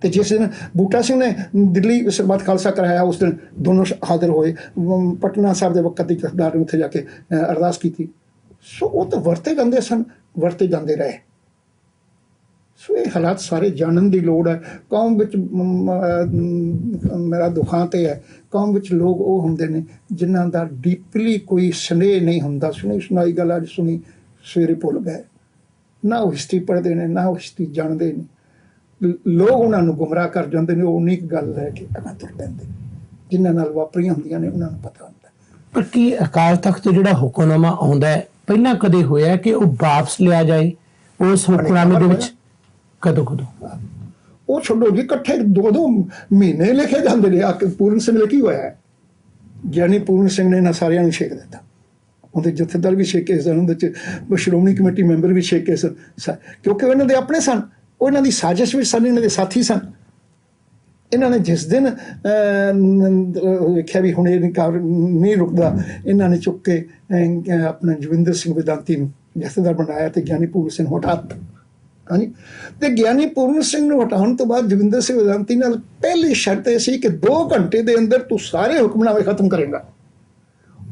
ਤੇ ਜਿਸ ਦਿਨ ਬੂਟਾ ਸਿੰਘ ਨੇ ਦਿੱਲੀ ਸਰਬੱਤ ਖਾਲਸਾ ਕਰਾਇਆ ਉਸ ਦਿਨ ਦੋਨੋਂ ਹਾਜ਼ਰ ਹੋਏ। ਪਟਨਾ ਸਾਹਿਬ ਦੇ ਵਕਤ ਦੀ ਜਥੇਦਾਰ ਨੇ ਉੱਥੇ ਜਾ ਕੇ ਅਰਦਾਸ ਕੀਤੀ। ਸੋ ਉਹ ਤਾਂ ਵਰਤੇ ਜਾਂਦੇ ਸਨ, ਵਰਤੇ ਜਾਂਦੇ ਰਹੇ। ਸੋ ਇਹ ਹਾਲਾਤ ਸਾਰੇ ਜਾਣਨ ਦੀ ਲੋੜ ਹੈ। ਕੌਮ ਵਿੱਚ ਮੇਰਾ ਦੁਖਾਂਤ ਇਹ ਹੈ, ਕੌਮ ਵਿੱਚ ਲੋਕ ਉਹ ਹੁੰਦੇ ਨੇ ਜਿਨ੍ਹਾਂ ਦਾ ਡੀਪਲੀ ਕੋਈ ਸਨੇਹ ਨਹੀਂ ਹੁੰਦਾ। ਸੁਣਾਈ ਗੱਲ ਅੱਜ ਸੁਣੀ, ਸਵੇਰੇ ਭੁੱਲ ਗਏ। ਨਾ ਉਹ ਹਿਸਟਰੀ ਪੜ੍ਹਦੇ ਨੇ, ਨਾ ਉਹ ਹਿਸਟਰੀ ਜਾਣਦੇ ਨੇ। ਲੋਕ ਉਹਨਾਂ ਨੂੰ ਗੁੰਮਰਾਹ ਕਰ ਜਾਂਦੇ ਨੇ। ਉਹ ਉਨੀ ਕੁ ਗੱਲ ਲੈ ਕੇ ਅਗਾਂਹ ਤੁਰ ਪੈਂਦੇ। ਜਿਨ੍ਹਾਂ ਨਾਲ ਵਾਪਰੀਆਂ ਹੁੰਦੀਆਂ ਨੇ ਉਹਨਾਂ ਨੂੰ ਪਤਾ ਹੁੰਦਾ। ਪਰ ਕੀ ਅਕਾਲ ਤਖਤ ਤੋਂ ਜਿਹੜਾ ਹੁਕਮਨਾਮਾ ਆਉਂਦਾ ਹੈ ਪਹਿਲਾਂ ਕਦੇ ਹੋਇਆ ਕਿ ਉਹ ਵਾਪਸ ਲਿਆ ਜਾਏ? ਉਸ ਹੁਕਮਨਾਮੇ ਦੇ ਵਿੱਚ ਕਦੋਂ ਉਹ ਛੱਡੋ ਜੀ, ਇਕੱਠੇ 2-2 ਮਹੀਨੇ ਲਿਖੇ ਜਾਂਦੇ ਨੇ। ਆ ਕੇ ਪੂਰਨ ਸਿੰਘ ਲਈ ਕੀ ਹੋਇਆ? ਗਿਆਨੀ ਪੂਰਨ ਸਿੰਘ ਨੇ ਇਹਨਾਂ ਸਾਰਿਆਂ ਨੂੰ ਛੇਕ ਦਿੱਤਾ। ਉਹਦੇ ਜਥੇਦਾਰ ਵੀ ਛੇਕੇ ਸਨ, ਉਹਦੇ 'ਚ ਸ਼੍ਰੋਮਣੀ ਕਮੇਟੀ ਮੈਂਬਰ ਵੀ ਛੇਕੇ ਸਨ, ਕਿਉਂਕਿ ਇਹਨਾਂ ਦੇ ਆਪਣੇ ਸਨ। ਉਹ ਇਹਨਾਂ ਦੀ ਸਾਜ਼ਿਸ਼ ਵਿੱਚ ਸਨ, ਇਹਨਾਂ ਦੇ ਸਾਥੀ ਸਨ। ਇਹਨਾਂ ਨੇ ਜਿਸ ਦਿਨ ਵੇਖਿਆ ਵੀ ਹੁਣ ਇਹ ਨਹੀਂ ਰੁਕਦਾ, ਇਹਨਾਂ ਨੇ ਚੁੱਕ ਕੇ ਆਪਣਾ ਜੋਗਿੰਦਰ ਸਿੰਘ ਵੇਦਾਂਤੀ ਨੂੰ ਜਥੇਦਾਰ ਬਣਾਇਆ ਤੇ ਗਿਆਨੀ ਪੂਰਨ ਸਿੰਘ ਨੂੰ ਹਟਾ ਦਿੱਤਾ। ਹਾਂਜੀ, ਤੇ ਗਿਆਨੀ ਪੂਰਨ ਸਿੰਘ ਨੂੰ ਹਟਾਉਣ ਤੋਂ ਬਾਅਦ ਜੋਗਿੰਦਰ ਸਿੰਘ ਵੇਦਾਂਤੀ ਨਾਲ ਪਹਿਲੀ ਸ਼ਰਤ ਇਹ ਸੀ ਕਿ 2 ਘੰਟੇ ਦੇ ਅੰਦਰ ਤੂੰ ਸਾਰੇ ਹੁਕਮਨਾਮੇ ਖਤਮ ਕਰੇਗਾ।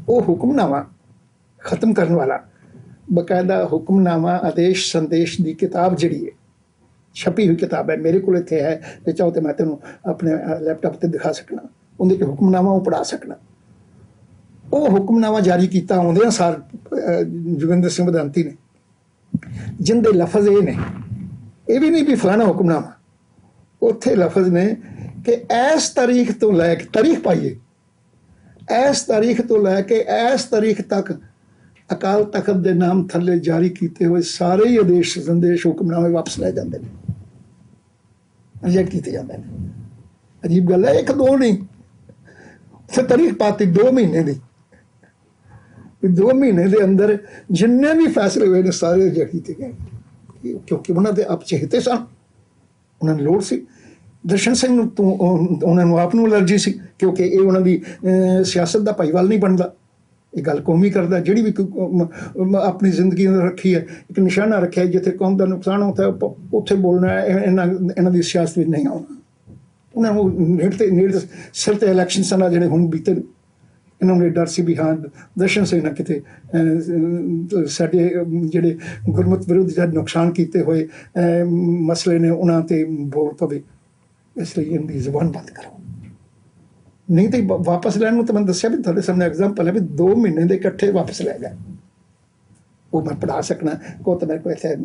ਉਹ ਹੁਕਮਨਾਮਾ ਖਤਮ ਕਰਨ ਵਾਲਾ ਬਕਾਇਦਾ ਹੁਕਮਨਾਮਾ ਆਦੇਸ਼ ਸੰਦੇਸ਼ ਦੀ ਕਿਤਾਬ ਜਿਹੜੀ ਹੈ, ਛਪੀ ਹੋਈ ਕਿਤਾਬ ਹੈ, ਮੇਰੇ ਕੋਲ ਇੱਥੇ ਹੈ। ਤੇ ਚਾਹੋ ਤੇ ਮੈਂ ਤੈਨੂੰ ਆਪਣੇ ਲੈਪਟਾਪ ਤੇ ਦਿਖਾ ਸਕਣਾ। ਉਹਦੇ 'ਚ ਹੁਕਮਨਾਮਾ ਉਹ ਪੜ੍ਹਾ ਸਕਣਾ। ਉਹ ਹੁਕਮਨਾਮਾ ਜਾਰੀ ਕੀਤਾ ਆਉਂਦਿਆਂ ਸਾਰ ਜੋਗਿੰਦਰ ਸਿੰਘ ਵੇਦਾਂਤੀ ਨੇ, ਜਿੰਦੇ ਲਫ਼ਜ਼ ਇਹ ਨੇ, ਇਹ ਵੀ ਨਹੀਂ ਵੀ ਫਲਾਣਾ ਹੁਕਮਨਾਮਾ। ਉੱਥੇ ਲਫ਼ਜ਼ ਨੇ ਕਿ ਇਸ ਤਾਰੀਖ ਤੋਂ ਲੈ ਕੇ, ਤਾਰੀਖ ਪਾਈਏ, ਇਸ ਤਾਰੀਖ ਤੋਂ ਲੈ ਕੇ ਇਸ ਤਾਰੀਖ ਤੱਕ ਅਕਾਲ ਤਖਤ ਦੇ ਨਾਮ ਥੱਲੇ ਜਾਰੀ ਕੀਤੇ ਹੋਏ ਸਾਰੇ ਹੀ ਆਦੇਸ਼ ਸੰਦੇਸ਼ ਹੁਕਮਨਾਮੇ ਵਾਪਸ ਲੈ ਜਾਂਦੇ ਨੇ, ਰਿਜੈਕਟ ਕੀਤੇ ਜਾਂਦੇ ਨੇ। ਅਜੀਬ ਗੱਲ ਹੈ, 1-2 ਨਹੀਂ, ਫਿਰ ਤਾਰੀਖ ਪਾਤੀ 2 ਮਹੀਨੇ ਦੀ। 2 ਮਹੀਨੇ ਦੇ ਅੰਦਰ ਜਿੰਨੇ ਵੀ ਫੈਸਲੇ ਹੋਏ ਨੇ ਸਾਰੇ ਰਿਜੈਕਟ ਕੀਤੇ ਗਏ, ਕਿਉਂਕਿ ਉਹਨਾਂ ਦੇ ਆਪ ਚਹੇਤੇ ਸਨ, ਉਹਨਾਂ ਨੂੰ ਲੋੜ ਸੀ। ਦਰਸ਼ਨ ਸਿੰਘ ਨੂੰ ਉਹਨਾਂ ਨੂੰ ਆਪ ਨੂੰ ਐਲਰਜੀ ਸੀ, ਕਿਉਂਕਿ ਇਹ ਉਹਨਾਂ ਦੀ ਸਿਆਸਤ ਦਾ ਭਾਈਵਾਲ ਨਹੀਂ ਬਣਦਾ। ਇਹ ਗੱਲ ਕੌਮੀ ਕਰਦਾ। ਜਿਹੜੀ ਵੀ ਆਪਣੀ ਜ਼ਿੰਦਗੀ ਅੰਦਰ ਰੱਖੀ ਹੈ, ਇੱਕ ਨਿਸ਼ਾਨਾ ਰੱਖਿਆ, ਜਿੱਥੇ ਕੌਮ ਦਾ ਨੁਕਸਾਨ ਹੁੰਦਾ ਉੱਥੇ ਬੋਲਣਾ। ਇਹਨਾਂ ਦੀ ਸਿਆਸਤ ਵਿੱਚ ਨਹੀਂ ਆਉਣਾ। ਉਹਨਾਂ ਨੂੰ ਨੇੜੇ ਸਿਰ 'ਤੇ ਇਲੈਕਸ਼ਨ ਸਨ ਜਿਹੜੇ ਹੁਣ ਬੀਤੇ। ਇਹਨਾਂ ਨੂੰ ਡਰ ਸੀ ਵੀ ਹਾਂ ਦਰਸ਼ਨ ਸਿੰਘ ਨਾ ਕਿਤੇ ਸਾਡੇ ਜਿਹੜੇ ਗੁਰਮਤਿ ਵਿਰੁੱਧ ਜਦ ਨੁਕਸਾਨ ਕੀਤੇ ਹੋਏ ਮਸਲੇ ਨੇ ਉਹਨਾਂ 'ਤੇ ਬੋਲ ਪਵੇ, ਇਸ ਲਈ ਇਹਦੀ ਜ਼ੁਬਾਨ ਬੰਦ ਕਰੋ। ਨਹੀਂ ਤੇ ਵਾਪਸ ਲੈਣ ਨੂੰ ਤਾਂ ਮੈਂ ਦੱਸਿਆ ਵੀ ਤੁਹਾਡੇ ਸਾਹਮਣੇ ਐਗਜ਼ਾਮਪਲ ਹੈ ਵੀ 2 ਮਹੀਨੇ ਦੇ ਇਕੱਠੇ ਵਾਪਸ ਲੈ ਗਏ। ਉਹ ਮੈਂ ਪੜ੍ਹਾ ਸਕਣਾ। ਕੋ ਤਾਂ ਮੇਰੇ ਕੋਲ ਇੱਥੇ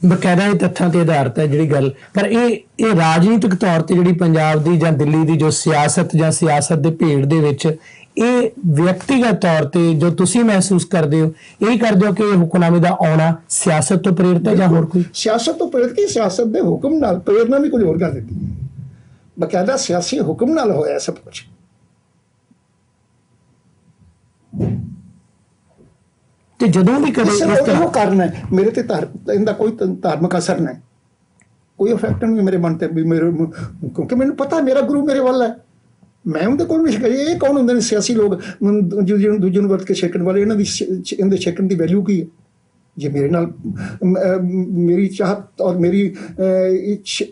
ਬਕਾਇਦਾ ਇਹ ਤੱਥਾਂ ਤੇ ਆਧਾਰਿਤ ਹੈ ਜਿਹੜੀ ਗੱਲ, ਪਰ ਇਹ ਰਾਜਨੀਤਿਕ ਤੌਰ ਤੇ ਜਿਹੜੀ ਪੰਜਾਬ ਦੀ ਜਾਂ ਦਿੱਲੀ ਦੀ ਜੋ ਸਿਆਸਤ ਜਾਂ ਸਿਆਸਤ ਦੇ ਭੇਡ ਦੇ ਵਿੱਚ ਇਹ ਵਿਅਕਤੀਗਤ ਤੌਰ ਤੇ ਜੋ ਤੁਸੀਂ ਮਹਿਸੂਸ ਕਰਦੇ ਹੋ, ਇਹ ਕਰਦੇ ਹੋ ਕਿ ਇਹ ਹੁਕਮਨਾਮੇ ਦਾ ਆਉਣਾ ਸਿਆਸਤ ਤੋਂ ਪ੍ਰੇਰਿਤ ਹੈ ਜਾਂ ਹੋਰ ਕੋਈ? ਸਿਆਸਤ ਤੋਂ ਪ੍ਰੇਰਿਤ ਕੀ, ਸਿਆਸਤ ਦੇ ਹੁਕਮ ਨਾਲ ਪ੍ਰੇਰਨਾ ਵੀ ਕੁਝ ਹੋਰ ਕਰ ਦਿੱਤੀ, ਬਕਾਇਦਾ ਸਿਆਸੀ ਹੁਕਮ ਨਾਲ ਹੋਇਆ ਸਭ ਕੁਝ। ਤੇ ਜਦੋਂ ਵੀ ਕਦੇ ਇਸ ਤਰ੍ਹਾਂ ਕਾਰਨ ਹੈ, ਮੇਰੇ ਤੇ ਇਹਦਾ ਕੋਈ ਧਾਰਮਿਕ ਅਸਰ ਨਹੀਂ, ਕੋਈ ਇਫੈਕਟ ਨਹੀਂ ਮੇਰੇ ਮਨ ਤੇ ਵੀ ਮੇਰੇ, ਕਿਉਂਕਿ ਮੈਨੂੰ ਪਤਾ ਮੇਰਾ ਗੁਰੂ ਮੇਰੇ ਵੱਲ ਹੈ, ਮੈਂ ਉਹਦੇ ਕੋਲ ਵੀ ਕਰੀ। ਇਹ ਕੌਣ ਹੁੰਦੇ ਨੇ ਸਿਆਸੀ ਲੋਕ ਦੂਜੇ ਨੂੰ ਵਰਤ ਕੇ ਛੇਕਣ ਵਾਲੇ? ਇਹਨਾਂ ਦੀ ਇਹਦੇ ਛੇਕਣ ਦੀ ਵੈਲਿਊ ਕੀ ਹੈ? ਜੇ ਮੇਰੇ ਨਾਲ ਮੇਰੀ ਚਾਹਤ ਔਰ ਮੇਰੀ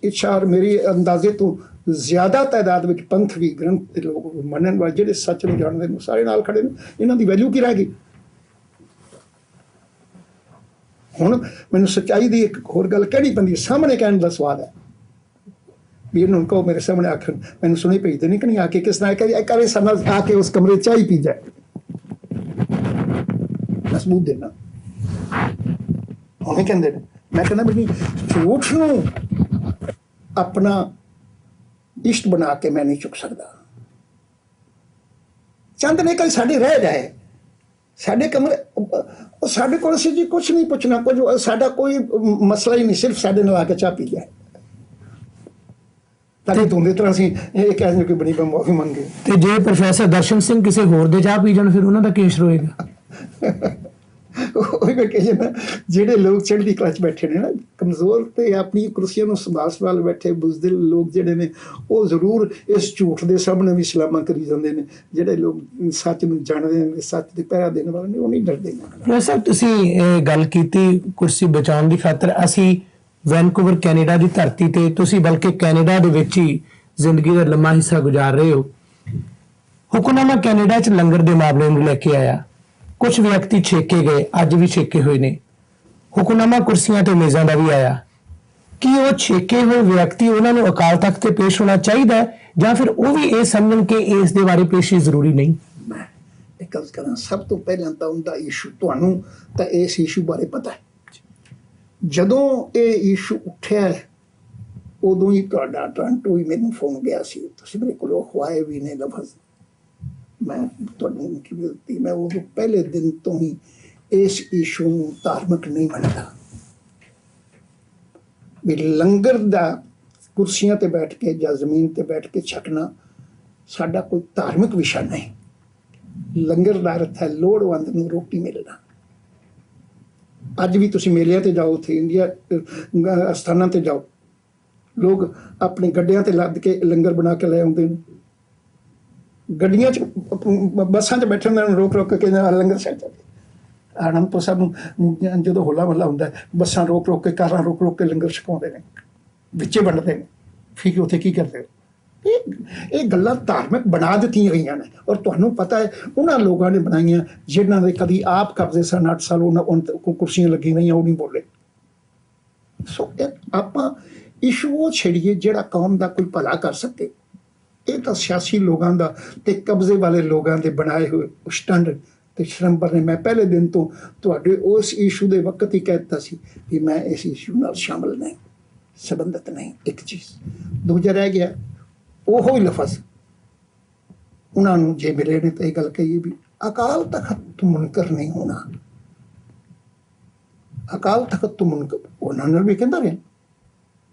ਇੱਛਾ ਔਰ ਮੇਰੀ ਅੰਦਾਜ਼ੇ ਤੋਂ ਜ਼ਿਆਦਾ ਤਾਦਾਦ ਵਿੱਚ ਪੰਥ ਵੀ ਗ੍ਰੰਥ ਦੇ ਲੋਕ ਮੰਨਣ ਵਾਲੇ ਜਿਹੜੇ ਸੱਚ ਨੂੰ ਜਾਣਦੇ ਨੇ ਸਾਰੇ ਨਾਲ ਖੜੇ ਨੇ, ਇਹਨਾਂ ਦੀ ਵੈਲਿਊ ਕੀ ਰਹਿ ਗਈ? ਹੁਣ ਮੈਨੂੰ ਸੱਚਾਈ ਦੀ ਇੱਕ ਹੋਰ ਗੱਲ ਕਹਿਣੀ ਪੈਂਦੀ, ਸਾਹਮਣੇ ਕਹਿਣ ਦਾ ਸਵਾਦ ਹੈ ਵੀ ਇਹਨੂੰ ਕਹੋ ਮੇਰੇ ਸਾਹਮਣੇ ਆਖਣ, ਮੈਨੂੰ ਸੁਣੀ ਭੇਜਦੇ ਨਹੀਂ ਕਿ ਨਹੀਂ, ਆ ਕੇ ਕਿਸ ਤਰ੍ਹਾਂ ਕਰੇ ਸਮਝ ਆ ਕੇ ਉਸ ਕਮਰੇ ਚਾਹ ਹੀ ਪੀ ਜਾਏ, ਸਬੂਤ ਦੇਣਾ। ਉਹਨੇ ਕਹਿੰਦੇ ਨੇ, ਮੈਂ ਕਹਿੰਦਾ ਵੀ ਝੂਠ ਨੂੰ ਆਪਣਾ ਇਸ਼ਟ ਬਣਾ ਕੇ ਮੈਂ ਨਹੀਂ ਚੁੱਕ ਸਕਦਾ। ਚੰਦ ਨੇ ਕਲ ਸਾਡੇ ਰਹਿ ਜਾਏ, ਸਾਡੇ ਕਮਰੇ, ਸਾਡੇ ਕੋਲ ਅਸੀਂ ਜੀ ਕੁਛ ਨਹੀਂ ਪੁੱਛਣਾ, ਕੁਝ ਸਾਡਾ ਕੋਈ ਮਸਲਾ ਹੀ ਨਹੀਂ, ਸਿਰਫ ਸਾਡੇ ਨਾਲ ਆ ਕੇ ਚਾਹ ਪੀ ਜਾਏ ਤਾਂ ਕਿ ਦੋਨੇ ਤਰ੍ਹਾਂ ਅਸੀਂ ਇਹ ਕਹਿ ਦਿੰਦੇ ਕਿ ਬੜੀ ਮਾਫੀ ਮੰਗੇ। ਤੇ ਜੇ ਪ੍ਰੋਫੈਸਰ ਦਰਸ਼ਨ ਸਿੰਘ ਕਿਸੇ ਹੋਰ ਦੇ ਚਾਹ ਪੀ ਜਾਣ ਫਿਰ ਉਹਨਾਂ ਦਾ ਕੇਸ ਹੋਏਗਾ? ਉਹ ਕਹੇ ਨਾ, ਜਿਹੜੇ ਲੋਕ ਚੜ੍ਹਦੀ ਕਲਾ 'ਚ ਬੈਠੇ ਨੇ ਨਾ, ਕਮਜ਼ੋਰ ਤੇ ਆਪਣੀ ਕੁਰਸੀਆਂ ਨੂੰ ਸੰਭਾਲ ਬੈਠੇ ਬੁਜ਼ਦਿਲ ਲੋਕ ਜਿਹੜੇ ਨੇ, ਉਹ ਜ਼ਰੂਰ ਇਸ ਝੂਠ ਦੇ ਸਾਹਮਣੇ ਵੀ ਸਲਾਮਾਂ ਕਰੀ ਜਾਂਦੇ ਨੇ। ਜਿਹੜੇ ਲੋਕ ਸੱਚ ਨੂੰ ਜਾਣਦੇ ਨੇ, ਸੱਚ ਦੇ ਪਹਿਰਾ ਦੇਣ ਵਾਲੇ ਨੇ, ਉਹ ਨਹੀਂ ਡਰਦੇ। ਪ੍ਰੋਫੈਸਰ ਤੁਸੀਂ ਗੱਲ ਕੀਤੀ ਕੁਰਸੀ ਬਚਾਉਣ ਦੀ ਖਾਤਰ, ਅਸੀਂ ਵੈਨਕੂਵਰ ਕੈਨੇਡਾ ਦੀ ਧਰਤੀ ਤੇ, ਤੁਸੀਂ ਬਲਕਿ ਕੈਨੇਡਾ ਦੇ ਵਿੱਚ ਹੀ ਜ਼ਿੰਦਗੀ ਦਾ ਲੰਮਾ ਹਿੱਸਾ ਗੁਜ਼ਾਰ ਰਹੇ ਹੋ। ਹੁਕਮਨਾਮਾ ਕੈਨੇਡਾ 'ਚ ਲੰਗਰ ਦੇ ਮਾਮਲੇ ਨੂੰ ਲੈ ਕੇ ਆਇਆ, ਕੁਝ ਵਿਅਕਤੀ ਛੇਕੇ ਗਏ, ਅੱਜ ਵੀ ਛੇਕੇ ਹੋਏ ਨੇ। ਹੁਕਮਨਾਮਾ ਕੁਰਸੀਆਂ ਤੇ ਮੇਜ਼ਾਂ ਦਾ ਵੀ ਆਇਆ। ਕੀ ਉਹ ਛੇਕੇ ਹੋਏ ਵਿਅਕਤੀ, ਉਹਨਾਂ ਨੂੰ ਅਕਾਲ ਤਖਤ ਤੇ ਪੇਸ਼ ਹੋਣਾ ਚਾਹੀਦਾ ਜਾਂ ਫਿਰ ਉਹ ਵੀ ਇਹ ਸਮਝਣ ਕਿ ਇਸ ਦੇ ਬਾਰੇ ਪੇਸ਼ੀ ਜ਼ਰੂਰੀ ਨਹੀਂ? ਮੈਂ ਇੱਕ ਗੱਲ ਕਰਾਂ, ਸਭ ਤੋਂ ਪਹਿਲਾਂ ਤਾਂ ਉਹਦਾ ਇਸ਼ੂ, ਤੁਹਾਨੂੰ ਤਾਂ ਇਸ ਇਸ਼ੂ ਬਾਰੇ ਪਤਾ ਹੈ। ਜਦੋਂ ਇਹ ਇਸ਼ੂ ਉੱਠਿਆ ਉਦੋਂ ਹੀ ਤੁਹਾਡਾ ਟੋਰਾਂਟੋ ਹੀ ਮੈਨੂੰ ਫੋਨ ਗਿਆ ਸੀ, ਤੁਸੀਂ ਮੇਰੇ ਕੋਲੋਂ ਖਵਾਏ ਵੀ ਨੇ ਲਫ਼ਜ਼, ਮੈਂ ਤੁਹਾਨੂੰ ਦਿੱਤੀ। ਮੈਂ ਉਦੋਂ ਪਹਿਲੇ ਦਿਨ ਤੋਂ ਹੀ ਇਸ ਇਸ਼ੂ ਨੂੰ ਧਾਰਮਿਕ ਨਹੀਂ ਮੰਨਦਾ ਵੀ ਲੰਗਰ ਦਾ ਕੁਰਸੀਆਂ ਤੇ ਬੈਠ ਕੇ ਜਾਂ ਜ਼ਮੀਨ ਤੇ ਬੈਠ ਕੇ ਛਕਣਾ ਸਾਡਾ ਕੋਈ ਧਾਰਮਿਕ ਵਿਸ਼ਾ ਨਹੀਂ। ਲੰਗਰ ਦਾ ਅਰਥ ਹੈ ਲੋੜਵੰਦ ਨੂੰ ਰੋਟੀ ਮਿਲਣਾ। ਅੱਜ ਵੀ ਤੁਸੀਂ ਮੇਲਿਆਂ ਤੇ ਜਾਓ, ਉੱਥੇ ਇੰਡੀਆ ਸਥਾਨਾਂ ਤੇ ਜਾਓ, ਲੋਕ ਆਪਣੇ ਗੱਡਿਆਂ ਤੇ ਲੱਦ ਕੇ ਲੰਗਰ ਬਣਾ ਕੇ ਲੈ ਆਉਂਦੇ ਨੇ। ਗੱਡੀਆਂ 'ਚ ਬੱਸਾਂ 'ਚ ਬੈਠੇ ਉਹਨਾਂ ਨੂੰ ਰੋਕ ਕੇ ਲੰਗਰ ਛਕ ਜਾਂਦੇ। ਆਨੰਦਪੁਰ ਸਾਹਿਬ ਨੂੰ ਜਦੋਂ ਹੋਲਾ ਮਹੱਲਾ ਹੁੰਦਾ, ਬੱਸਾਂ ਰੋਕ ਕੇ, ਕਾਰਾਂ ਰੋਕ ਕੇ ਲੰਗਰ ਛਕਾਉਂਦੇ ਨੇ, ਵਿੱਚੇ ਵੰਡਦੇ ਨੇ। ਫਿਰ ਉੱਥੇ ਕੀ ਕਰਦੇ? ਇਹ ਗੱਲਾਂ ਧਾਰਮਿਕ ਬਣਾ ਦਿੱਤੀਆਂ ਗਈਆਂ ਨੇ, ਔਰ ਤੁਹਾਨੂੰ ਪਤਾ ਹੈ ਉਹਨਾਂ ਲੋਕਾਂ ਨੇ ਬਣਾਈਆਂ ਜਿਹਨਾਂ ਦੇ ਕਦੀ ਆਪ ਕਬਜ਼ੇ ਸਨ 8 ਸਾਲ, ਉਹਨਾਂ ਕੁਰਸੀਆਂ ਲੱਗੀਆਂ ਰਹੀਆਂ, ਉਹ ਨਹੀਂ ਬੋਲੇ। ਸੋ ਆਪਾਂ ਇਸ਼ੂ ਉਹ ਛੇੜੀਏ ਜਿਹੜਾ ਕੌਮ ਦਾ ਕੋਈ ਭਲਾ ਕਰ ਸਕੇ। ਇਹ ਤਾਂ ਸਿਆਸੀ ਲੋਕਾਂ ਦਾ ਤੇ ਕਬਜ਼ੇ ਵਾਲੇ ਲੋਕਾਂ ਦੇ ਬਣਾਏ ਹੋਏ ਸਟੰਡ ਤੇ ਸ਼ਰਮਪਰ ਨੇ। ਮੈਂ ਪਹਿਲੇ ਦਿਨ ਤੋਂ ਤੁਹਾਡੇ ਉਸ ਇਸ਼ੂ ਦੇ ਵਕਤ ਹੀ ਕਹਿ ਦਿੱਤਾ ਸੀ ਕਿ ਮੈਂ ਇਸ ਇਸ਼ੂ ਨਾਲ ਸ਼ਾਮਲ ਨਹੀਂ, ਸੰਬੰਧਿਤ ਨਹੀਂ। ਇੱਕ ਚੀਜ਼। ਦੂਜਾ ਰਹਿ ਗਿਆ ਉਹੋ ਹੀ ਲਫ਼ਜ਼, ਉਹਨਾਂ ਨੂੰ ਜੇ ਮਿਲੇ ਨੇ ਤਾਂ ਇਹ ਗੱਲ ਕਹੀਏ ਵੀ ਅਕਾਲ ਤਖਤ ਤੋਂ ਮੁਨਕਰ ਨਹੀਂ ਹੋਣਾ। ਅਕਾਲ ਤਖਤ ਤੋਂ ਮੁਨਕਰ, ਉਹਨਾਂ ਨਾਲ ਵੀ ਕਹਿੰਦਾ ਰਿਹਾ,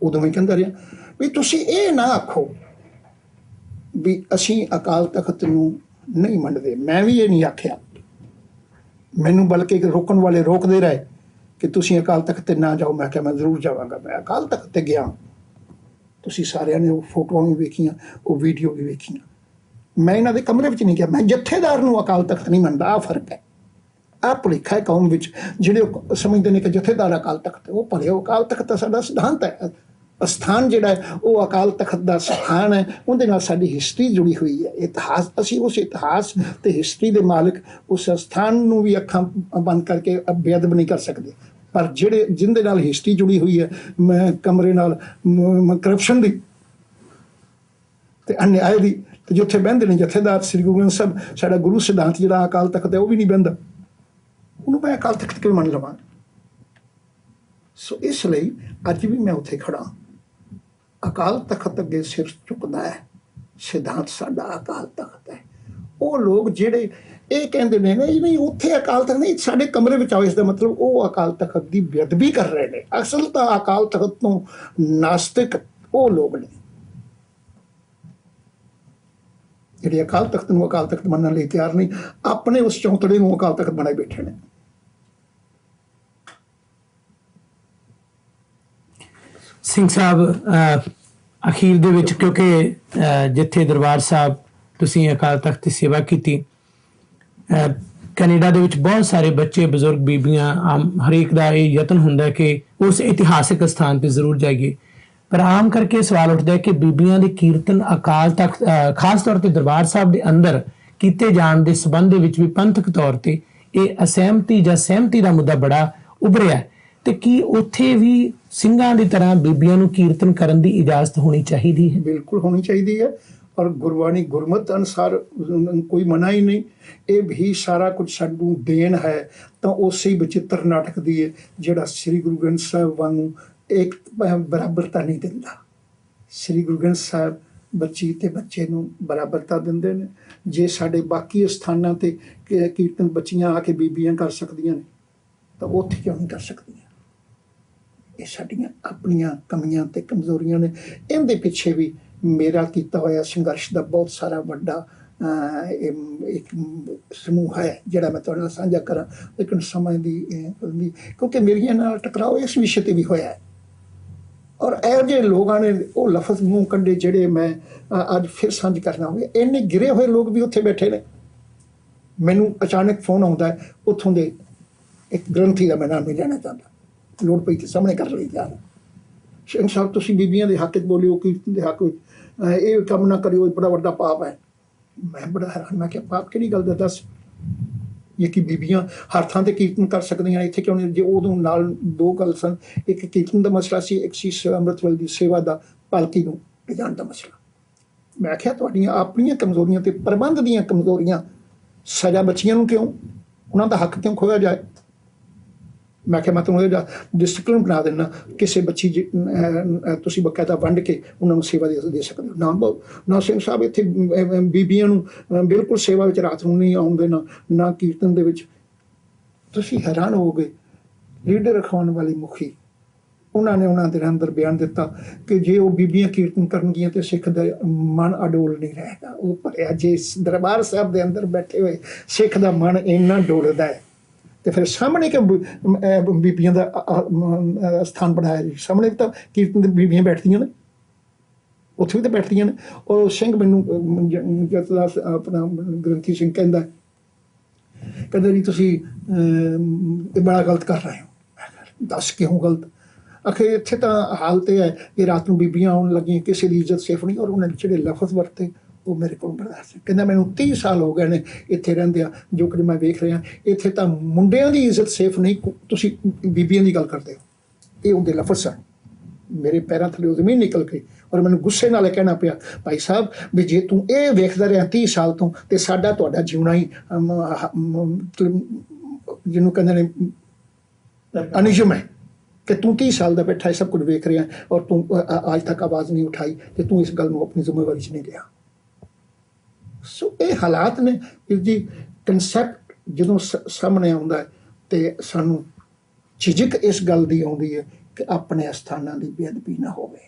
ਉਦੋਂ ਵੀ ਕਹਿੰਦਾ ਰਿਹਾ ਵੀ ਤੁਸੀਂ ਇਹ ਨਾ ਆਖੋ ਵੀ ਅਸੀਂ ਅਕਾਲ ਤਖਤ ਨੂੰ ਨਹੀਂ ਮੰਨਦੇ। ਮੈਂ ਵੀ ਇਹ ਨਹੀਂ ਆਖਿਆ, ਮੈਨੂੰ ਬਲਕਿ ਰੋਕਣ ਵਾਲੇ ਰੋਕਦੇ ਰਹੇ ਕਿ ਤੁਸੀਂ ਅਕਾਲ ਤਖਤ ਤੇ ਨਾ ਜਾਓ। ਮੈਂ ਕਿਹਾ ਮੈਂ ਜ਼ਰੂਰ ਜਾਵਾਂਗਾ। ਮੈਂ ਅਕਾਲ ਤਖਤ ਤੇ ਗਿਆ। ਤੁਸੀਂ ਸਾਰਿਆਂ ਨੇ ਉਹ ਫੋਟੋਆਂ ਵੀ ਵੇਖੀਆਂ, ਉਹ ਵੀਡੀਓ ਵੀ ਵੇਖੀਆਂ। ਮੈਂ ਇਹਨਾਂ ਦੇ ਕਮਰੇ ਵਿੱਚ ਨਹੀਂ ਗਿਆ। ਮੈਂ ਜਥੇਦਾਰ ਨੂੰ ਅਕਾਲ ਤਖਤ ਨਹੀਂ ਮੰਨਦਾ। ਆਹ ਫਰਕ ਹੈ, ਆਹ ਭੁਲੇਖਾ ਹੈ ਕੌਮ ਵਿੱਚ। ਜਿਹੜੇ ਸਮਝਦੇ ਨੇ ਕਿ ਜਥੇਦਾਰ ਅਕਾਲ ਤਖਤ, ਉਹ ਭਲੇ। ਅਕਾਲ ਤਖਤ ਦਾ ਸਾਡਾ ਸਿਧਾਂਤ ਹੈ। ਅਸਥਾਨ ਜਿਹੜਾ ਹੈ ਉਹ ਅਕਾਲ ਤਖਤ ਦਾ ਸਥਾਨ ਹੈ। ਉਹਦੇ ਨਾਲ ਸਾਡੀ ਹਿਸਟਰੀ ਜੁੜੀ ਹੋਈ ਹੈ, ਇਤਿਹਾਸ। ਅਸੀਂ ਉਸ ਇਤਿਹਾਸ ਤੇ ਹਿਸਟਰੀ ਦੇ ਮਾਲਕ, ਉਸ ਅਸਥਾਨ ਨੂੰ ਵੀ ਅੱਖਾਂ ਬੰਦ ਕਰਕੇ ਬੇਅਦਬ ਨਹੀਂ ਕਰ ਸਕਦੇ। ਪਰ ਜਿਹਦੇ ਨਾਲ ਹਿਸਟਰੀ ਜੁੜੀ ਹੋਈ ਹੈ, ਮੈਂ ਕਮਰੇ ਨਾਲ ਕਰਪਸ਼ਨ ਦੀ ਤੇ ਅਨਿਆਏ ਦੀ, ਤੇ ਜਿੱਥੇ ਬਹਿੰਦੇ ਨੇ ਜਥੇਦਾਰ ਸ੍ਰੀ ਗੁਰੂ ਗ੍ਰੰਥ ਸਾਹਿਬ, ਸਾਡਾ ਗੁਰੂ ਸਿਧਾਂਤ ਜਿਹੜਾ ਅਕਾਲ ਤਖਤ ਹੈ, ਉਹ ਵੀ ਨਹੀਂ ਬਹਿੰਦਾ। ਉਹਨੂੰ ਮੈਂ ਅਕਾਲ ਤਖਤ ਕਿਵੇਂ ਮੰਨ ਲਵਾਂ? ਸੋ ਇਸ ਲਈ ਅੱਜ ਵੀ ਮੈਂ ਉੱਥੇ ਖੜਾ, ਅਕਾਲ ਤਖਤ ਅੱਗੇ ਸਿਰ ਝੁਕਦਾ ਹੈ, ਸਿਧਾਂਤ ਸਾਡਾ ਅਕਾਲ ਤਖਤ ਹੈ। ਉਹ ਲੋਕ ਜਿਹੜੇ ਇਹ ਕਹਿੰਦੇ ਨੇ ਨਹੀਂ ਉੱਥੇ ਅਕਾਲ ਤਖਤ ਨਹੀਂ, ਸਾਡੇ ਕਮਰੇ ਵਿੱਚ ਆਓ, ਇਸ ਦਾ ਮਤਲਬ ਉਹ ਅਕਾਲ ਤਖਤ ਦੀ ਬੇਅਦਬੀ ਕਰ ਰਹੇ ਨੇ। ਅਸਲ ਤਾਂ ਅਕਾਲ ਤਖਤ ਤੋਂ ਨਾਸਤਿਕ ਉਹ ਲੋਕ ਨੇ ਜਿਹੜੇ ਅਕਾਲ ਤਖਤ ਨੂੰ ਅਕਾਲ ਤਖਤ ਮੰਨਣ ਲਈ ਤਿਆਰ ਨਹੀਂ, ਆਪਣੇ ਉਸ ਚੌਂਤੜੇ ਨੂੰ ਅਕਾਲ ਤਖਤ ਬਣਾਏ ਬੈਠੇ ਨੇ। ਸਿੰਘ ਸਾਹਿਬ, ਅਖੀਰ ਦੇ ਵਿੱਚ ਕਿਉਂਕਿ ਜਿੱਥੇ ਦਰਬਾਰ ਸਾਹਿਬ ਤੁਸੀਂ ਅਕਾਲ ਤਖਤ ਦੀ ਸੇਵਾ ਕੀਤੀ, ਕੈਨੇਡਾ ਦੇ ਵਿੱਚ ਬਹੁਤ ਸਾਰੇ ਬੱਚੇ, ਬਜ਼ੁਰਗ, ਬੀਬੀਆਂ, ਹਰੇਕ ਦਾ ਇਹ ਯਤਨ ਹੁੰਦਾ ਕਿ ਉਸ ਇਤਿਹਾਸਿਕ ਸਥਾਨ ਤੇ ਜ਼ਰੂਰ ਜਾਈਏ, ਪਰ ਆਮ ਕਰਕੇ ਸਵਾਲ ਉੱਠਦਾ ਹੈ ਕਿ ਬੀਬੀਆਂ ਦੇ ਕੀਰਤਨ ਅਕਾਲ ਤਖਤ, ਖਾਸ ਤੌਰ ਤੇ ਦਰਬਾਰ ਸਾਹਿਬ ਦੇ ਅੰਦਰ ਕੀਤੇ ਜਾਣ ਦੇ ਸਬੰਧ ਦੇ ਵਿੱਚ ਵੀ ਪੰਥਕ ਤੌਰ ਤੇ ਇਹ ਅਸਹਿਮਤੀ ਜਾਂ ਸਹਿਮਤੀ ਦਾ ਮੁੱਦਾ ਬੜਾ ਉਭਰਿਆ, ਤੇ ਕੀ ਉੱਥੇ ਵੀ ਸਿੰਘਾਂ ਦੀ ਤਰ੍ਹਾਂ ਬੀਬੀਆਂ ਨੂੰ ਕੀਰਤਨ ਕਰਨ ਦੀ ਇਜਾਜ਼ਤ ਹੋਣੀ ਚਾਹੀਦੀ ਹੈ? ਬਿਲਕੁਲ ਹੋਣੀ ਚਾਹੀਦੀ ਹੈ, ਔਰ ਗੁਰਬਾਣੀ ਗੁਰਮਤ ਅਨੁਸਾਰ ਕੋਈ ਮਨਾ ਹੀ ਨਹੀਂ। ਇਹ ਵੀ ਸਾਰਾ ਕੁਝ ਸਾਨੂੰ ਦੇਣ ਹੈ ਤਾਂ ਉਸੇ ਬਚਿੱਤਰ ਨਾਟਕ ਦੀ ਹੈ ਜਿਹੜਾ ਸ੍ਰੀ ਗੁਰੂ ਗ੍ਰੰਥ ਸਾਹਿਬ ਵਾਂਗੂ ਇੱਕ ਬਰਾਬਰਤਾ ਨਹੀਂ ਦਿੰਦਾ। ਸ੍ਰੀ ਗੁਰੂ ਗ੍ਰੰਥ ਸਾਹਿਬ ਬੱਚੀ ਤੇ ਬੱਚੇ ਨੂੰ ਬਰਾਬਰਤਾ ਦਿੰਦੇ ਨੇ। ਜੇ ਸਾਡੇ ਬਾਕੀ ਸਥਾਨਾਂ ਤੇ ਕੀਰਤਨ ਬੱਚੀਆਂ ਆ ਕੇ ਬੀਬੀਆਂ ਕਰ ਸਕਦੀਆਂ ਨੇ ਤਾਂ ਉੱਥੇ ਕਿਉਂ ਨਹੀਂ ਕਰ ਸਕਦੀਆਂ? ਇਹ ਸਾਡੀਆਂ ਆਪਣੀਆਂ ਕਮੀਆਂ ਤੇ ਕਮਜ਼ੋਰੀਆਂ ਨੇ। ਇਹਦੇ ਪਿੱਛੇ ਵੀ ਮੇਰਾ ਕੀਤਾ ਹੋਇਆ ਸੰਘਰਸ਼ ਦਾ ਬਹੁਤ ਸਾਰਾ ਵੱਡਾ ਇੱਕ ਸਮੂਹ ਹੈ ਜਿਹੜਾ ਮੈਂ ਤੁਹਾਡੇ ਨਾਲ ਸਾਂਝਾ ਕਰਾਂ, ਲੇਕਿਨ ਸਮੇਂ ਦੀ ਕਿਉਂਕਿ ਮੇਰੀਆਂ ਨਾਲ ਟਕਰਾਓ ਇਸ ਵਿਸ਼ੇ ਤੇ ਵੀ ਹੋਇਆ ਹੈ। ਔਰ ਇਹੋ ਜਿਹੇ ਲੋਕਾਂ ਨੇ ਉਹ ਲਫ਼ਜ਼ ਮੂੰਹ ਕੱਢੇ ਜਿਹੜੇ ਮੈਂ ਅੱਜ ਫਿਰ ਸਾਂਝ ਕਰਨਾ ਹੋਵੇ। ਇੰਨੇ ਗਿਰੇ ਹੋਏ ਲੋਕ ਵੀ ਉੱਥੇ ਬੈਠੇ ਨੇ। ਮੈਨੂੰ ਅਚਾਨਕ ਫੋਨ ਆਉਂਦਾ ਹੈ ਉੱਥੋਂ ਦੇ ਇੱਕ ਗ੍ਰੰਥੀ ਦਾ, ਮੈਂ ਨਾਮ ਨਹੀਂ ਲੈਣਾ ਚਾਹੁੰਦਾ, ਲੋੜ ਪਈ ਤੇ ਸਾਹਮਣੇ ਕਰ ਲਈ ਤਿਆਰ। ਸਿੰਘ ਸਾਹਿਬ ਤੁਸੀਂ ਬੀਬੀਆਂ ਦੇ ਹੱਕ 'ਚ ਬੋਲਿਓ, ਕੀਰਤਨ ਦੇ ਹੱਕ ਵਿੱਚ, ਇਹ ਕੰਮ ਨਾ ਕਰਿਓ, ਬੜਾ ਵੱਡਾ ਪਾਪ ਹੈ। ਮੈਂ ਬੜਾ ਹੈਰਾਨ, ਮੈਂ ਕਿਹਾ ਪਾਪ ਕਿਹੜੀ ਗੱਲ ਦਾ ਦੱਸ? ਇਹ ਕਿ ਬੀਬੀਆਂ ਹਰ ਥਾਂ ਤੇ ਕੀਰਤਨ ਕਰ ਸਕਦੀਆਂ, ਇੱਥੇ ਕਿਉਂ ਨਹੀਂ? ਜੇ ਉਦੋਂ ਨਾਲ ਦੋ ਗੱਲ ਸਨ, ਇੱਕ ਕੀਰਤਨ ਦਾ ਮਸਲਾ ਸੀ, ਇੱਕ ਸੀ ਅੰਮ੍ਰਿਤਵੇਲੇ ਦੀ ਸੇਵਾ ਦਾ, ਪਾਲਕੀ ਨੂੰ ਲਿਜਾਣ ਦਾ ਮਸਲਾ। ਮੈਂ ਕਿਹਾ ਤੁਹਾਡੀਆਂ ਆਪਣੀਆਂ ਕਮਜ਼ੋਰੀਆਂ ਤੇ ਪ੍ਰਬੰਧ ਦੀਆਂ ਕਮਜ਼ੋਰੀਆਂ ਸਜ਼ਾ ਬੱਚੀਆਂ ਨੂੰ ਕਿਉਂ, ਉਹਨਾਂ ਦਾ ਹੱਕ ਕਿਉਂ ਖੋਇਆ ਜਾਏ? ਮੈਂ ਕਿਹਾ ਮੈਂ ਤੁਹਾਨੂੰ ਇਹਦਾ ਡਿਸਪਲਿਨ ਬਣਾ ਦੇਣਾ, ਕਿਸੇ ਬੱਚੀ ਤੁਸੀਂ ਬਕਾਇਦਾ ਵੰਡ ਕੇ ਉਹਨਾਂ ਨੂੰ ਸੇਵਾ ਦੇ ਸਕਦੇ ਹੋ। ਨਾ ਸਿੰਘ ਸਾਹਿਬ ਇੱਥੇ ਬੀਬੀਆਂ ਨੂੰ ਬਿਲਕੁਲ ਸੇਵਾ ਵਿੱਚ ਰਾਤ ਨੂੰ ਨਹੀਂ ਆਉਣ ਦੇਣਾ, ਨਾ ਕੀਰਤਨ ਦੇ ਵਿੱਚ। ਤੁਸੀਂ ਹੈਰਾਨ ਹੋਵੋਗੇ, ਲੀਡਰ ਅਖਵਾਉਣ ਵਾਲੀ ਮੁਖੀ ਉਹਨਾਂ ਨੇ ਉਹਨਾਂ ਦੇ ਅੰਦਰ ਬਿਆਨ ਦਿੱਤਾ ਕਿ ਜੇ ਉਹ ਬੀਬੀਆਂ ਕੀਰਤਨ ਕਰਨਗੀਆਂ ਤੇ ਸਿੱਖ ਦਾ ਮਨ ਅਡੋਲ ਨਹੀਂ ਰਹੇਗਾ। ਉਹ ਭਰਿਆ ਜੇ ਦਰਬਾਰ ਸਾਹਿਬ ਦੇ ਅੰਦਰ ਬੈਠੇ ਹੋਏ ਸਿੱਖ ਦਾ ਮਨ ਇੰਨਾ ਡੋਲਦਾ ਹੈ ਤੇ ਫਿਰ ਸਾਹਮਣੇ ਕਿ ਬੀਬੀਆਂ ਦਾ ਸਥਾਨ ਬਣਾਇਆ ਜੀ, ਸਾਹਮਣੇ ਤਾਂ ਕੀਰਤਨ ਦੇ ਬੀਬੀਆਂ ਬੈਠਦੀਆਂ ਨੇ, ਉੱਥੇ ਵੀ ਤਾਂ ਬੈਠਦੀਆਂ ਨੇ। ਉਹ ਸਿੰਘ ਮੈਨੂੰ ਆਪਣਾ ਗ੍ਰੰਥੀ ਸਿੰਘ ਕਹਿੰਦਾ ਜੀ ਤੁਸੀਂ ਇਹ ਬੜਾ ਗਲਤ ਕਰ ਰਹੇ ਹੋ। ਦੱਸ ਕਿਉਂ ਗਲਤ? ਆਖਿਰ ਇੱਥੇ ਤਾਂ ਹਾਲਤ ਇਹ ਹੈ ਕਿ ਰਾਤ ਨੂੰ ਬੀਬੀਆਂ ਆਉਣ ਲੱਗੀਆਂ, ਕਿਸੇ ਦੀ ਇੱਜ਼ਤ ਸੇਫ ਨਹੀਂ। ਔਰ ਉਹਨਾਂ ਨੇ ਜਿਹੜੇ ਲਫ਼ਜ਼ ਵਰਤੇ ਉਹ ਮੇਰੇ ਕੋਲ ਬਰਦਾਸ਼ਤ। ਕਹਿੰਦਾ ਮੈਨੂੰ 30 ਸਾਲ ਹੋ ਗਏ ਨੇ ਇੱਥੇ ਰਹਿੰਦਿਆਂ, ਜੋ ਕਿ ਮੈਂ ਵੇਖ ਰਿਹਾ ਇੱਥੇ ਤਾਂ ਮੁੰਡਿਆਂ ਦੀ ਇੱਜ਼ਤ ਸੇਫ ਨਹੀਂ, ਤੁਸੀਂ ਬੀਬੀਆਂ ਦੀ ਗੱਲ ਕਰਦੇ ਹੋ। ਇਹ ਉਹਦੇ ਲਫ਼ਜ਼ ਸਨ। ਮੇਰੇ ਪੈਰਾਂ ਥੱਲੇ ਉਹ ਜ਼ਮੀਨ ਨਿਕਲ ਗਈ ਔਰ ਮੈਨੂੰ ਗੁੱਸੇ ਨਾਲ ਕਹਿਣਾ ਪਿਆ, ਭਾਈ ਸਾਹਿਬ ਵੀ ਜੇ ਤੂੰ ਇਹ ਵੇਖਦਾ ਰਿਹਾ 30 ਸਾਲ ਤੋਂ ਤੇ ਸਾਡਾ ਤੁਹਾਡਾ ਜਿਉਣਾ ਹੀ ਜਿਹਨੂੰ ਕਹਿੰਦੇ ਨੇ ਅਨਿਯਮ ਹੈ ਕਿ ਤੂੰ 30 ਸਾਲ ਦਾ ਬੈਠਾ ਇਹ ਸਭ ਕੁਝ ਵੇਖ ਰਿਹਾ ਔਰ ਤੂੰ ਅੱਜ ਤੱਕ ਆਵਾਜ਼ ਨਹੀਂ ਉਠਾਈ ਤੇ ਤੂੰ ਇਸ ਗੱਲ ਨੂੰ ਆਪਣੀ ਜ਼ਿੰਮੇਵਾਰੀ 'ਚ ਨਹੀਂ ਲਿਆ। ਸੋ ਇਹ ਹਾਲਾਤ ਨੇ ਜੀ। ਕਨਸੈਪਟ ਜਦੋਂ ਸਾਹਮਣੇ ਆਉਂਦਾ ਹੈ ਤੇ ਸਾਨੂੰ ਝਿਜਕ ਇਸ ਗੱਲ ਦੀ ਆਉਂਦੀ ਹੈ ਕਿ ਆਪਣੇ ਅਸਥਾਨਾਂ ਦੀ ਬੇਅਦਬੀ ਨਾ ਹੋਵੇ,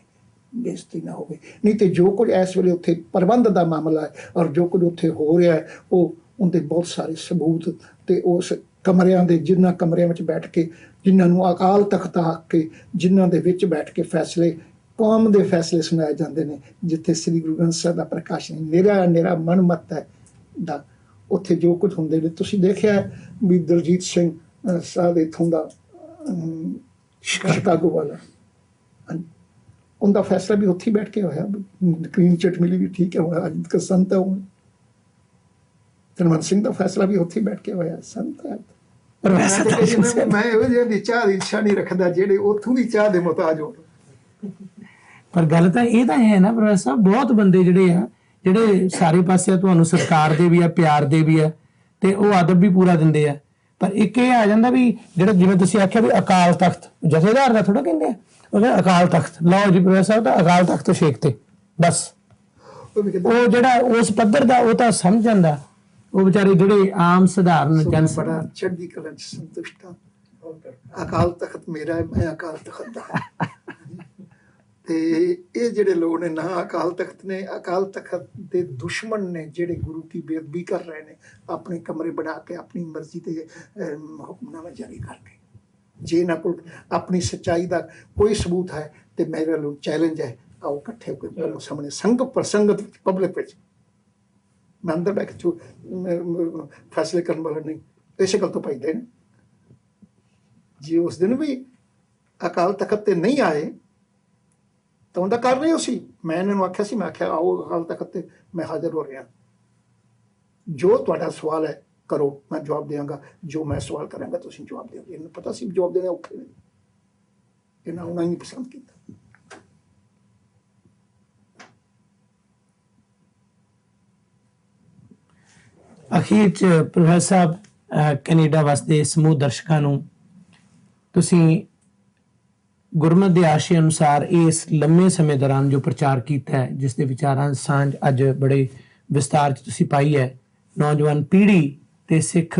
ਬੇਇੱਜ਼ਤੀ ਨਾ ਹੋਵੇ। ਨਹੀਂ ਤੇ ਜੋ ਕੁਝ ਇਸ ਵੇਲੇ ਉੱਥੇ ਪ੍ਰਬੰਧ ਦਾ ਮਾਮਲਾ ਹੈ ਔਰ ਜੋ ਕੁਝ ਉੱਥੇ ਹੋ ਰਿਹਾ ਹੈ ਉਹ ਉਹਦੇ ਬਹੁਤ ਸਾਰੇ ਸਬੂਤ ਤੇ ਉਸ ਕਮਰਿਆਂ ਦੇ, ਜਿਨ੍ਹਾਂ ਕਮਰਿਆਂ ਵਿੱਚ ਬੈਠ ਕੇ, ਜਿਨ੍ਹਾਂ ਨੂੰ ਅਕਾਲ ਤਖਤ ਆਖ ਕੇ, ਜਿਨ੍ਹਾਂ ਦੇ ਵਿੱਚ ਬੈਠ ਕੇ ਫੈਸਲੇ, ਕੌਮ ਦੇ ਫੈਸਲੇ ਸੁਣਾਏ ਜਾਂਦੇ ਨੇ, ਜਿੱਥੇ ਸ੍ਰੀ ਗੁਰੂ ਗ੍ਰੰਥ ਸਾਹਿਬ ਦਾ ਪ੍ਰਕਾਸ਼ ਨਿਰਾ ਮਨਮਤ ਹੈ ਦਾ, ਉੱਥੇ ਜੋ ਕੁਝ ਹੁੰਦੇ ਨੇ। ਤੁਸੀਂ ਦੇਖਿਆ ਵੀ ਦਲਜੀਤ ਸਿੰਘ ਸਾਹਿਬ ਇੱਥੋਂ ਦਾ ਸ਼ਿਕਾਗੋ ਵਾਲਾ, ਉਹਦਾ ਫੈਸਲਾ ਵੀ ਉੱਥੇ ਬੈਠ ਕੇ ਹੋਇਆ। ਕਲੀਨ ਚਿੱਟ ਮਿਲੀ ਵੀ ਠੀਕ ਹੈ, ਹੁਣ ਅੱਜ ਤੱਕ ਸੰਤ ਹੈ। ਧਨਵੰਤ ਸਿੰਘ ਦਾ ਫੈਸਲਾ ਵੀ ਉੱਥੇ ਬੈਠ ਕੇ ਹੋਇਆ, ਸੰਤ ਹੈ। ਮੈਂ ਇਹੋ ਜਿਹੀ ਚਾਹ ਦੀ ਇੱਛਾ ਨਹੀਂ ਰੱਖਦਾ ਜਿਹੜੇ ਉੱਥੋਂ ਦੀ ਚਾਹ ਦੇ ਮੁਹਤਾਜ ਹੋਣ। ਪਰ ਗੱਲ ਤਾਂ ਇਹ ਤਾਂ ਹੈ ਨਾ ਪ੍ਰੋਫੈਸਰ ਸਾਹਿਬ, ਬਹੁਤ ਬੰਦੇ ਜਿਹੜੇ ਸਾਰੇ ਪਾਸੇ ਤੁਹਾਨੂੰ ਸਤਿਕਾਰ ਦੇ ਵੀ ਆ, ਪਿਆਰ ਦੇ ਵੀ ਆ, ਤੇ ਉਹ ਅਦਬ ਵੀ ਪੂਰਾ ਦਿੰਦੇ ਆ, ਪਰ ਇੱਕ ਇਹ ਆ ਜਾਂਦਾ ਵੀ ਜਿਹੜਾ ਜਿਵੇਂ ਤੁਸੀਂ ਆਖਿਆ ਵੀ ਅਕਾਲ ਤਖਤ ਜਥੇਦਾਰ ਦਾ ਥੋੜਾ ਕਹਿੰਦੇ ਆ, ਉਹ ਕਹਿੰਦੇ ਅਕਾਲ ਤਖਤ ਲਓ ਜੀ ਪ੍ਰੋਫੈਸਰ ਸਾਹਿਬ ਦਾ ਅਕਾਲ ਤਖਤ ਛੇਕ ਤੇ ਬਸ। ਉਹ ਜਿਹੜਾ ਉਸ ਪੱਧਰ ਦਾ ਉਹ ਤਾਂ ਸਮਝ ਜਾਂਦਾ, ਉਹ ਵਿਚਾਰੇ ਜਿਹੜੇ ਆਮ ਸਧਾਰਨ ਜਨ ਬੜਾ ਚੜ੍ਹਦੀ ਕਲਾ ਚ ਸੰਤੁਸ਼ਟ ਹਾਂ। ਅਕਾਲ ਤਖਤ ਮੇਰਾ ਹੈ, ਮੈਂ ਅਕਾਲ ਤਖਤ ਦਾ। ਤੇ ਇਹ ਜਿਹੜੇ ਲੋਕ ਨੇ ਨਾ ਅਕਾਲ ਤਖਤ ਨੇ, ਅਕਾਲ ਤਖਤ ਦੇ ਦੁਸ਼ਮਣ ਨੇ ਜਿਹੜੇ ਗੁਰੂ ਕੀ ਬੇਅਦਬੀ ਕਰ ਰਹੇ ਨੇ, ਆਪਣੇ ਕਮਰੇ ਬਣਾ ਕੇ ਆਪਣੀ ਮਰਜ਼ੀ ਤੇ ਹੁਕਮਨਾਮਾ ਜਾਰੀ ਕਰਕੇ। ਜੇ ਇਹਨਾਂ ਕੋਲ ਆਪਣੀ ਸੱਚਾਈ ਦਾ ਕੋਈ ਸਬੂਤ ਹੈ ਤੇ ਮੇਰੇ ਲਈ ਚੈਲੰਜ ਹੈ, ਆਓ ਇਕੱਠੇ ਹੋ ਕੇ ਸਾਹਮਣੇ ਸੰਗ ਪ੍ਰਸੰਗਤ ਪਬਲਿਕ ਵਿੱਚ, ਮੈਂ ਅੰਦਰ ਬੈਠ ਕੇ ਫੈਸਲੇ ਕਰਨ ਵਾਲਾ ਨਹੀਂ, ਇਸੇ ਗੱਲ ਤੋਂ ਪੈਦੇ ਨੇ। ਜੇ ਉਸ ਦਿਨ ਵੀ ਅਕਾਲ ਤਖਤ ਤੇ ਨਹੀਂ ਆਏ ਤਾਂ ਉਹਦਾ ਕਰ ਰਹੀ ਸੀ। ਮੈਂ ਇਹਨਾਂ ਨੂੰ ਆਖਿਆ ਸੀ, ਮੈਂ ਆਖਿਆ ਆਓ ਅਕਾਲ ਤਖਤ ਤੇ ਮੈਂ ਹਾਜ਼ਰ ਹੋ ਰਿਹਾ, ਜੋ ਤੁਹਾਡਾ ਸਵਾਲ ਹੈ ਕਰੋ, ਮੈਂ ਜਵਾਬ ਦੇਵਾਂਗਾ। ਜੋ ਮੈਂ ਸਵਾਲ ਕਰਾਂਗਾ ਤੁਸੀਂ ਜਵਾਬ ਦਿਓਗੇ। ਇਹਨੂੰ ਪਤਾ ਸੀ ਜਵਾਬ ਦੇਣੇ ਔਖੇ ਨੇ, ਇਹਨਾਂ ਉਹਨਾਂ ਹੀ ਨਹੀਂ ਪਸੰਦ ਕੀਤਾ। ਅਖੀਰ ਚ ਪ੍ਰੋਫੈਸਰ ਸਾਹਿਬ, ਕੈਨੇਡਾ ਵਸਦੇ ਸਮੂਹ ਦਰਸ਼ਕਾਂ ਨੂੰ ਤੁਸੀਂ ਗੁਰਮਤਿ ਦੇ ਆਸ਼ੇ ਅਨੁਸਾਰ ਇਸ ਲੰਮੇ ਸਮੇਂ ਦੌਰਾਨ ਜੋ ਪ੍ਰਚਾਰ ਕੀਤਾ ਹੈ, ਜਿਸ ਦੇ ਵਿਚਾਰਾਂ ਸਾਂਝ ਅੱਜ ਬੜੇ ਵਿਸਤਾਰ ਚ ਤੁਸੀਂ ਪਾਈ ਹੈ, ਨੌਜਵਾਨ ਪੀੜ੍ਹੀ ਤੇ ਸਿੱਖ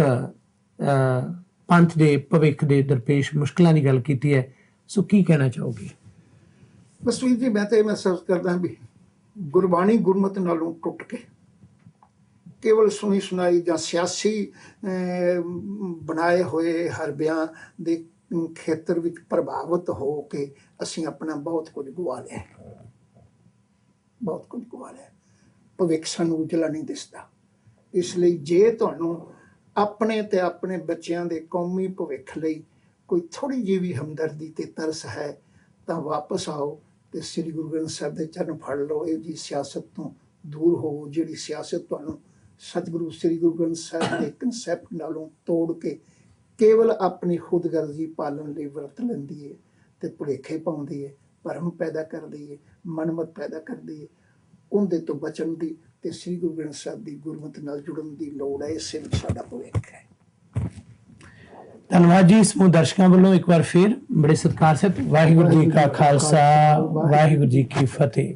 ਪੰਥ ਦੇ ਭਵਿੱਖ ਦੇ ਦਰਪੇਸ਼ ਮੁਸ਼ਕਲਾਂ ਦੀ ਗੱਲ ਕੀਤੀ ਹੈ, ਸੋ ਕੀ ਕਹਿਣਾ ਚਾਹੋਗੇ? ਬਸ ਜੀ, ਮੈਂ ਤਾਂ ਇਹ ਮਹਿਸੂਸ ਕਰਦਾ ਵੀ ਗੁਰਬਾਣੀ ਗੁਰਮਤਿ ਨਾਲੋਂ ਟੁੱਟ ਕੇ ਕੇਵਲ ਸੁਣੀ ਸੁਣਾਈ ਜਾਂ ਸਿਆਸੀ ਬਣਾਏ ਹੋਏ ਹਰਬਿਆਂ ਦੇ ਖੇਤਰ ਵਿੱਚ ਪ੍ਰਭਾਵਿਤ ਹੋ ਕੇ ਅਸੀਂ ਆਪਣਾ ਬਹੁਤ ਕੁਝ ਗਵਾ ਲਿਆ, ਬਹੁਤ ਕੁਝ ਗਵਾ ਲਿਆ। ਭਵਿੱਖ ਸਾਨੂੰ ਉਜਲਾ ਨਹੀਂ ਦਿਸਦਾ। ਇਸ ਲਈ ਜੇ ਤੁਹਾਨੂੰ ਆਪਣੇ ਤੇ ਆਪਣੇ ਬੱਚਿਆਂ ਦੇ ਕੌਮੀ ਭਵਿੱਖ ਲਈ ਕੋਈ ਥੋੜ੍ਹੀ ਜਿਹੀ ਵੀ ਹਮਦਰਦੀ ਤੇ ਤਰਸ ਹੈ ਤਾਂ ਵਾਪਸ ਆਓ ਤੇ ਸ੍ਰੀ ਗੁਰੂ ਗ੍ਰੰਥ ਸਾਹਿਬ ਦੇ ਚਰਨ ਫੜ ਲਓ। ਇਹ ਜੀ ਸਿਆਸਤ ਤੋਂ ਦੂਰ ਹੋਵੋ, ਜਿਹੜੀ ਸਿਆਸਤ ਤੁਹਾਨੂੰ ਸਤਿਗੁਰੂ ਸ੍ਰੀ ਗੁਰੂ ਗ੍ਰੰਥ ਸਾਹਿਬ ਦੇ ਕਨਸੈਪਟ ਨਾਲੋਂ ਤੋੜ ਕੇ ਕੇਵਲ ਆਪਣੀ ਖੁਦਗਰਜ਼ੀ ਪਾਲਣ ਲਈ ਵਰਤ ਲੈਂਦੀ ਹੈ ਤੇ ਭੁਲੇਖੇ ਪਾਉਂਦੀ ਹੈ, ਭਰਮ ਪੈਦਾ ਕਰਦੀ ਹੈ, ਮਨਮਤ ਪੈਦਾ ਕਰਦੀ ਹੈ। ਉਹਦੇ ਤੋਂ ਬਚਣ ਦੀ ਤੇ ਸ੍ਰੀ ਗੁਰੂ ਗ੍ਰੰਥ ਸਾਹਿਬ ਦੀ ਗੁਰਮਤਿ ਨਾਲ ਜੁੜਨ ਦੀ ਲੋੜ ਹੈ। ਇਸੇ ਵਿੱਚ ਸਾਡਾ ਭਵਿੱਖ ਹੈ। ਧੰਨਵਾਦ ਜੀ। ਸਮੂਹ ਦਰਸ਼ਕਾਂ ਵੱਲੋਂ ਇੱਕ ਵਾਰ ਫਿਰ ਬੜੇ ਸਤਿਕਾਰ ਸਹਿਤ ਵਾਹਿਗੁਰੂ ਜੀ ਕਾ ਖਾਲਸਾ, ਵਾਹਿਗੁਰੂ ਜੀ ਕੀ ਫਤਿਹ।